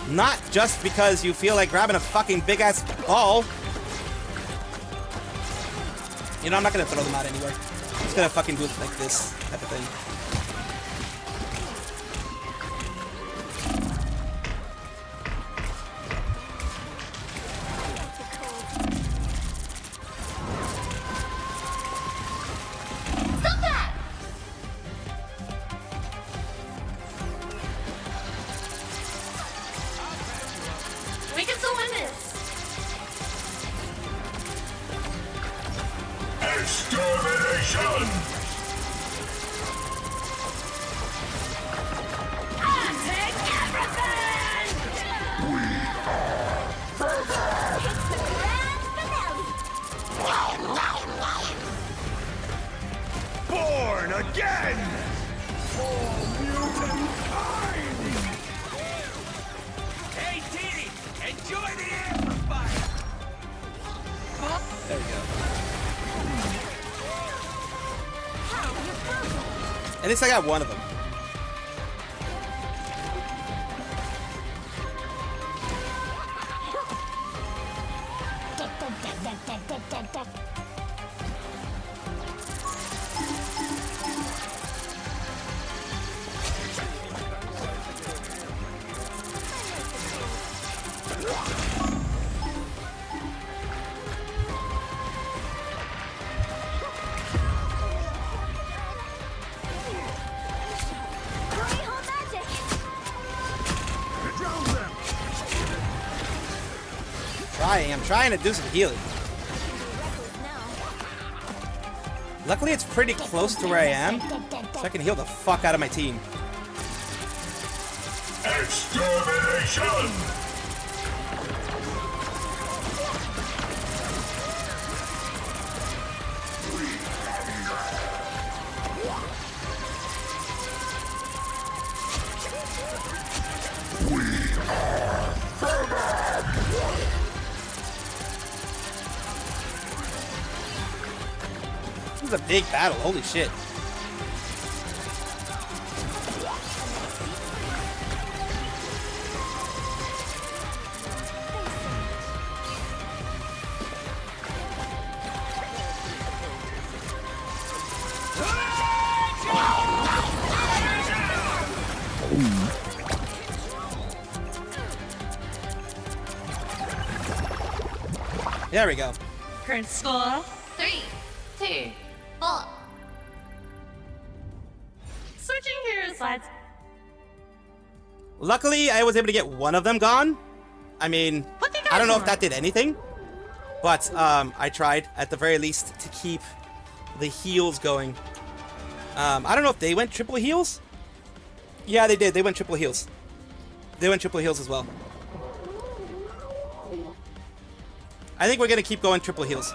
[SPEAKER 1] Not just because you feel like grabbing a fucking big-ass ball. You know, I'm not gonna throw them out anyway. I'm just gonna fucking do it like this type of thing.
[SPEAKER 9] Stop that! We can still win this.
[SPEAKER 14] Extermination!
[SPEAKER 9] I take everything!
[SPEAKER 11] Born again! For humankind! Hey, Dee! Enjoy the amplifier!
[SPEAKER 1] There you go. At least I got one of them. I'm trying to do some healing. Luckily, it's pretty close to where I am, so I can heal the fuck out of my team.
[SPEAKER 14] Extermination!
[SPEAKER 1] This is a big battle, holy shit. There we go.
[SPEAKER 9] Current score 3, 2, 4. Switching hero slides.
[SPEAKER 1] Luckily, I was able to get one of them gone. I mean, I don't know if that did anything, but I tried at the very least to keep the heals going. I don't know if they went triple heals. Yeah, they did. They went triple heals. They went triple heals as well. I think we're gonna keep going triple heals.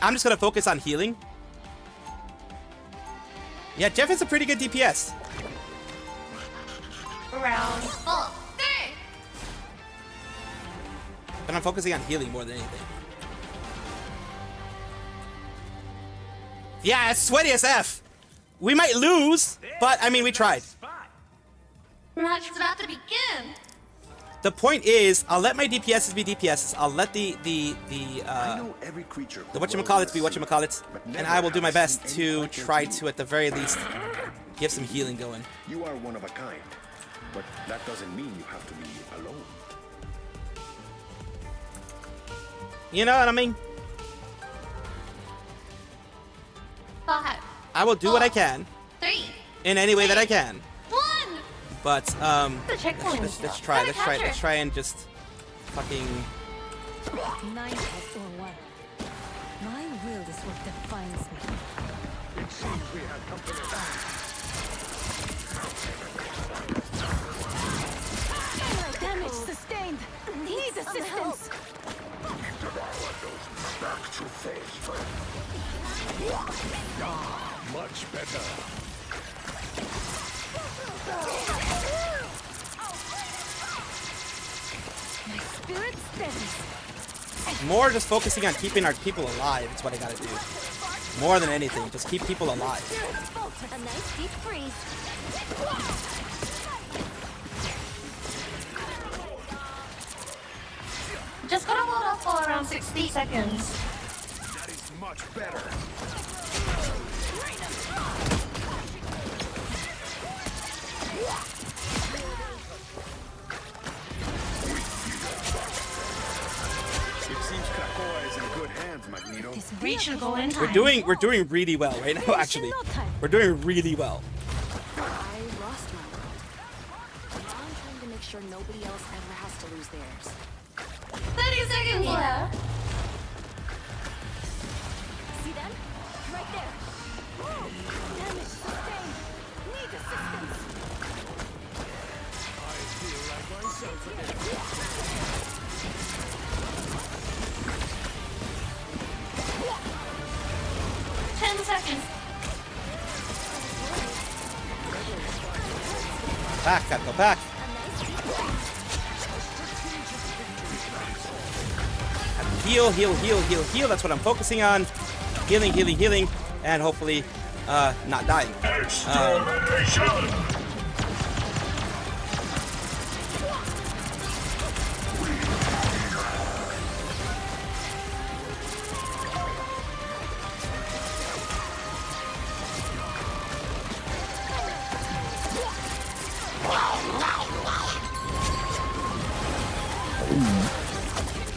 [SPEAKER 1] I'm just gonna focus on healing. Yeah, Jeff is a pretty good DPS.
[SPEAKER 9] Round 4, 3.
[SPEAKER 1] But I'm focusing on healing more than anything. Yeah, it's sweaty as F. We might lose, but I mean, we tried.
[SPEAKER 9] Match is about to begin.
[SPEAKER 1] The point is, I'll let my DPSs be DPSs. I'll let the whatchamacallits be whatchamacallits, and I will do my best to try to, at the very least, get some healing going.
[SPEAKER 10] You are one of a kind, but that doesn't mean you have to be alone.
[SPEAKER 1] You know what I mean?
[SPEAKER 9] 5,
[SPEAKER 1] I will do what I can
[SPEAKER 9] 3,
[SPEAKER 1] in any way that I can.
[SPEAKER 9] 1.
[SPEAKER 1] But let's try and just fucking.
[SPEAKER 12] Nine tests or what? My will is what defines me.
[SPEAKER 11] It seems we have company.
[SPEAKER 12] Damage sustained. Need assistance.
[SPEAKER 14] Devour those back to face.
[SPEAKER 11] Much better.
[SPEAKER 1] More just focusing on keeping our people alive is what I gotta do. More than anything, just keep people alive.
[SPEAKER 12] A nice deep freeze.
[SPEAKER 9] Just gotta hold up for around 60 seconds.
[SPEAKER 14] That is much better. It seems Krakoa is in good hands, Magneto.
[SPEAKER 9] Reachable in time.
[SPEAKER 1] We're doing really well right now, actually. We're doing really well.
[SPEAKER 12] I lost my world. Now I'm trying to make sure nobody else ever has to lose theirs.
[SPEAKER 9] 30 seconds left.
[SPEAKER 12] See them? Right there. Whoa! Damage sustained. Need assistance.
[SPEAKER 14] I feel like myself again.
[SPEAKER 9] 10 seconds.
[SPEAKER 1] Back, gotta go back. Heal, heal, heal, heal, heal. That's what I'm focusing on. Healing, healing, healing, and hopefully not dying.
[SPEAKER 14] Extermination!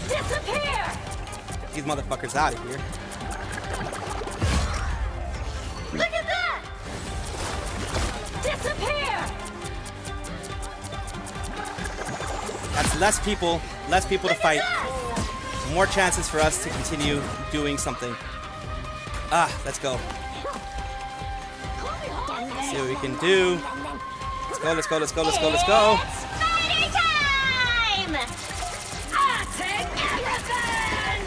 [SPEAKER 9] Disappear!
[SPEAKER 1] These motherfuckers out of here.
[SPEAKER 9] Look at that! Disappear!
[SPEAKER 1] That's less people to fight. More chances for us to continue doing something. Let's go. See what we can do. Let's go, let's go, let's go, let's go, let's go.
[SPEAKER 9] Spider time! I take everything!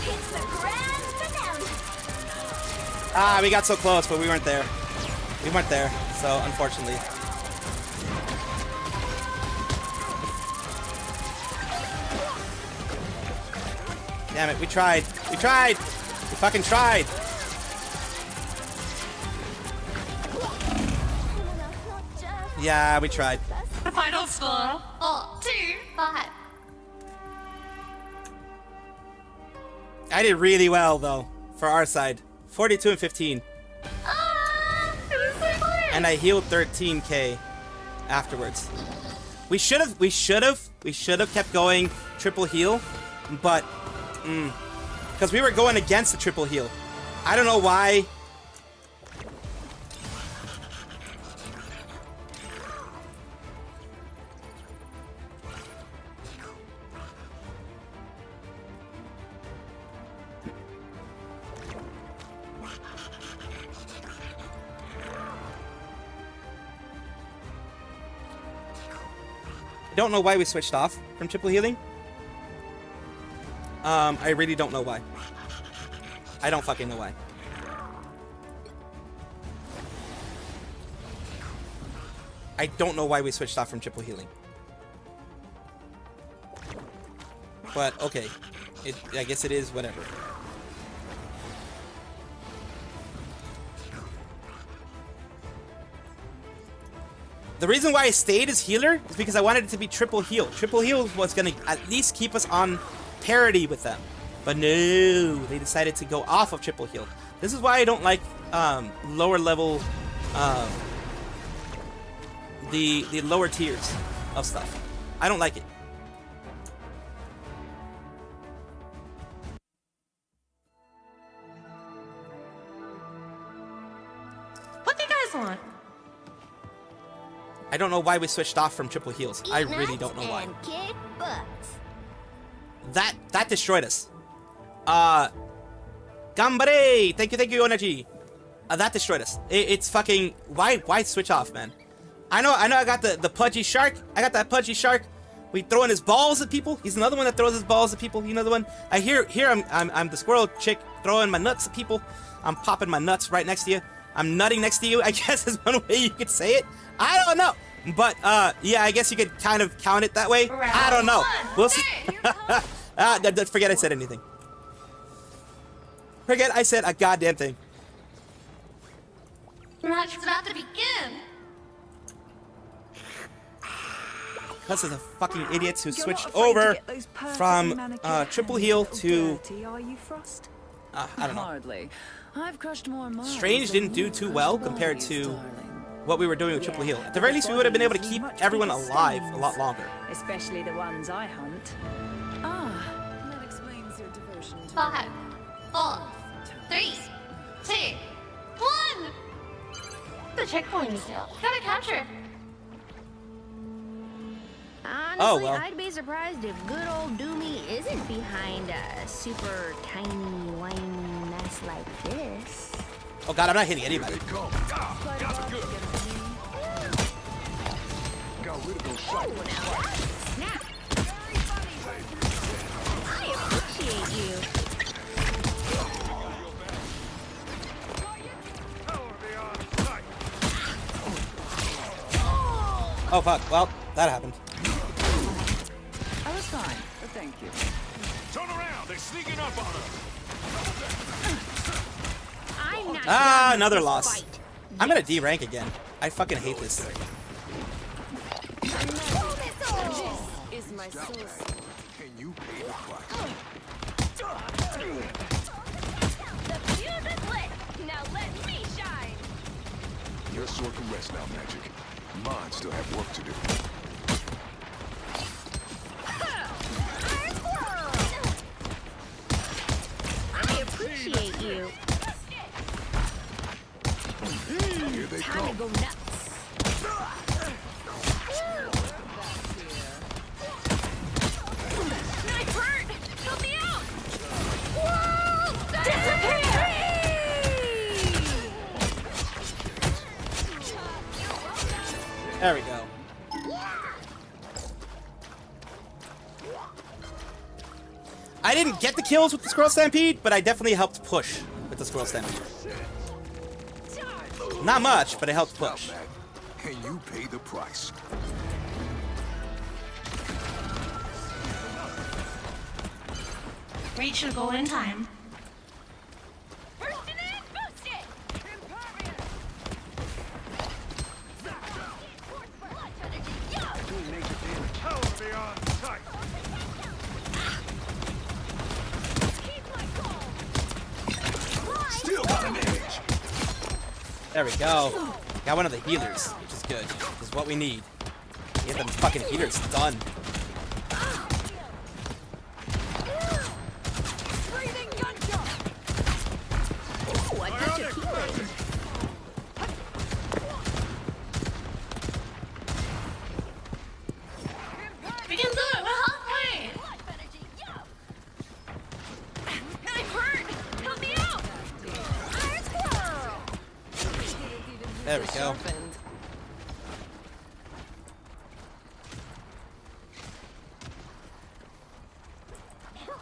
[SPEAKER 12] It's the grand finale.
[SPEAKER 1] We got so close, but we weren't there. We weren't there, so unfortunately. Damn it, we tried. We tried! We fucking tried! Yeah, we tried.
[SPEAKER 9] The final score, 4-2-5.
[SPEAKER 1] I did really well, though, for our side. 42 and 15.
[SPEAKER 9] It was so close.
[SPEAKER 1] And I healed 13k afterwards. We should have kept going triple heal, but because we were going against the triple heal. I don't know why. I don't know why we switched off from triple healing. I really don't know why. I don't fucking know why. I don't know why we switched off from triple healing. But okay, I guess it is whatever. The reason why I stayed as healer is because I wanted it to be triple heal. Triple heal was gonna at least keep us on parity with them. But no, they decided to go off of triple heal. This is why I don't like lower level, the lower tiers of stuff. I don't like it.
[SPEAKER 9] What do you guys want?
[SPEAKER 1] I don't know why we switched off from triple heals. I really don't know why.
[SPEAKER 12] And kick butts.
[SPEAKER 1] That destroyed us. Gambare! Thank you, Onaji. That destroyed us. It's fucking... Why switch off, man? I know I got the pudgy shark. I got that pudgy shark. We throwing his balls at people. He's another one that throws his balls at people. You know the one. I hear I'm the squirrel chick throwing my nuts at people. I'm popping my nuts right next to you. I'm nutting next to you. I guess is one way you could say it. I don't know, but yeah, I guess you could kind of count it that way. I don't know. We'll see. Forget I said anything. Forget I said a goddamn thing.
[SPEAKER 9] The match is about to begin.
[SPEAKER 1] Because of the fucking idiots who switched over from triple heal to I don't know.
[SPEAKER 12] Hardly. I've crushed more minds
[SPEAKER 1] Strange didn't do too well compared to what we were doing with triple heal. At the very least, we would have been able to keep everyone alive a lot longer.
[SPEAKER 12] Especially the ones I hunt. That explains your devotion to
[SPEAKER 9] 5, 4, 3, 2, 1. The checkpoint is still. Gotta capture.
[SPEAKER 4] Honestly,
[SPEAKER 1] Oh, well.
[SPEAKER 4] I'd be surprised if good old Doomy isn't behind a super tiny, whiny mess like this.
[SPEAKER 1] Oh god, I'm not hitting anybody.
[SPEAKER 10] Got rid of those shots.
[SPEAKER 4] Snap! I appreciate you.
[SPEAKER 1] Oh fuck, well, that happened.
[SPEAKER 12] I was fine, but thank you.
[SPEAKER 14] Turn around. They're sneaking up on us.
[SPEAKER 4] I'm not
[SPEAKER 1] Ah,
[SPEAKER 4] done
[SPEAKER 1] another
[SPEAKER 4] with this
[SPEAKER 1] loss.
[SPEAKER 4] fight.
[SPEAKER 1] I'm gonna D rank again. I fucking hate this.
[SPEAKER 12] Is my source.
[SPEAKER 10] Can you pay the price?
[SPEAKER 13] The fuse is lit. Now let me shine.
[SPEAKER 10] Your sword can rest now, Magic. Mine still have work to do.
[SPEAKER 4] I appreciate you.
[SPEAKER 10] Here they
[SPEAKER 4] Time to
[SPEAKER 10] come.
[SPEAKER 4] go nuts.
[SPEAKER 13] Knife hurt. Help me out.
[SPEAKER 1] There we go. I didn't get the kills with the Squirrel Stampede, but I definitely helped push with the Squirrel Stampede. Not much, but it helped push.
[SPEAKER 10] Can you pay the price?
[SPEAKER 9] Reach should go in time.
[SPEAKER 10] Still got an edge.
[SPEAKER 1] There we go. Got one of the healers, which is good. Which is what we need. Get them fucking healers done.
[SPEAKER 4] Ooh, I touch a keyblade.
[SPEAKER 9] We can do it. We're halfway. Knife hurt. Help me out.
[SPEAKER 1] There we go.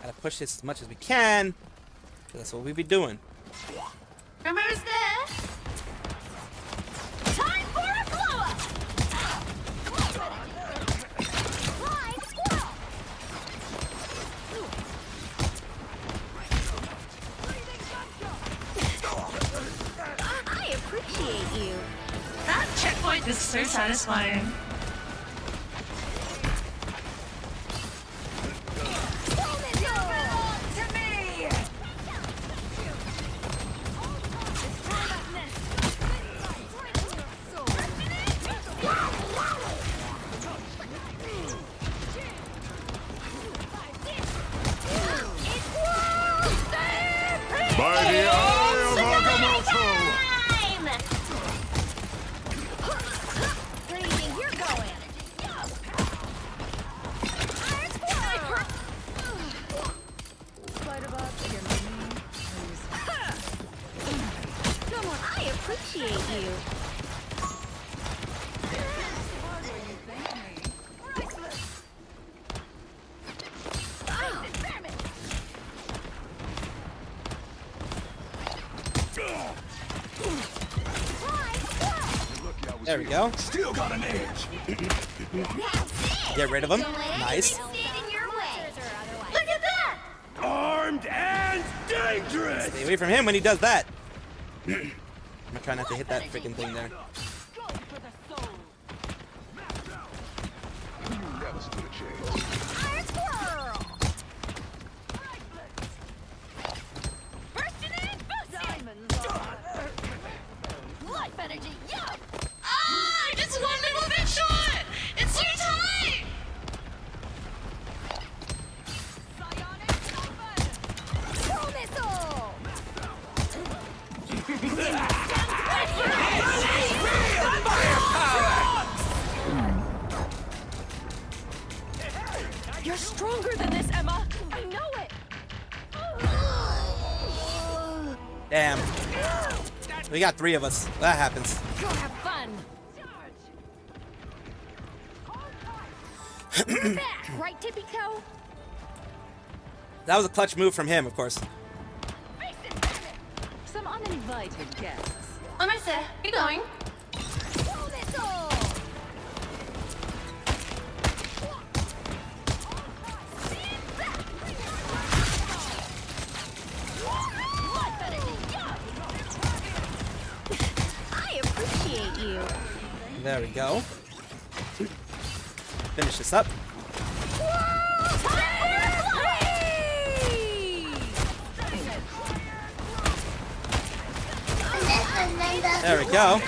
[SPEAKER 1] Gotta push this as much as we can. That's what we be doing.
[SPEAKER 9] Remember's there. Time for a blow up. Flying squirrel.
[SPEAKER 4] I appreciate you.
[SPEAKER 9] That checkpoint is so satisfying.
[SPEAKER 14] By the eye of Agamotto!
[SPEAKER 4] Where do you think you're going? Come on, I appreciate you.
[SPEAKER 1] There we go.
[SPEAKER 11] Still got an edge.
[SPEAKER 1] Get rid of him. Nice.
[SPEAKER 9] Look
[SPEAKER 5] at that!
[SPEAKER 11] Armed and dangerous.
[SPEAKER 1] Stay away from him when he does that. I'm gonna try not to hit that freaking thing there.
[SPEAKER 11] Never stood a chance.
[SPEAKER 9] Life energy, yup! Ah, just one little bit short! It's your time!
[SPEAKER 12] Throw missile!
[SPEAKER 13] You're stronger than this, Emma. I know it.
[SPEAKER 1] Damn. We got 3 of us. That happens.
[SPEAKER 13] Go have fun. You're back, right, Tippy Toe?
[SPEAKER 1] That was a clutch move from him, of course.
[SPEAKER 12] Some uninvited guests.
[SPEAKER 9] Let me see. Keep going.
[SPEAKER 12] Throw missile!
[SPEAKER 13] I appreciate you.
[SPEAKER 1] There we go. Finish this up. There we go.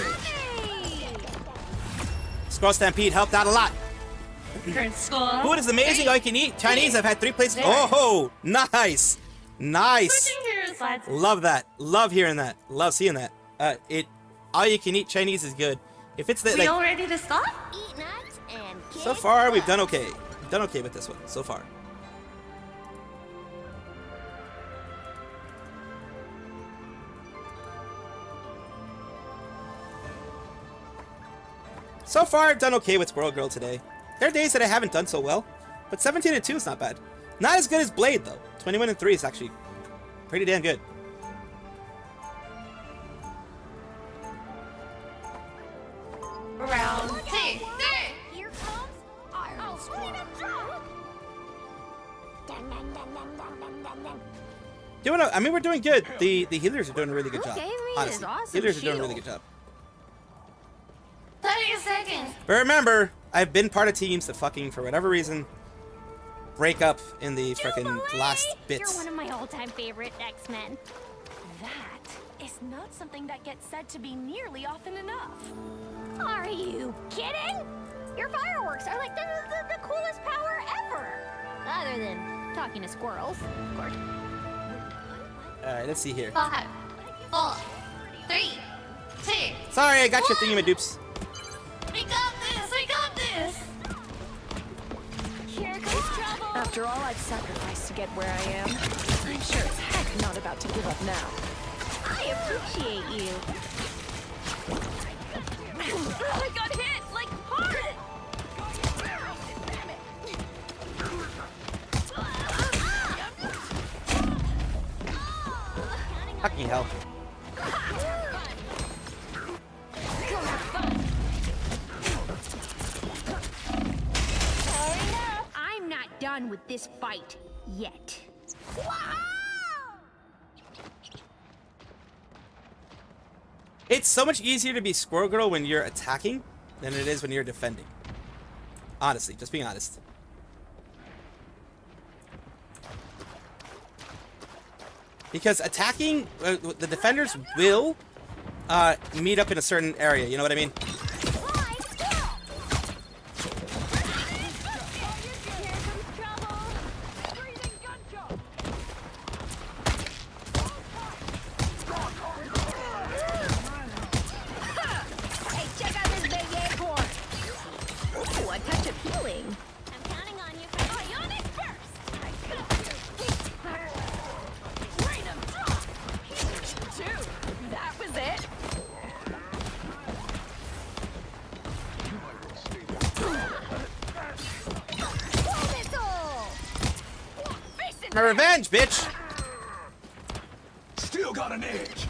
[SPEAKER 1] Scroll Stampede helped out a lot. Food is amazing. All you can eat. Chinese. I've had 3 places. Oh, nice, nice. Love that. Love hearing that. Love seeing that. All you can eat Chinese is good. If it's the
[SPEAKER 8] We
[SPEAKER 1] like,
[SPEAKER 8] all ready to start?
[SPEAKER 13] Eat nuts and
[SPEAKER 1] so far we've done okay. We've done okay with this one so far. So far, I've done okay with Squirrel Girl today. There are days that I haven't done so well, but 17-2 is not bad. Not as good as Blade, though. 21-3 is actually pretty damn good.
[SPEAKER 9] Round 2, 3.
[SPEAKER 13] Here comes Iron Squirrel.
[SPEAKER 1] I mean, we're doing good. The healers are doing a really good job.
[SPEAKER 4] Okay, man,
[SPEAKER 1] Honestly,
[SPEAKER 4] it's awesome
[SPEAKER 1] healers are doing a
[SPEAKER 4] shield.
[SPEAKER 1] really good job.
[SPEAKER 9] 30 seconds.
[SPEAKER 1] But remember, I've been part of teams that fucking, for whatever reason, break up in the freaking last
[SPEAKER 13] You're
[SPEAKER 1] bits.
[SPEAKER 13] one of my all-time favorite X-Men.
[SPEAKER 12] That is not something that gets said to be nearly often enough.
[SPEAKER 13] Are you kidding? Your fireworks are like the coolest power ever. Other than talking to squirrels, of course.
[SPEAKER 1] Alright, let's see here.
[SPEAKER 9] 5, 4, 3, 2.
[SPEAKER 1] Sorry, I got your thingy-madoops.
[SPEAKER 9] We got this. We got this.
[SPEAKER 13] Here comes trouble.
[SPEAKER 12] After all I've sacrificed to get where I am, I'm sure as heck not about to give up now.
[SPEAKER 13] I appreciate you.
[SPEAKER 12] I got hit, like hard!
[SPEAKER 1] Fucking hell.
[SPEAKER 13] I'm not done with this fight yet.
[SPEAKER 1] It's so much easier to be Squirrel Girl when you're attacking than it is when you're defending. Honestly, just being honest. Because attacking, the defenders will meet up in a certain area, you know what I mean?
[SPEAKER 13] Hey, check out this big acorn. Ooh, a touch of healing. I'm counting on you. Oh, you're on it first. Rain 'em drop. Dude, that was it.
[SPEAKER 1] My revenge, bitch!
[SPEAKER 11] Still got an edge.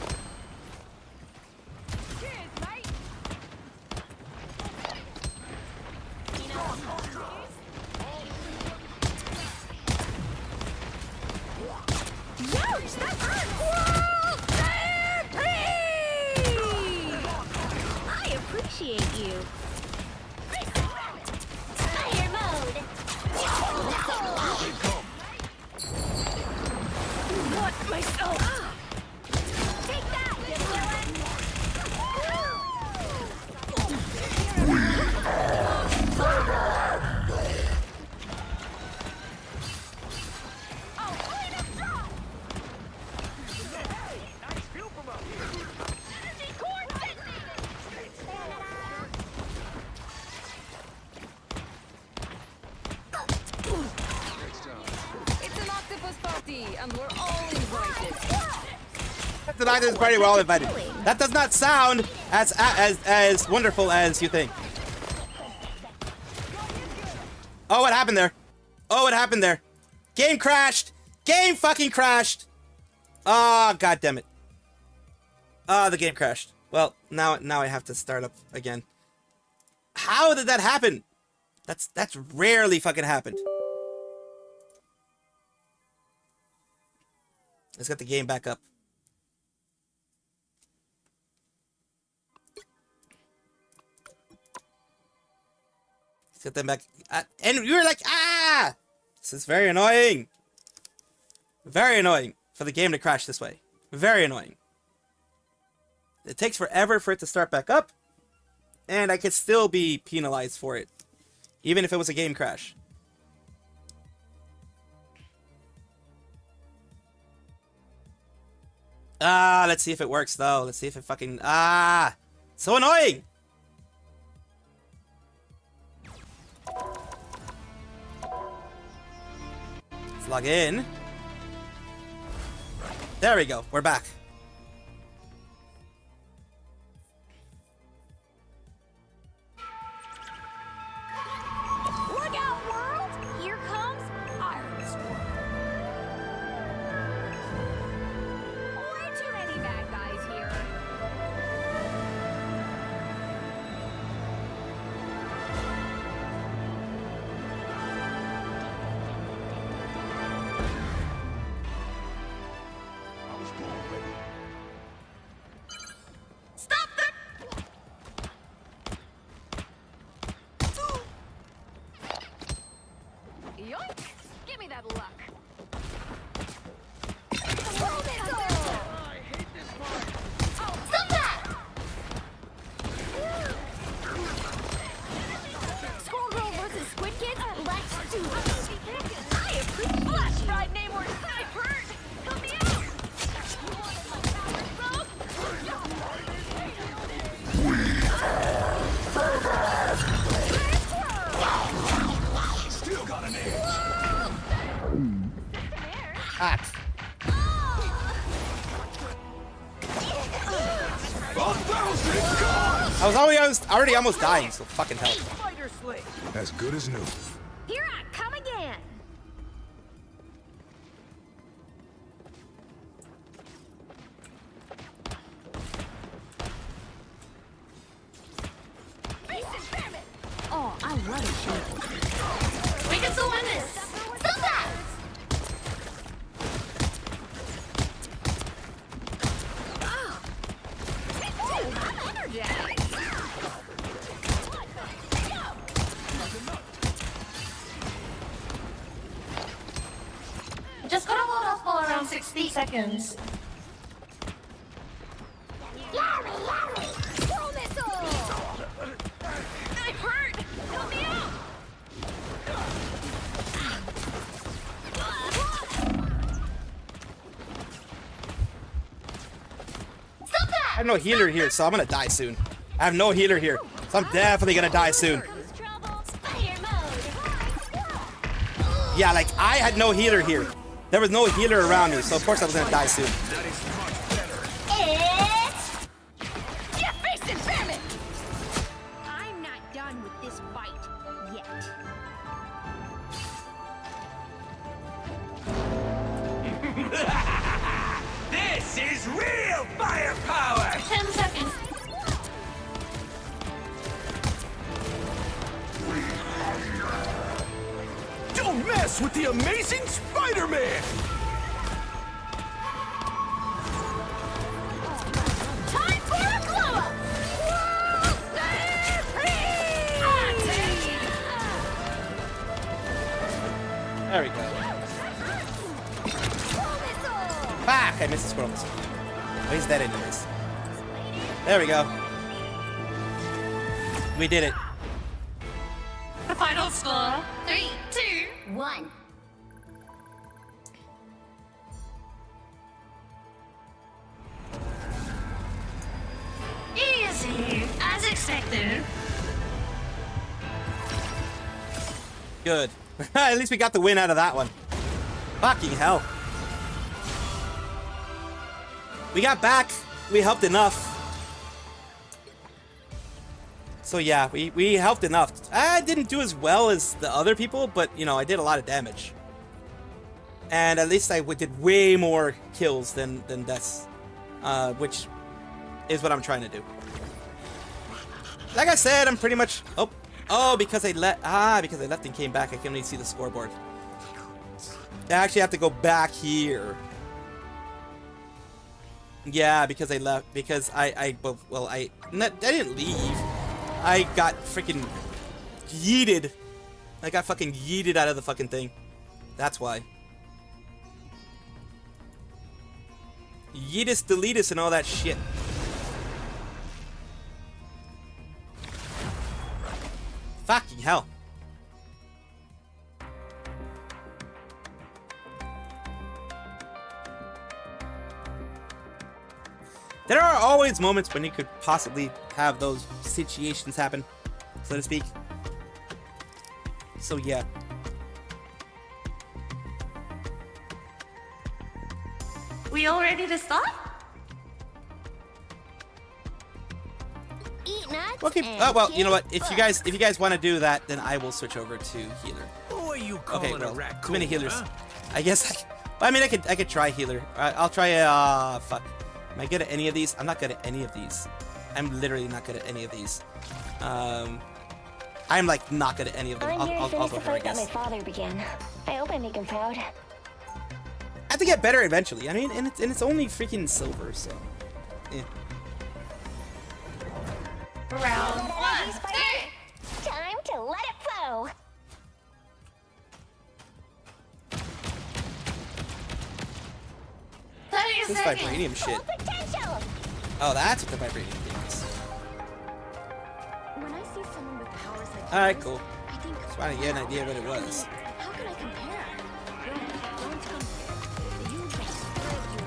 [SPEAKER 1] Denied this party. We're all invited. That does not sound as wonderful as you think. Oh, what happened there? Oh, what happened there? Game crashed. Game fucking crashed. Oh, god damn it. Oh, the game crashed. Well, now I have to start up again. How did that happen? That's rarely fucking happened. Let's get the game back up. Let's get them back. And you were like, ah! This is very annoying. Very annoying for the game to crash this way. Very annoying. It takes forever for it to start back up. And I could still be penalized for it. Even if it was a game crash. Let's see if it works though. Let's see if it fucking... so annoying! Let's log in. There we go. We're back.
[SPEAKER 13] Look out, world! Here comes Iron Storm. Way too many bad guys here.
[SPEAKER 9] Stop them!
[SPEAKER 13] Yoink! Give me that luck.
[SPEAKER 9] Stop that!
[SPEAKER 13] Squirrel Girl versus Squid Kids? Let's do it! I approve Flash Ride name or Sniper! Help me out!
[SPEAKER 11] Still got an edge.
[SPEAKER 1] Hot. I was already almost dying, so fucking hell.
[SPEAKER 13] Spider Sling!
[SPEAKER 11] As good as new.
[SPEAKER 13] Here I come again! Oh, I love it, shit.
[SPEAKER 9] We can still win this! Stop that!
[SPEAKER 13] I'm energized!
[SPEAKER 9] Just gotta hold off for around 60 seconds.
[SPEAKER 13] Larry! Throw missile! I hurt! Help me out!
[SPEAKER 9] Stop that!
[SPEAKER 1] I have no healer here, so I'm gonna die soon. I have no healer here, so I'm definitely gonna die soon.
[SPEAKER 9] Spider mode!
[SPEAKER 1] Yeah, like, I had no healer here. There was no healer around me, so of course I was gonna die soon.
[SPEAKER 9] It's...
[SPEAKER 13] Get face and famine! I'm not done with this fight yet.
[SPEAKER 11] This is real firepower!
[SPEAKER 9] 10 seconds.
[SPEAKER 11] Don't mess with the amazing Spider-Man!
[SPEAKER 13] Time for a glow up!
[SPEAKER 1] There we go. Fuck! I missed the squirrel missile. Oh, he's dead anyways. There we go. We did it.
[SPEAKER 9] The final score: 3, 2, 1. Easy, as expected.
[SPEAKER 1] Good. At least we got the win out of that one. Fucking hell. We got back. We helped enough. So yeah, we helped enough. I didn't do as well as the other people, but you know, I did a lot of damage. And at least I did way more kills than deaths, which is what I'm trying to do. Like I said, I'm pretty much because I left and came back. I can only see the scoreboard. I actually have to go back here. Yeah, because I left because I didn't leave. I got freaking yeeted. I got fucking yeeted out of the fucking thing. That's why. Yeetus, deletus, and all that shit. Fucking hell. There are always moments when you could possibly have those situations happen, so to speak. So yeah.
[SPEAKER 8] We all ready to start?
[SPEAKER 13] Eat nuts.
[SPEAKER 1] Okay. Well, you know what? If you guys want to do that, then I will switch over to healer.
[SPEAKER 11] Who are you calling
[SPEAKER 1] Okay. Well,
[SPEAKER 11] a raccoon?
[SPEAKER 1] too many healers.
[SPEAKER 11] Huh?
[SPEAKER 1] I guess. I mean, I could try healer. I'll try. Fuck. Am I good at any of these? I'm not good at any of these. I'm literally not good at any of these. I'm like not good at any of them. I'll go for it, I guess.
[SPEAKER 13] My father began. I hope I make him proud.
[SPEAKER 1] I have to get better eventually. I mean, and it's only freaking silver, so. Yeah.
[SPEAKER 13] Round one. Time to let it flow.
[SPEAKER 1] This vibranium shit. Oh, that's what the vibranium thing is.
[SPEAKER 12] When I see someone with powers like
[SPEAKER 1] Alright,
[SPEAKER 12] yours,
[SPEAKER 1] cool.
[SPEAKER 12] I think,
[SPEAKER 1] Just trying to get an idea of what it was.
[SPEAKER 12] how can I compare? Don't compare. You just spread your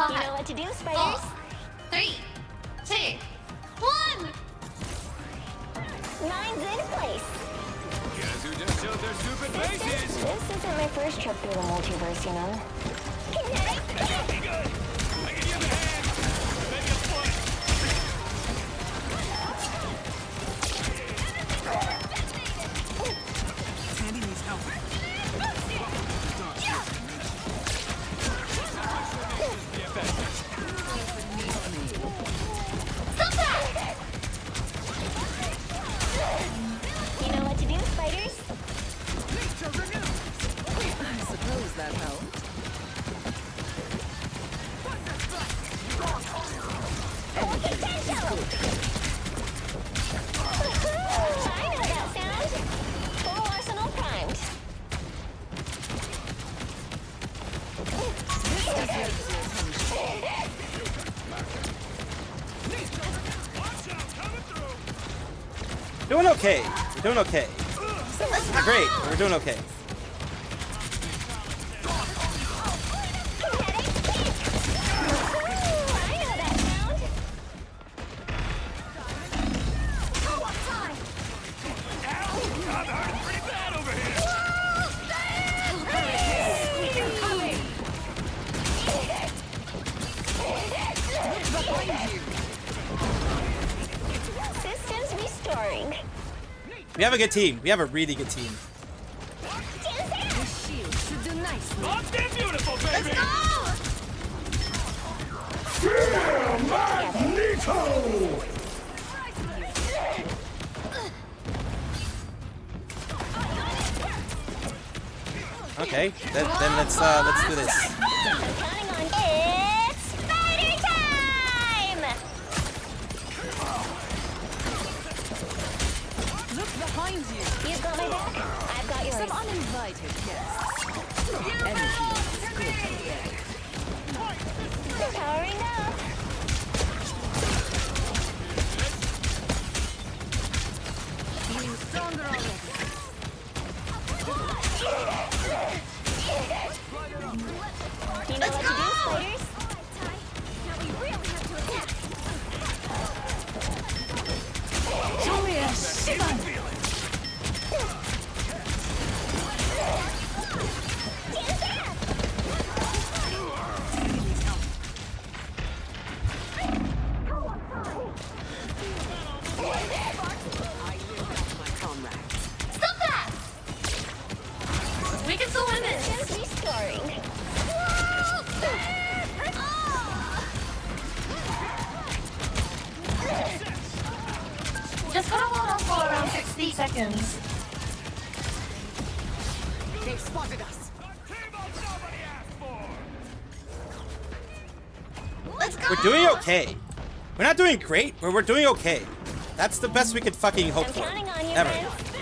[SPEAKER 13] You know what to do, spiders?
[SPEAKER 9] 3, 2, 1.
[SPEAKER 13] Mine's in place.
[SPEAKER 14] Guess who just showed their stupid faces?
[SPEAKER 13] This isn't my first trip through the multiverse, you know.
[SPEAKER 14] Be good. I can use a hand. Maybe a foot.
[SPEAKER 11] Sandy needs help.
[SPEAKER 13] You know what to do, spiders?
[SPEAKER 12] I suppose that helped.
[SPEAKER 13] I know that sound. Full arsenal primed.
[SPEAKER 1] Doing okay. We're doing okay. Not great, but we're doing okay.
[SPEAKER 13] Systems restoring.
[SPEAKER 1] We have a good team. We have a really good team.
[SPEAKER 12] This shield should do nicely.
[SPEAKER 14] Damn beautiful, baby.
[SPEAKER 1] Okay, then let's do this.
[SPEAKER 13] I'm counting on it's spider time!
[SPEAKER 12] Look behind you.
[SPEAKER 13] You've got my back. I've got yours.
[SPEAKER 12] Some uninvited guests. Energy is good.
[SPEAKER 13] Powering up.
[SPEAKER 12] Feeling stronger already.
[SPEAKER 13] You know what to do, spiders?
[SPEAKER 12] Now we really have to attack.
[SPEAKER 13] Show me a shiver!
[SPEAKER 9] 60 seconds.
[SPEAKER 12] They've spotted us.
[SPEAKER 9] Let's go.
[SPEAKER 1] We're doing okay. We're not doing great, but we're doing okay. That's the best we could fucking hope for. Ever.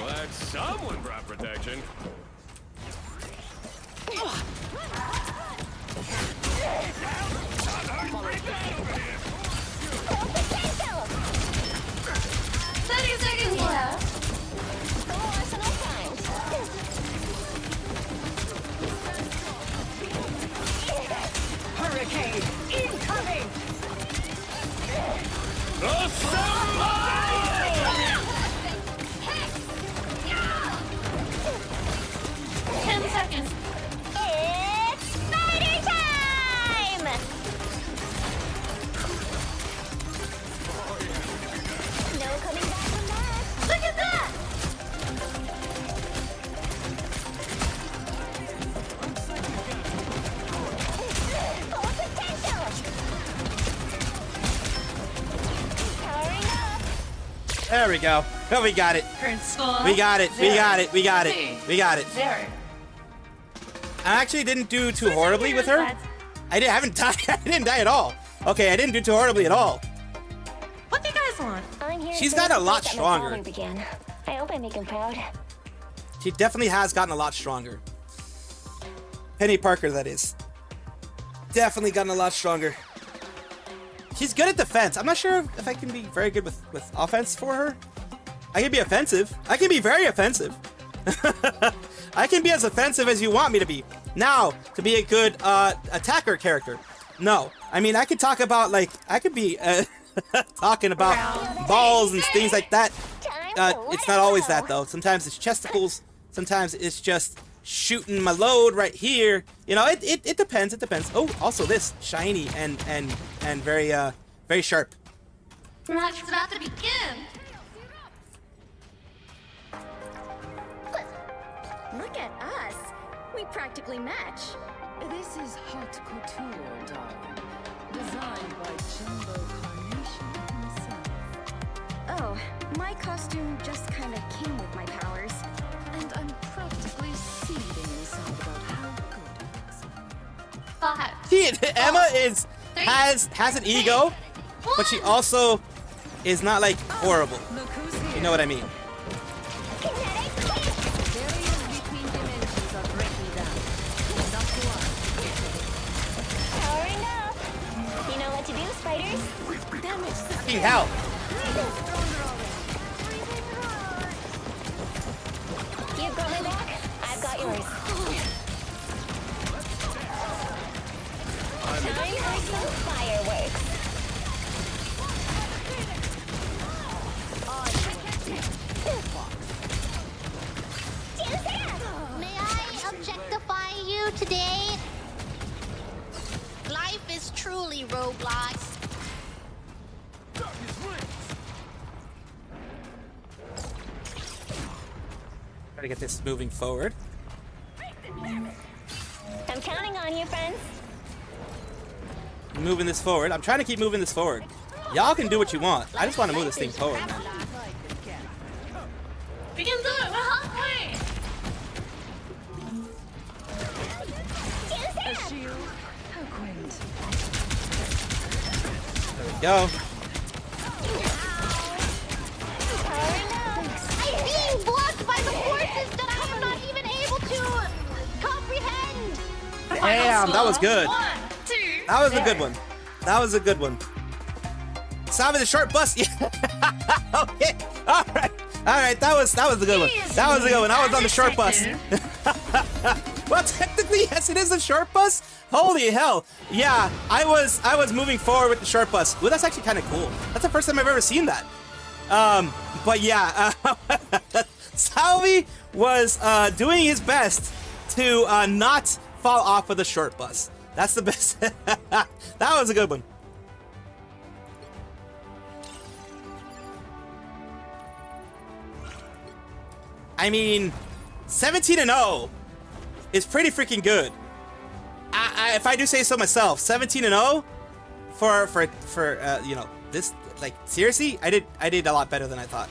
[SPEAKER 14] Glad someone brought protection.
[SPEAKER 9] Seconds left.
[SPEAKER 11] Hurricane incoming!
[SPEAKER 9] Seconds.
[SPEAKER 13] It's spider time! No coming back from that.
[SPEAKER 9] Look at that!
[SPEAKER 13] Full potential! Powering up.
[SPEAKER 1] There we go. Oh, we got it.
[SPEAKER 9] Current score.
[SPEAKER 1] We got it. We got it. We got it. We got it.
[SPEAKER 9] 0.
[SPEAKER 1] I actually didn't do too horribly with her. I haven't died. I didn't die at all. Okay, I didn't do too horribly at all.
[SPEAKER 8] What do you guys want?
[SPEAKER 13] I'm here
[SPEAKER 1] She's
[SPEAKER 13] to
[SPEAKER 1] gotten a
[SPEAKER 13] finish
[SPEAKER 1] lot
[SPEAKER 13] the fight that my
[SPEAKER 1] stronger.
[SPEAKER 13] father began. I hope I make him proud.
[SPEAKER 1] She definitely has gotten a lot stronger. Penny Parker, that is. Definitely gotten a lot stronger. She's good at defense. I'm not sure if I can be very good with offense for her. I can be offensive. I can be very offensive. I can be as offensive as you want me to be. Now, to be a good attacker character. No. I mean, I could talk about, like, I could be talking about balls and things like that. It's not always that, though. Sometimes it's chesticles. Sometimes it's just shooting my load right here. You know, it depends. It depends. Oh, also this. Shiny and very, very sharp.
[SPEAKER 9] The match is about to begin.
[SPEAKER 12] Look at us. We practically match. This is haute couture, darling. Designed by Jimbo Carnation himself. Oh, my costume just kind of came with my powers. And I'm practically seething inside about how good it looks.
[SPEAKER 1] Emma has an ego, but she also is not like horrible. You know what I mean?
[SPEAKER 13] Powering up. You know what to do, spiders?
[SPEAKER 1] Fucking hell.
[SPEAKER 13] You've got my back. I've got yours. Time for some fireworks.
[SPEAKER 5] May I objectify you today? Life is truly Roblox.
[SPEAKER 1] Try to get this moving forward.
[SPEAKER 13] I'm counting on you, friends.
[SPEAKER 1] Moving this forward. I'm trying to keep moving this forward. Y'all can do what you want. I just want to move this thing forward, man.
[SPEAKER 9] We can do it. We're halfway.
[SPEAKER 12] A shield? How quaint.
[SPEAKER 1] There we go.
[SPEAKER 5] I'm being blocked by the forces that I am not even able to comprehend.
[SPEAKER 1] Damn, that was good.
[SPEAKER 9] 1, 2.
[SPEAKER 1] That was a good one. That was a good one. Salvage the short bus. Yeah. Okay. All right. All right. That was a good one. That was a good one. I was on the short bus. Well, technically, yes, it is a short bus. Holy hell. Yeah, I was moving forward with the short bus. Well, that's actually kind of cool. That's the first time I've ever seen that. But yeah, Salvi was doing his best to not fall off of the short bus. That's the best. That was a good one. I mean, 17-0 is pretty freaking good. If I do say so myself, 17-0 for you know, this, like, seriously, I did a lot better than I thought.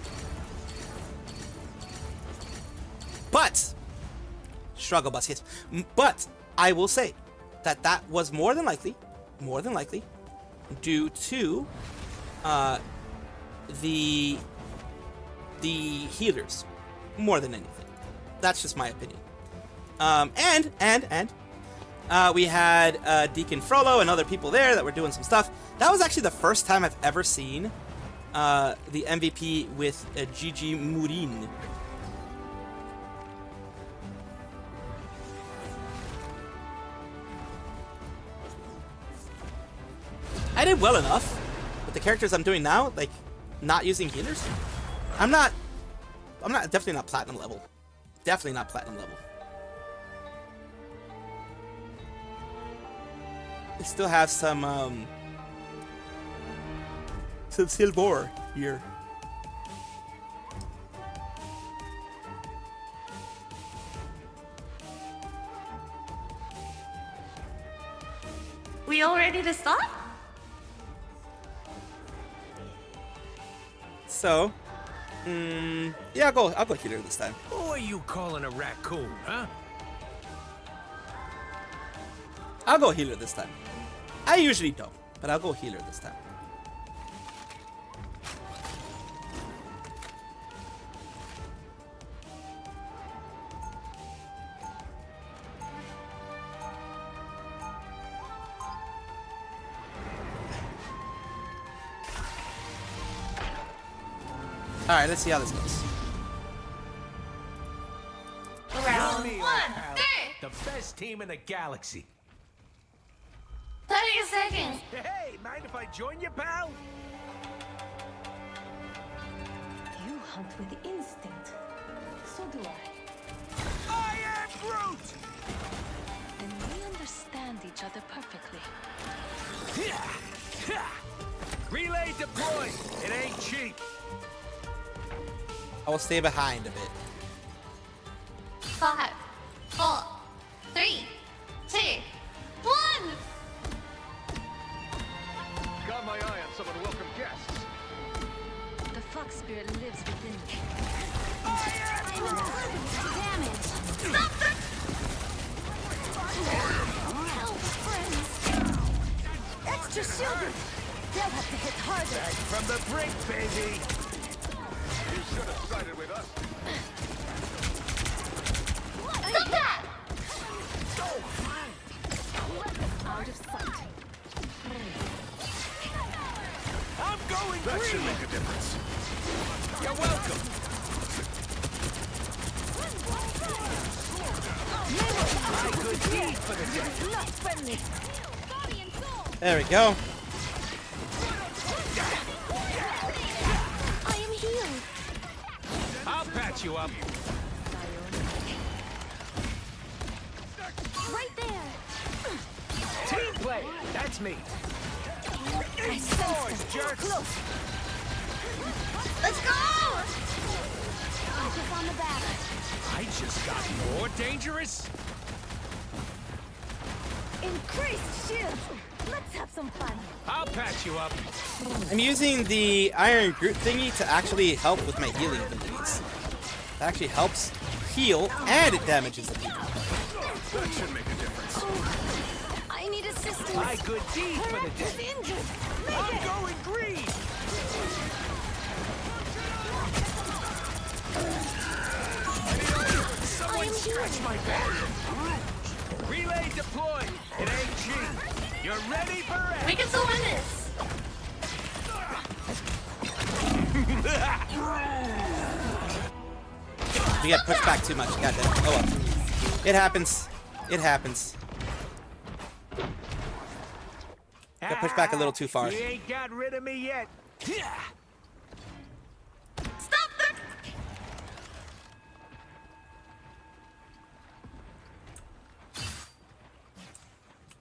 [SPEAKER 1] But struggle bus, yes. But I will say that that was more than likely, due to the healers, more than anything. That's just my opinion. And we had Deacon Frollo and other people there that were doing some stuff. That was actually the first time I've ever seen the MVP with Gigi Murin. I did well enough with the characters I'm doing now, like not using healers. I'm definitely not platinum level. Definitely not platinum level. I still have some silver here.
[SPEAKER 8] We all ready to start?
[SPEAKER 1] So, yeah, I'll go healer this time.
[SPEAKER 11] Who are you calling a raccoon, huh?
[SPEAKER 1] I'll go healer this time. I usually don't, but I'll go healer this time. Alright, let's see how this goes.
[SPEAKER 11] Round 1, 3! The best team in the galaxy.
[SPEAKER 9] 30 seconds.
[SPEAKER 11] Hey, mind if I join you, pal?
[SPEAKER 12] You hunt with instinct. So do I.
[SPEAKER 11] I am Groot!
[SPEAKER 12] And we understand each other perfectly.
[SPEAKER 11] Relay deployed. It ain't cheap.
[SPEAKER 1] I will stay behind a bit.
[SPEAKER 9] 5, 4, 3, 2, 1.
[SPEAKER 10] Got my eye on some unwelcome guests.
[SPEAKER 12] The fox spirit lives within me.
[SPEAKER 9] Damage. Stop them! Help, friends.
[SPEAKER 12] Extra shielded! They'll have to hit harder.
[SPEAKER 11] Back from the brink, baby.
[SPEAKER 10] You should have sided with us.
[SPEAKER 9] Stop that!
[SPEAKER 12] Out of sight.
[SPEAKER 11] I'm going
[SPEAKER 10] That
[SPEAKER 11] green.
[SPEAKER 10] should make a difference.
[SPEAKER 11] You're welcome. My good deed for the day.
[SPEAKER 12] Not friendly.
[SPEAKER 1] There we go.
[SPEAKER 12] I am healed.
[SPEAKER 11] I'll patch you up.
[SPEAKER 12] Right there.
[SPEAKER 11] Team play. That's me.
[SPEAKER 12] I sense them.
[SPEAKER 11] Jerks.
[SPEAKER 12] Close.
[SPEAKER 9] Let's go!
[SPEAKER 12] Focus on the battle.
[SPEAKER 11] I just got more dangerous.
[SPEAKER 12] Increased shield. Let's have some fun.
[SPEAKER 11] I'll patch you up.
[SPEAKER 1] I'm using the Iron Groot thingy to actually help with my healing abilities. That actually helps heal and it damages the people.
[SPEAKER 10] That should make a difference.
[SPEAKER 12] I need assistance.
[SPEAKER 11] My good deed for the
[SPEAKER 12] Is
[SPEAKER 11] day.
[SPEAKER 12] injured.
[SPEAKER 11] I'm going green. Someone stretch my back. Relay deployed. It ain't cheap. You're ready for it.
[SPEAKER 9] We can still win this.
[SPEAKER 1] We got pushed back too much. Goddamn. Oh well. It happens. It happens. Got pushed back a little too far.
[SPEAKER 11] You ain't got rid of me yet.
[SPEAKER 9] Stop them!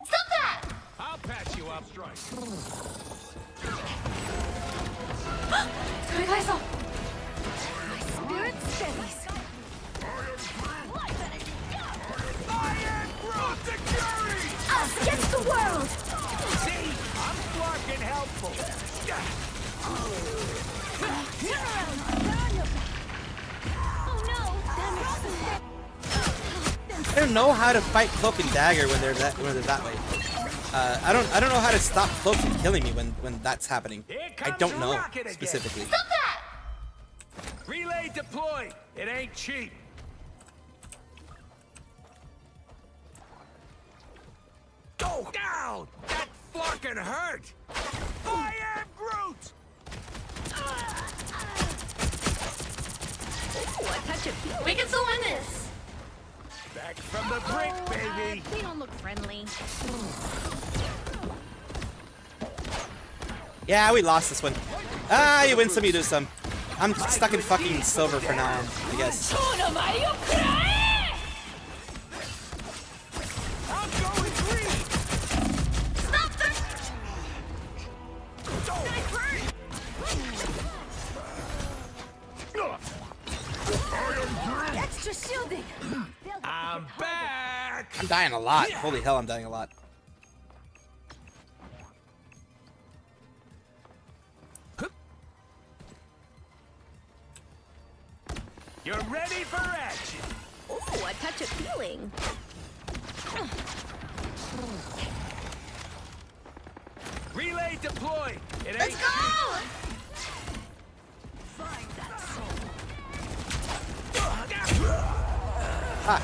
[SPEAKER 9] Stop that!
[SPEAKER 11] I'll patch you up. Strike.
[SPEAKER 9] それ返そう
[SPEAKER 12] Spirit steadies.
[SPEAKER 11] Iron Groot the Fury!
[SPEAKER 12] Us against the world.
[SPEAKER 11] See, I'm fucking helpful.
[SPEAKER 12] Turn around. They're on your back. Oh no. Damage.
[SPEAKER 1] don't know how to fight Cloak and Dagger when they're that way. I don't know how to stop Cloak from killing me when that's happening. I don't know specifically.
[SPEAKER 9] Stop that!
[SPEAKER 11] Relay deployed. It ain't cheap. Go down! That fucking hurt! Fire Groot!
[SPEAKER 13] Ooh, a touch of heat. We can still win this.
[SPEAKER 11] Back from the brink, baby!
[SPEAKER 13] They don't look friendly.
[SPEAKER 1] Yeah, we lost this one. Ah, you win some, you lose some. I'm stuck in fucking silver for now, I guess.
[SPEAKER 11] I'm going green!
[SPEAKER 9] Stop the...
[SPEAKER 13] Extra shielding.
[SPEAKER 11] I'm back!
[SPEAKER 1] I'm dying a lot. Holy hell, I'm dying a lot.
[SPEAKER 11] You're ready for action!
[SPEAKER 13] Ooh, a touch of healing.
[SPEAKER 11] Relay deployed! It
[SPEAKER 9] Let's
[SPEAKER 11] ain't
[SPEAKER 9] go!
[SPEAKER 1] Ah.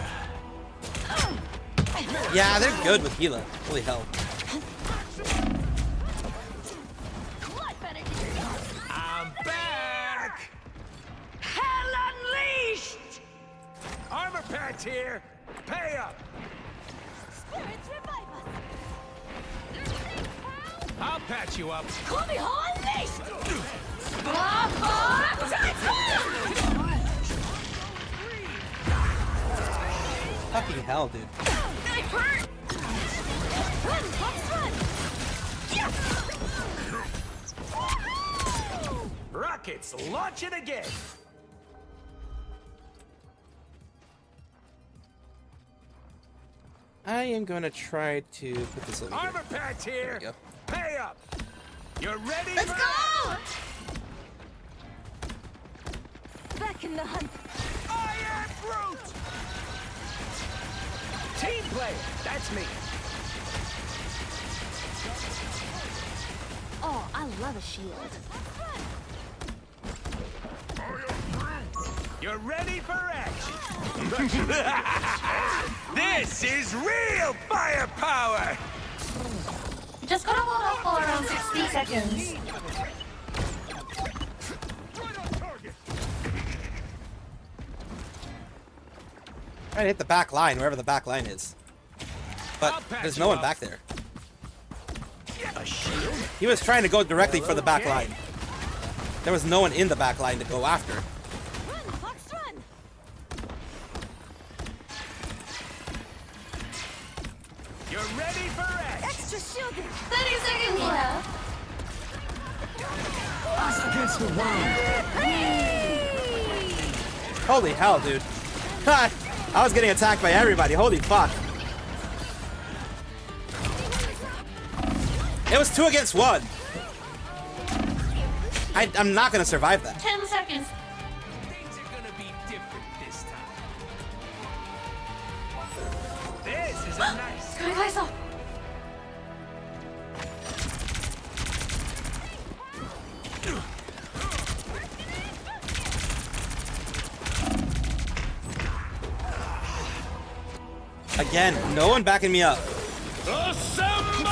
[SPEAKER 1] Yeah, they're good with Gila. Holy hell.
[SPEAKER 11] I'm back! Hell unleashed! Armor patch here! Pay up!
[SPEAKER 13] Spirits revive us.
[SPEAKER 11] I'll patch you up!
[SPEAKER 1] Fucking hell, dude.
[SPEAKER 11] Rockets launching again!
[SPEAKER 1] I am gonna try to put this over here.
[SPEAKER 11] Armor patch here!
[SPEAKER 1] There
[SPEAKER 11] Pay up! You're ready
[SPEAKER 9] Let's
[SPEAKER 11] for
[SPEAKER 9] go!
[SPEAKER 13] Back in the hunt.
[SPEAKER 11] I am Groot! Team player, that's me.
[SPEAKER 13] Oh, I love a shield.
[SPEAKER 11] You're ready for action. This is real firepower!
[SPEAKER 9] Just gonna hold up for around 60 seconds.
[SPEAKER 1] Trying to hit the back line, wherever the back line is. But there's no one back there.
[SPEAKER 11] A shield?
[SPEAKER 1] He was trying to go directly for the back line. There was no one in the back line to go after.
[SPEAKER 13] Run, Fox, run.
[SPEAKER 11] You're ready for action.
[SPEAKER 13] Extra shielding.
[SPEAKER 9] 30 seconds left.
[SPEAKER 11] Against the wall.
[SPEAKER 1] Holy hell, dude. I was getting attacked by everybody. Holy fuck. It was 2 against 1. I'm not gonna survive that.
[SPEAKER 9] 10 seconds.
[SPEAKER 11] Things are gonna be different this time. This is a nice.
[SPEAKER 9] Guys,
[SPEAKER 1] Again, no one backing me up.
[SPEAKER 11] Assemble!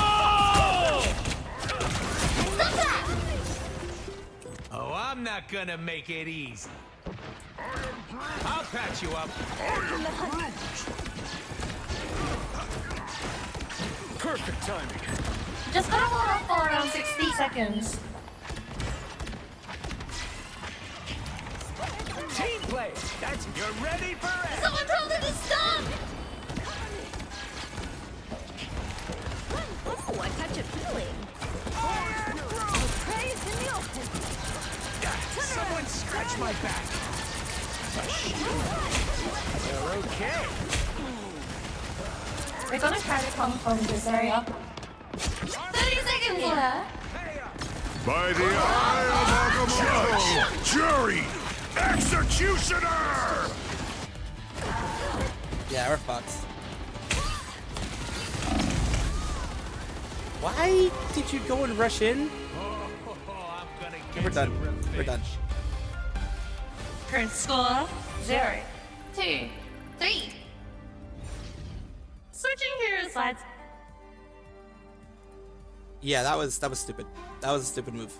[SPEAKER 11] Oh, I'm not gonna make it easy. I'll patch you up. Perfect timing.
[SPEAKER 9] just gonna hold up for around 60 seconds.
[SPEAKER 11] Team play. That's you're ready for action.
[SPEAKER 9] Someone told her to stop!
[SPEAKER 13] Ooh, a touch of healing. Praise in the open.
[SPEAKER 11] Someone scratch my back. A shield. You're okay.
[SPEAKER 9] They're gonna try to come from this area. 30 seconds left.
[SPEAKER 14] By the eye of Agamotto, jury, executioner!
[SPEAKER 1] Yeah, we're fucked. Why did you go and rush in? Okay, we're done. We're done.
[SPEAKER 9] Current score 0, 2, 3. Switching hero sides.
[SPEAKER 1] Yeah, that was stupid. That was a stupid move.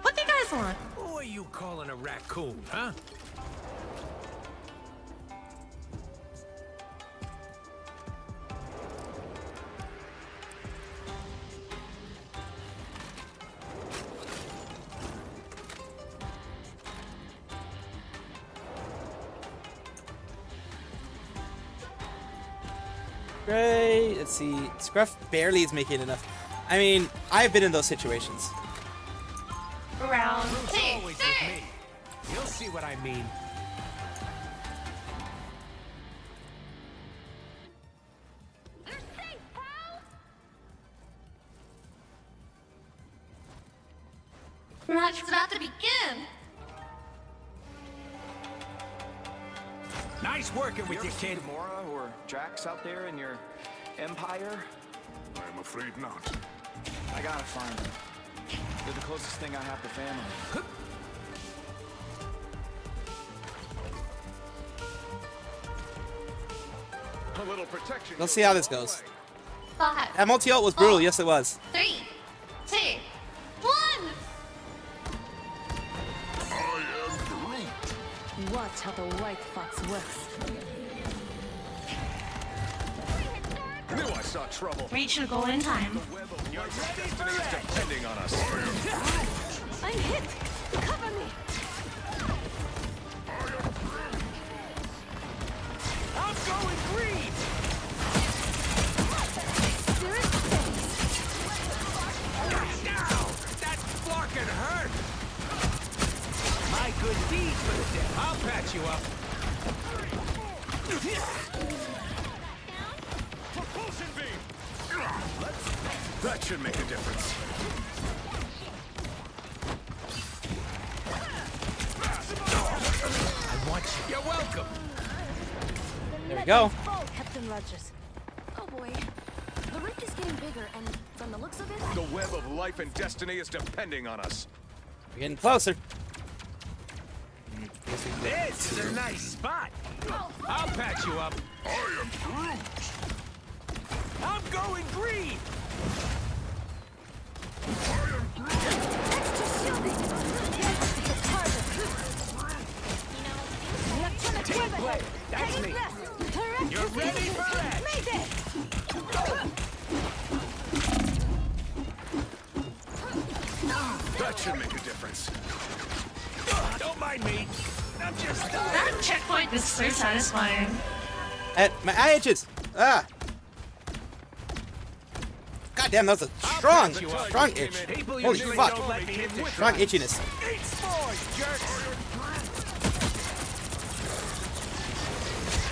[SPEAKER 9] What do you guys want?
[SPEAKER 11] Who are you calling a raccoon, huh?
[SPEAKER 1] Great. Let's see. Scruff barely is making enough. I mean, I've been in those situations.
[SPEAKER 9] Round
[SPEAKER 11] Who's
[SPEAKER 9] 2,
[SPEAKER 11] always with me? You'll see what I mean.
[SPEAKER 9] Match is about to begin.
[SPEAKER 11] Nice working with you, kid.
[SPEAKER 10] Mora or Jax out there in your empire?
[SPEAKER 14] I'm afraid not.
[SPEAKER 10] I gotta find them. They're the closest thing I have to family.
[SPEAKER 14] A little protection.
[SPEAKER 1] Let's see how this goes.
[SPEAKER 9] 5,
[SPEAKER 1] That multi-ult was brutal. Yes, it was.
[SPEAKER 9] 3, 2, 1.
[SPEAKER 14] I am Groot.
[SPEAKER 12] Watch how the white fox works.
[SPEAKER 14] Knew I saw trouble.
[SPEAKER 9] Reach your goal in time.
[SPEAKER 14] Your destiny is depending on us.
[SPEAKER 12] I'm hit! Cover me!
[SPEAKER 11] I'm going green. Now, that fucking hurt. My good deed for the dead. I'll patch you up.
[SPEAKER 14] Propulsion beam. That should make a difference.
[SPEAKER 11] I want you. You're welcome.
[SPEAKER 1] There we go.
[SPEAKER 12] Oh, Captain Rogers. Oh boy. The rift is getting bigger, and from the looks of it,
[SPEAKER 14] The web of life and destiny is depending on us.
[SPEAKER 1] We're getting closer.
[SPEAKER 11] This is a nice spot. I'll patch you up.
[SPEAKER 14] I am Groot.
[SPEAKER 11] I'm going green. Team play. That's me. You're ready for that.
[SPEAKER 14] That should make a difference.
[SPEAKER 11] Don't mind me. I'm just
[SPEAKER 9] That checkpoint is so satisfying.
[SPEAKER 1] And my eye itches. Ah. God damn, that was a strong itch.
[SPEAKER 11] People
[SPEAKER 1] Holy
[SPEAKER 11] usually
[SPEAKER 1] fuck.
[SPEAKER 11] don't let me hit this
[SPEAKER 1] Strong
[SPEAKER 11] right.
[SPEAKER 1] itchiness.
[SPEAKER 11] Eat s'mores, jerks.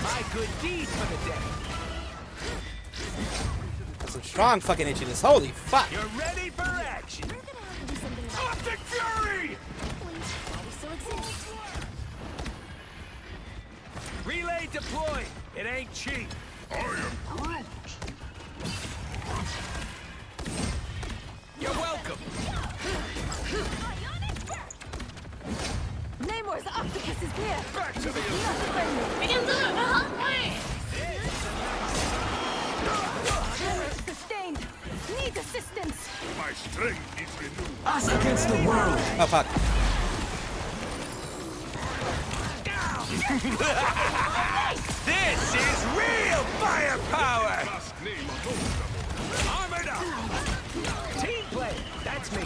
[SPEAKER 11] My good deed for the day.
[SPEAKER 1] Some strong fucking itchiness. Holy fuck.
[SPEAKER 11] You're ready for action. Optic Fury! Relay deployed. It ain't cheap.
[SPEAKER 14] I am Groot.
[SPEAKER 11] You're welcome.
[SPEAKER 12] Namor's octopus is near.
[SPEAKER 14] Back to the
[SPEAKER 9] We can do it. We're halfway.
[SPEAKER 12] Sustained. Need assistance.
[SPEAKER 14] My strength is renewed.
[SPEAKER 11] Us against the world.
[SPEAKER 1] Oh fuck.
[SPEAKER 11] This is real firepower.
[SPEAKER 14] Last name of
[SPEAKER 11] Armored up. Team play. That's me.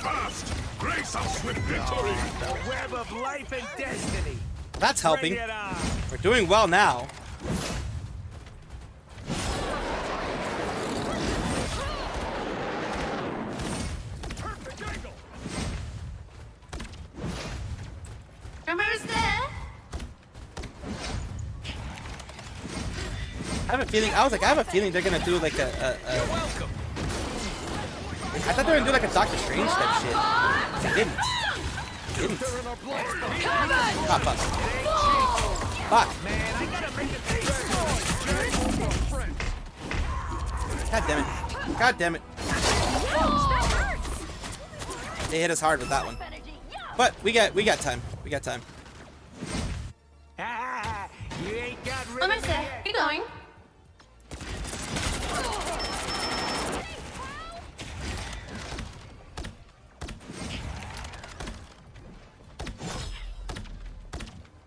[SPEAKER 14] fast. Grace us with victory.
[SPEAKER 11] The web of life and destiny.
[SPEAKER 1] That's helping.
[SPEAKER 11] Bring it on.
[SPEAKER 1] We're doing well now.
[SPEAKER 14] Perfect angle.
[SPEAKER 9] Remember's there.
[SPEAKER 1] I have a feeling. I have a feeling they're gonna do like a
[SPEAKER 11] Welcome.
[SPEAKER 1] I thought they were gonna do like a Doctor Strange type shit. They didn't. They didn't. Ah, fuck. Fuck.
[SPEAKER 11] Man, I gotta make it.
[SPEAKER 1] God damn it. God damn it. They hit us hard with that one. But we got time. We got time.
[SPEAKER 11] You ain't got rid
[SPEAKER 13] Let me
[SPEAKER 11] of
[SPEAKER 13] see. Keep going.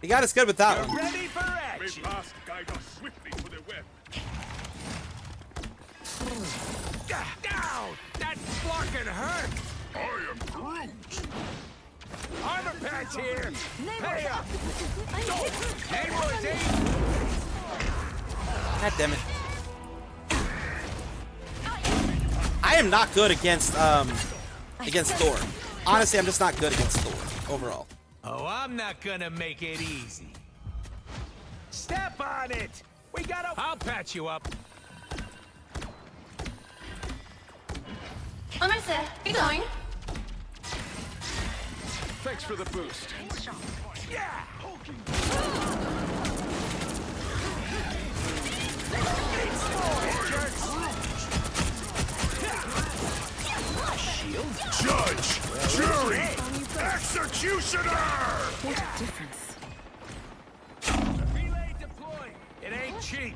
[SPEAKER 1] You got us good with that one.
[SPEAKER 11] Ready for action.
[SPEAKER 14] Guide us swiftly to the web.
[SPEAKER 11] Down! That fucking hurt!
[SPEAKER 14] I am Groot.
[SPEAKER 11] Armor patch here! Hey up! Namor's aim!
[SPEAKER 1] God damn it. I am not good against Thor. Honestly, I'm just not good against Thor overall.
[SPEAKER 11] Oh, I'm not gonna make it easy. Step on it! We gotta... I'll patch you up.
[SPEAKER 13] Let me see. Keep going.
[SPEAKER 10] Thanks for the boost.
[SPEAKER 11] Yeah!
[SPEAKER 14] Judge, jury, executioner.
[SPEAKER 12] What a difference.
[SPEAKER 11] Relay deployed. It ain't cheap.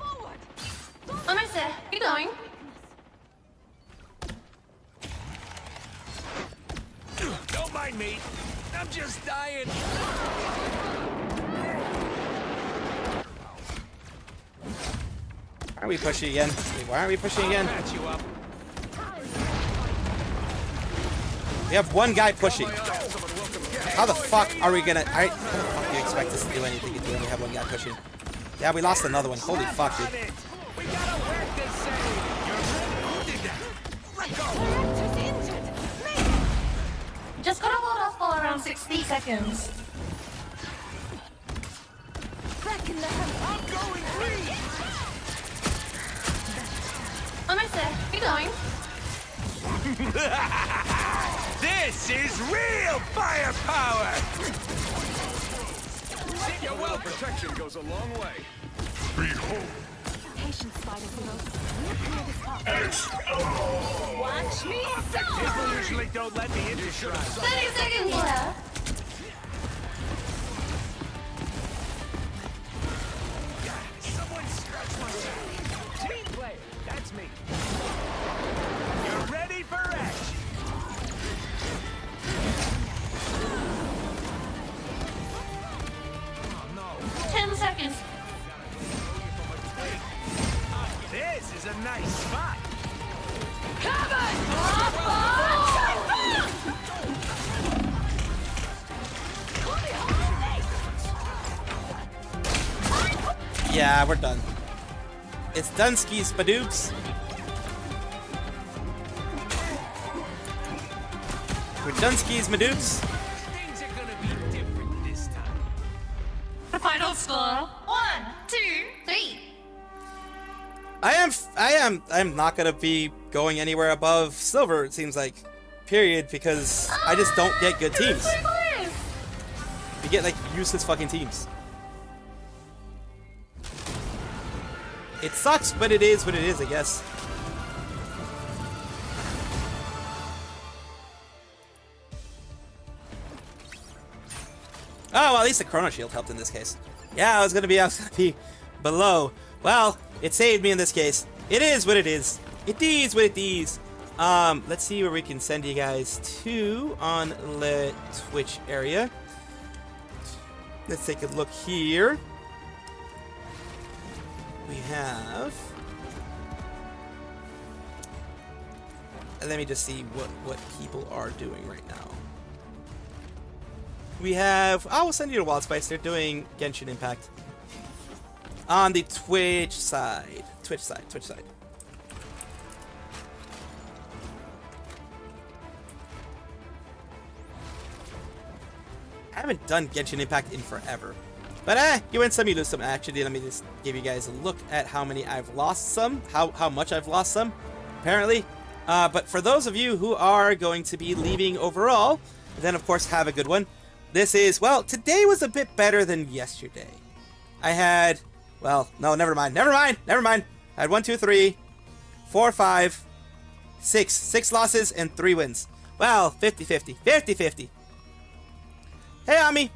[SPEAKER 13] Let me see. Keep going.
[SPEAKER 11] Don't mind me. I'm just dying.
[SPEAKER 1] Why are we pushing again? Wait, why aren't we pushing again?
[SPEAKER 11] I'll patch you up.
[SPEAKER 1] We have one guy pushing. How the fuck are we gonna... How the fuck do you expect us to do anything if we only have one guy pushing? Yeah, we lost another one. Holy fuck, dude.
[SPEAKER 11] We gotta work this thing. You're wounded. Let go.
[SPEAKER 13] Just gotta hold off for around 60 seconds.
[SPEAKER 11] I'm going free.
[SPEAKER 13] Let me see. Keep going.
[SPEAKER 11] This is real firepower. You're well
[SPEAKER 10] Protection goes a long way.
[SPEAKER 14] Behold.
[SPEAKER 12] Patience, Spider-Girl.
[SPEAKER 13] Watch me
[SPEAKER 11] People usually don't let me into shrine.
[SPEAKER 13] 30 seconds left.
[SPEAKER 11] Someone scratch my back. Team player, that's me. You're ready for action. Oh no.
[SPEAKER 13] 10 seconds.
[SPEAKER 11] This is a nice spot.
[SPEAKER 1] Yeah, we're done. It's Dunsky's Badoobs. We're Dunsky's Madoobs.
[SPEAKER 11] Things are gonna be different this time.
[SPEAKER 13] The final score. 1, 2, 3.
[SPEAKER 1] I'm not gonna be going anywhere above silver, it seems like. Period, because I just don't get good teams. You get like useless fucking teams. It sucks, but it is what it is, I guess. Oh, well, at least the Chrono Shield helped in this case. Yeah, I was gonna be below. Well, it saved me in this case. It is what it is. It is what it is. Let's see where we can send you guys to on the Twitch area. Let's take a look here. We have... Let me just see what people are doing right now. We have... I will send you to Wild Spice. They're doing Genshin Impact. On the Twitch side. Twitch side. I haven't done Genshin Impact in forever. But you win some, you lose some. Actually, let me just give you guys a look at how many I've lost some. How much I've lost some, apparently. But for those of you who are going to be leaving overall, then of course have a good one. This is, well, today was a bit better than yesterday. I had, well, no, never mind. I had 1, 2, 3, 4, 5, Six losses and 3 wins. Well, 50-50. 50-50. Hey, Ami.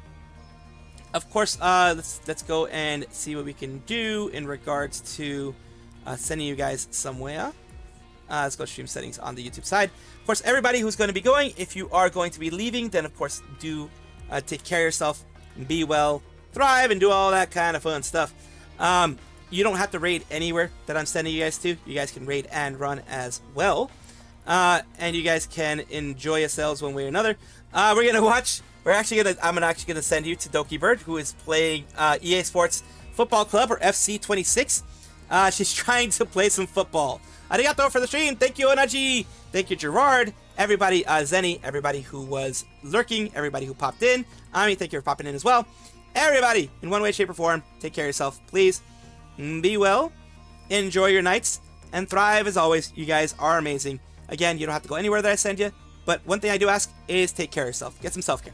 [SPEAKER 1] Of course, let's go and see what we can do in regards to sending you guys somewhere. Let's go stream settings on the YouTube side. Of course, everybody who's going to be going, if you are going to be leaving, then of course do take care of yourself, be well, thrive, and do all that kind of fun stuff. You don't have to raid anywhere that I'm sending you guys to. You guys can raid and run as well. And you guys can enjoy yourselves one way or another. I'm actually gonna send you to Doki Bird, who is playing EA Sports Football Club, or FC26. She's trying to play some football. Arigato for the stream. Thank you, Onaji. Thank you, Gerard. Everybody, Zenny, everybody who was lurking, everybody who popped in. Ami, thank you for popping in as well. Everybody, in one way, shape, or form, take care of yourself, please. Be well, enjoy your nights, and thrive as always. You guys are amazing. Again, you don't have to go anywhere that I send you, but one thing I do ask is take care of yourself. Get some self-care.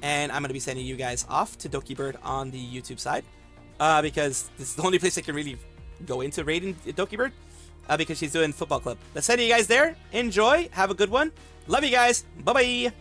[SPEAKER 1] And I'm going to be sending you guys off to Doki Bird on the YouTube side, because this is the only place I can really go into raiding Doki Bird, because she's doing football club. Let's send you guys there. Enjoy. Have a good one. Love you guys. Bye-bye.